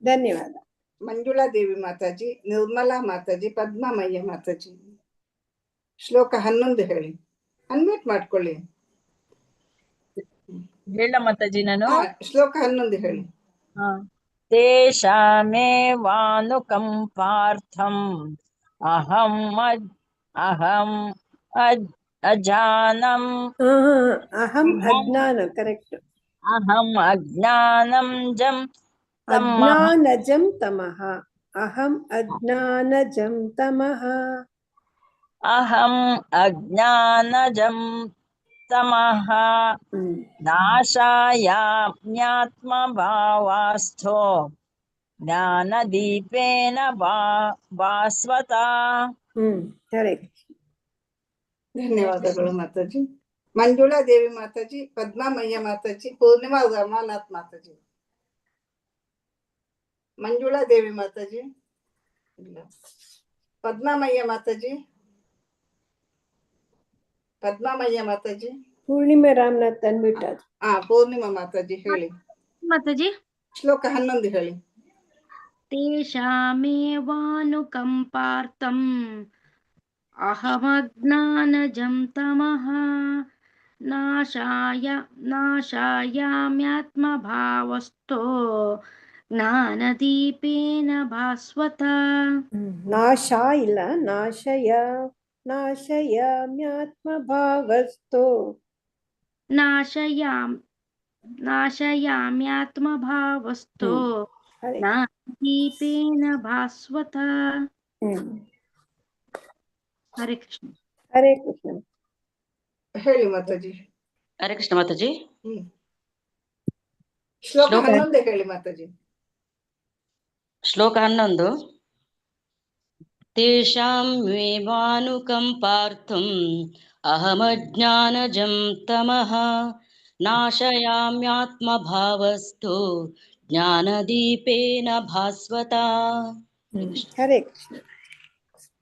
ಧನ್ಯವಾದ. ಮಂಜುಳಾ ದೇವಿ ಮಾತಾಜಿ, ನಿರ್ಮಲಾ ಮಾತಾಜಿ, ಪದ್ಮಮಯ್ಯ ಮಾತಾಜಿ. ಶ್ಲೋಕ 11 ಹೇಳಿ. ಅನ್ಮ್ಯೂಟ್ ಮಾಡ್ಕೊಳ್ಳಿ. ಹೇಳ ಮಾತಾಜಿ ನಾನು. ಶ್ಲೋಕ 11 ಹೇಳಿ. ತೇಷಾಮೇವಾನುಕಂಪಾರ್ಥಂ ಅಹಂ ಅಜಾನಂ ಅಹಂ ಅಜ್ಞಾನ. ಕರೆಕ್ಟ್. ಅಹಂ ಅಜ್ಞಾನಂ ಜಂ ಅಜ್ಞಾನಜಂ ತಮಃ. ಅಹಂ ಅಜ್ಞಾನಜಂ ತಮಃ. ಅಹಂ ಅಜ್ಞಾನಜಂ ತಮಃ ನಾಶಯಾಮ್ಯಾತ್ಮಭಾವಾಸ್ಥೋ ಜ್ಞಾನದೀಪೇನ ಭಾಸ್ವತ. ಹರೇ. ಧನ್ಯವಾದಗಳು ಮಾತಾಜಿ. ಮಂಜುಳಾ ದೇವಿ ಮಾತಾಜಿ, ಪದ್ಮಮಯ್ಯ ಮಾತಾಜಿ, ಪೂರ್ಣಿಮಾ ರಮಾನಾಥ್ ಮಾತಾಜಿ. ಮಂಜುಳಾ ದೇವಿ ಮಾತಾಜಿ ಇಲ್ಲ. ಪದ್ಮಮಯ್ಯ ಮಾತಾಜಿ. ಪದ್ಮಮಯ್ಯ ಮಾತಾಜಿ. ಪೂರ್ಣಿಮಾ ರಾಮನಾಥ್ ಅನ್ಮ್ಯೂಟ್ ಆದ್ರು. ಪೂರ್ಣಿಮಾ ಮಾತಾಜಿ ಹೇಳಿ. ಮಾತಾಜಿ. ಶ್ಲೋಕ 11 ಹೇಳಿ. ತೇಷಾಮೇವಾನುಕಂಪಾರ್ಥಂ ಅಹಮಜ್ಞಾನಜಂ ತಮಃ ನಾಶಯಾಮ್ಯಾತ್ಮಭಾವಸ್ಥೋ ಜ್ಞಾನದೀಪೇನ ಭಾಸ್ವತ. ನಾಶ ಇಲ್ಲ, ನಾಶಯ. ನಾಶಯಾಮ್ಯಾತ್ಮಭಾವಸ್ಥೋ ನಾಶಯಾಮ್ಯಾತ್ಮಭಾವಸ್ಥೋ ಜ್ಞಾನದೀಪೇನ ಭಾಸ್ವತ. ಹರೇ ಕೃಷ್ಣ. ಹರೇ ಕೃಷ್ಣ. ಹೇಳಿ ಮಾತಾಜಿ. ಹರೇ ಕೃಷ್ಣ ಮಾತಾಜಿ. ಶ್ಲೋಕ 11 ಹೇಳಿ ಮಾತಾಜಿ. ಶ್ಲೋಕ 11. ತೇಷಾಮೇವಾನುಕಂಪಾರ್ಥಂ ಅಹಮಜ್ಞಾನಜಂ ತಮಃ ನಾಶಯಾಮ್ಯಾತ್ಮಭಾವಸ್ಥೋ ಜ್ಞಾನದೀಪೇನ ಭಾಸ್ವತ. ಹರೇ ಕೃಷ್ಣ.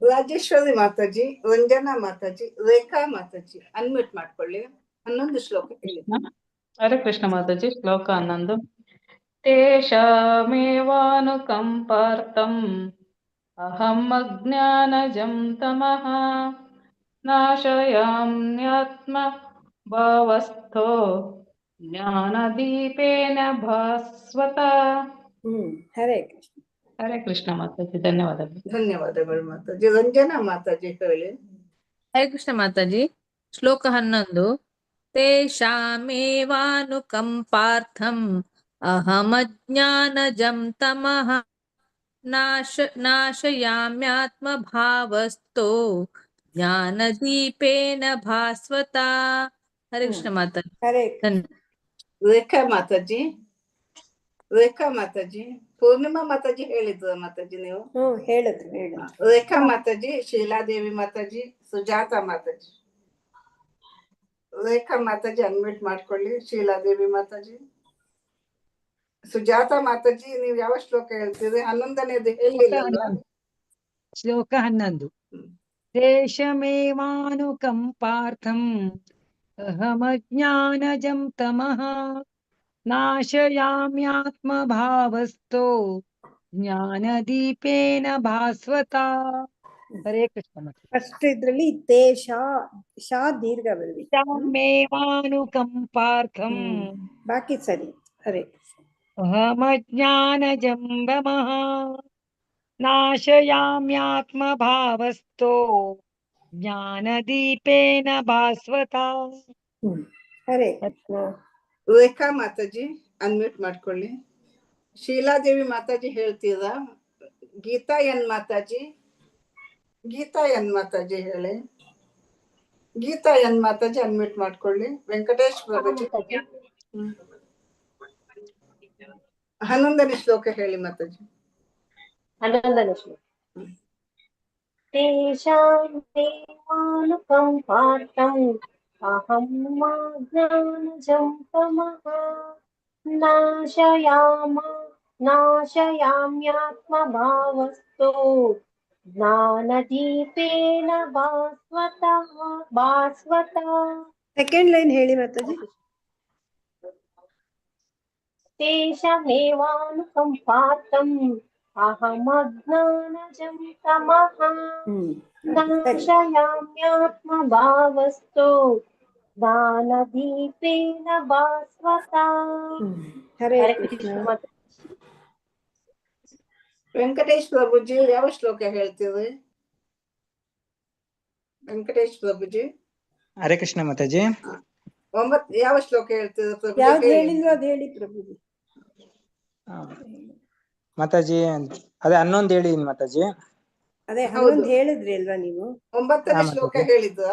ರಾಜೇಶ್ವರಿ ಮಾತಾಜಿ, ರಂಜನಾ ಮಾತಾಜಿ, ರೇಖಾ ಮಾತಾಜಿ ಅನ್ಮ್ಯೂಟ್ ಮಾಡ್ಕೊಳ್ಳಿ. 11 ಶ್ಲೋಕ ಹೇಳಿ. ಹರೇ ಕೃಷ್ಣ ಮಾತಾಜಿ. ಶ್ಲೋಕ 11. ತೇಷಾಮೇವಾನುಕಂಪಾರ್ಥಂ ಅಹಂ ಅಜ್ಞಾನಜಂ ತಮಃ ನಾಶಯಾಮ್ಯಾತ್ಮ ಭಾವಸ್ಥೋ ಜ್ಞಾನದೀಪೇನ ಭಾಸ್ವತ. ಹರೇ ಕೃಷ್ಣ. ಹರೇ ಕೃಷ್ಣ ಮಾತಾಜಿ. ಧನ್ಯವಾದಗಳು. ಧನ್ಯವಾದಗಳು ಮಾತಾಜಿ. ರಂಜನಾ ಮಾತಾಜಿ ಹೇಳಿ. ಹರೇ ಕೃಷ್ಣ ಮಾತಾಜಿ. ಶ್ಲೋಕ 11. ತೇಷಾಮೇವಾನುಕಂಪಾರ್ಥಂ ಅಹಮಜ್ಞಾನಜಂ ತಮಃ ನಾಶಯಾಮ್ಯಾತ್ಮಭಾವಸ್ಥೋ ಜ್ಞಾನದೀಪೇನ ಭಾಸ್ವತ. ಹರೇ ಕೃಷ್ಣ ಮಾತಾಜಿ. ಹರೇ. ರೇಖಾ ಮಾತಾಜಿ. ರೇಖಾ ಮಾತಾಜಿ. ಪೂರ್ಣಿಮಾ ಮಾತಾಜಿ ಹೇಳಿದ್ರ ಮಾತಾಜಿ ನೀವು? ಹೇಳಿದ್ರು. ರೇಖಾ ಮಾತಾಜಿ, ಶೀಲಾದೇವಿ ಮಾತಾಜಿ, ಸುಜಾತ ಮಾತಾಜಿ. ರೇಖಾ ಮಾತಾಜಿ ಅನ್ಮ್ಯೂಟ್ ಮಾಡ್ಕೊಳ್ಳಿ. ಶೀಲಾದೇವಿ ಮಾತಾಜಿ, ಸುಜಾತ ಮಾತಾಜಿ ನೀವು ಯಾವ ಶ್ಲೋಕ ಹೇಳ್ತೀರಿ? 11ನೇದು ಹೇಳಿಲ್ಲ. ಶ್ಲೋಕ 11. ದೇಶಮೇವಾನುಕಂಪಾರ್ಥಂ ಅಹಮಜ್ಞಾನಜಂ ತಮಃ ನಾಶಯಾಮ್ಯಾತ್ಮಭಾವಸ್ಥೋ ಜ್ಞಾನದೀಪೇನ ಭಾಸ್ವತ. ಹರೇ ಕೃಷ್ಣ. ಫಸ್ಟ್ ಇದ್ರಲ್ಲಿ ತೇಷ ಶಾ ದೀರ್ಘ ಬರಬೇಕು. ಮೇವಾನುಕಂಪಾರ್ಥಂ. ಬಾಕಿ ಸರಿ. ಹರೇ. अहमज्ञानजम्बमः नाशयाम्यात्मभावस्थो ज्ञानदीपेन भास्वता. ಹರೇ ಕೃಷ್ಣ. ರೇಖಾ ಮಾತಾಜಿ ಅನ್ಮ್ಯೂಟ್ ಮಾಡ್ಕೊಳ್ಳಿ. ಶೀಲಾದೇವಿ ಮಾತಾಜಿ ಹೇಳ್ತೀರ? ಗೀತಾ ಎನ್ ಮಾತಾಜಿ, ಗೀತಾ ಎನ್ ಮಾತಾಜಿ ಹೇಳಿ. ಗೀತಾ ಎನ್ ಮಾತಾಜಿ ಅನ್ಮ್ಯೂಟ್ ಮಾಡ್ಕೊಳ್ಳಿ. ವೆಂಕಟೇಶ್ ಪ್ರಭುಜಿ 11ನೇ ಶ್ಲೋಕ ಹೇಳಿ ಮಾತಾಜಿ. 11ನೇ ಶ್ಲೋಕ. ತೇಷಾಂ ದೇವಾನುಕಂಪಾರ್ಥಂ ಅಹಂ ಜ್ಞಾನಜಂ ತಮಃ ನಾಶಯಾಮ್ಯಾತ್ಮಭಾವಸ್ಥೋ ಜ್ಞಾನದೀಪೇನ ಭಾಸ್ವತಾ. ಸೆಕೆಂಡ್ ಲೈನ್ ಹೇಳಿ ಮಾತಾಜಿ. ತೇಷಾಮೇವಾನುಕಂಪಾರ್ಥಂ ಅಹಮಜ್ಞಾನಜಂ ತಮಃ ನಾಶಯಾಮ್ಯಾತ್ಮಭಾವಸ್ಥೋ ಜ್ಞಾನದೀಪೇನ ಭಾಸ್ವತಾ. ಹರೇ ಕೃಷ್ಣ. ವೆಂಕಟೇಶ್ ಪ್ರಭುಜಿ ಯಾವ ಶ್ಲೋಕ ಹೇಳ್ತೀರಿ? ವೆಂಕಟೇಶ್ ಪ್ರಭುಜಿ ಹರೇ ಕೃಷ್ಣ ಮಾತಾಜಿ. 9 ಯಾವ ಶ್ಲೋಕ ಹೇಳ್ತೀರಿ ಪ್ರಭುಜಿ? ಯಾವ್ದು ಹೇಳಿಲ್ವೋ ಅದು ಹೇಳಿ ಪ್ರಭುಜಿ. ಮಾತಾಜಿ ಅದೇ 11 ಹೇಳಿ ಮಾತಾಜಿ. ಅದೇ 11 ಹೇಳಿದ್ರಿ ಅಲ್ವಾ ನೀವು? 9ನೇ ಶ್ಲೋಕ ಹೇಳಿದ್ರ?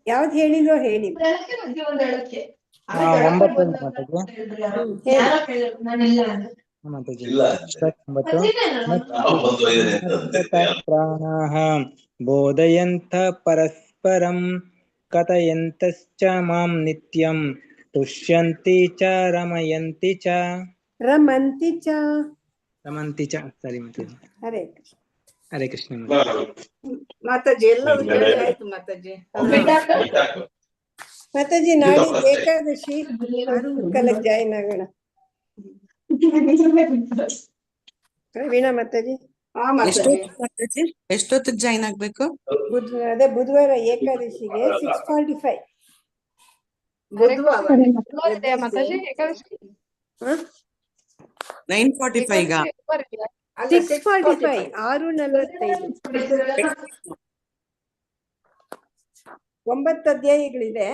ಯಾವ್ದು ಹೇಳಿಲ್ವೋ ಹೇಳಿ. 9 ಮಾತಾಜಿ. ಮಾತಾಜಿ ಪ್ರಾಣಾಃ ಬೋಧಯಂತ ಪರಸ್ಪರಂ ಕಥಯಂತಶ್ಚ ಮಾಂ ನಿತ್ಯಂ ತುಷ್ಯಂತಿ ಚ ರಮಯಂತಿ ಚ. ರಮಂತಿ ಚ. ರಮಂತಿ ಚ. ಸರಿ ಮಾತಾಜಿ. ಹರೇ ಕೃಷ್ಣ. ಹರೇ ಕೃಷ್ಣ ಮಾತಾಜಿ. ಎಲ್ಲರೂ ಹೇಳಿ ಆಯ್ತು ಮಾತಾಜಿ. ಮಾತಾಜಿ ನಾಳೆ ಏಕಾದಶಿ 6:30 ಜಾಯಿನ್ ಆಗೋಣ. ಪ್ರವೀಣಾ ಮಾತಾಜಿ. ಎಷ್ಟೊತ್ತಿಗೆ ಜಾಯಿನ್ ಆಗ್ಬೇಕು? ಅದೇ ಬುಧವಾರ ಏಕಾದಶಿಗೆ 6:45. ಬುಧವಾರ ಮಾತಾಜಿ ಏಕಾದಶಿ 9:45 6:45 6:45. 9 ಅಧ್ಯಾಯಗಳಿದೆ.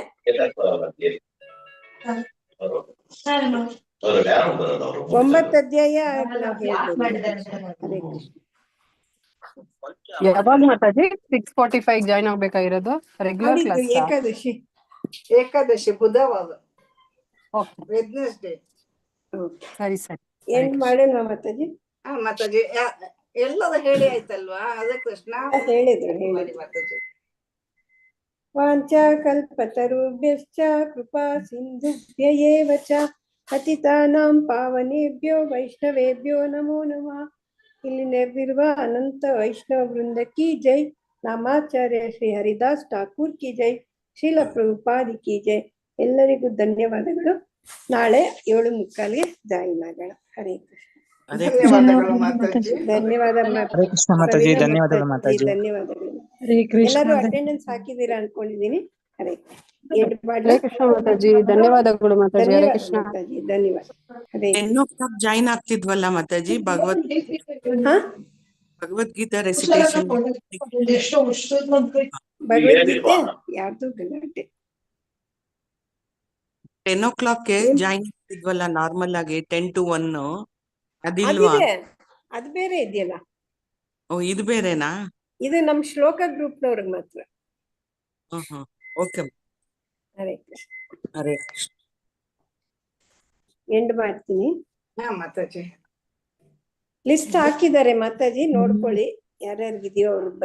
9 ಅಧ್ಯಾಯ ನಾವು ಹೇಳ್ಬೋದು. ಯಾವಾಗ ಮಾತಾಜಿ 6:45 ಜಾಯ್ನ್ ಆಗ್ಬೇಕಾಗಿರೋದು? Regular class? ಏಕಾದಶಿ. ಏಕಾದಶಿ ಬುಧವಾರ, ವೆಡ್ನೆಸ್ಡೇ. ಸರಿ ಸರಿ. ಎಂಡ್ ಮಾಡೋಣ ಮಾತಾಜಿ. ಮಾತಾಜಿ ಎಲ್ಲರೂ ಹೇಳಿ ಆಯ್ತಲ್ವಾ? ಅದೇ ಕೃಷ್ಣ ಹೇಳಿದ್ರು ಮಾತಾಜಿ. ವಾಂಚಾ ಕಲ್ಪತರುಭ್ಯಶ್ಚ ಕೃಪಾ ಸಿಂಧುಭ್ಯ ಏವ ಚ ಪತಿತಾನಾಂ ಪಾವನೇಭ್ಯೋ ವೈಷ್ಣವೇಭ್ಯೋ ನಮೋ ನಮಃ. ಇಲ್ಲಿ ನೆರೆದಿರುವ ಅನಂತ ವೈಷ್ಣವ ವೃಂದ ಕಿ ಜೈ. ನಾಮಾಚಾರ್ಯ ಶ್ರೀ ಹರಿದಾಸ್ ಠಾಕೂರ್ ಕಿ ಜೈ. ಶ್ರೀಲ ಪ್ರಭುಪಾದಿ ಕಿ ಜೈ. ಎಲ್ಲರಿಗೂ ಧನ್ಯವಾದಗಳು. ನಾಳೆ 7:45ಗೆ ಜಾಯಿನ್ ಆಗೋಣ. ಹರೇ ಕೃಷ್ಣ. ಧನ್ಯವಾದಗಳು ಮಾತಾಜಿ. ಧನ್ಯವಾದ ಹರೇ ಕೃಷ್ಣ ಮಾತಾಜಿ. ಧನ್ಯವಾದಗಳು ಮಾತಾಜಿ. ಧನ್ಯವಾದಗಳು. ಹರೇ ಕೃಷ್ಣ. ಎಲ್ಲರೂ ಅಟೆಂಡೆನ್ಸ್ ಹಾಕಿದ್ದೀರಾ ಅನ್ಕೊಂಡಿದೀನಿ. ಹರೇ ಹರೇ ಕೃಷ್ಣ ಮಾತಾಜಿ. ಧನ್ಯವಾದಗಳು ಮಾತಾಜಿ. ಹರೇ ಕೃಷ್ಣ ಮಾತಾಜಿ. ಧನ್ಯವಾದ. ಹರೇ 10 o'clock ಜಾಯಿನ್ ಆಗ್ತಿದ್ವಲ್ಲ ಮಾತಾಜಿ? ಭಗವದ್ಗೀತಾ ರೆಸಿಟೇಷನ್. ಭಗವದ್ಗೀತೆ ಯಾರ್ದು ಗಲಾಟೆ. 10 o'clock ಜಾಯಿನ್ ಆಗ್ತಿದ್ವಲ್ಲ ನಾರ್ಮಲ್ ಆಗಿ 10 to 1. ಅದಿಲ್ವಾ? ಅದು ಬೇರೆ ಇದೆಯಲ್ಲ. ಓ, ಇದು ಬೇರೆನಾ? ಇದು ನಮ್ ಶ್ಲೋಕ ಗ್ರೂಪ್ನವ್ರಿಗೆ ಮಾತ್ರ. ಓಕೆ. ಹರೇ ಕೃಷ್ಣ. ಹರೇ ಕೃಷ್ಣ. ಎಂಡ್ ಮಾಡ್ತೀನಿ. ಮಾತಾಜಿ ಲಿಸ್ಟ್ ಹಾಕಿದ್ದಾರೆ ಮಾತಾಜಿ, ನೋಡ್ಕೊಳ್ಳಿ ಯಾರ್ಯಾರಿಗಿದೆಯೋ ಅವ್ರಿಗೆ.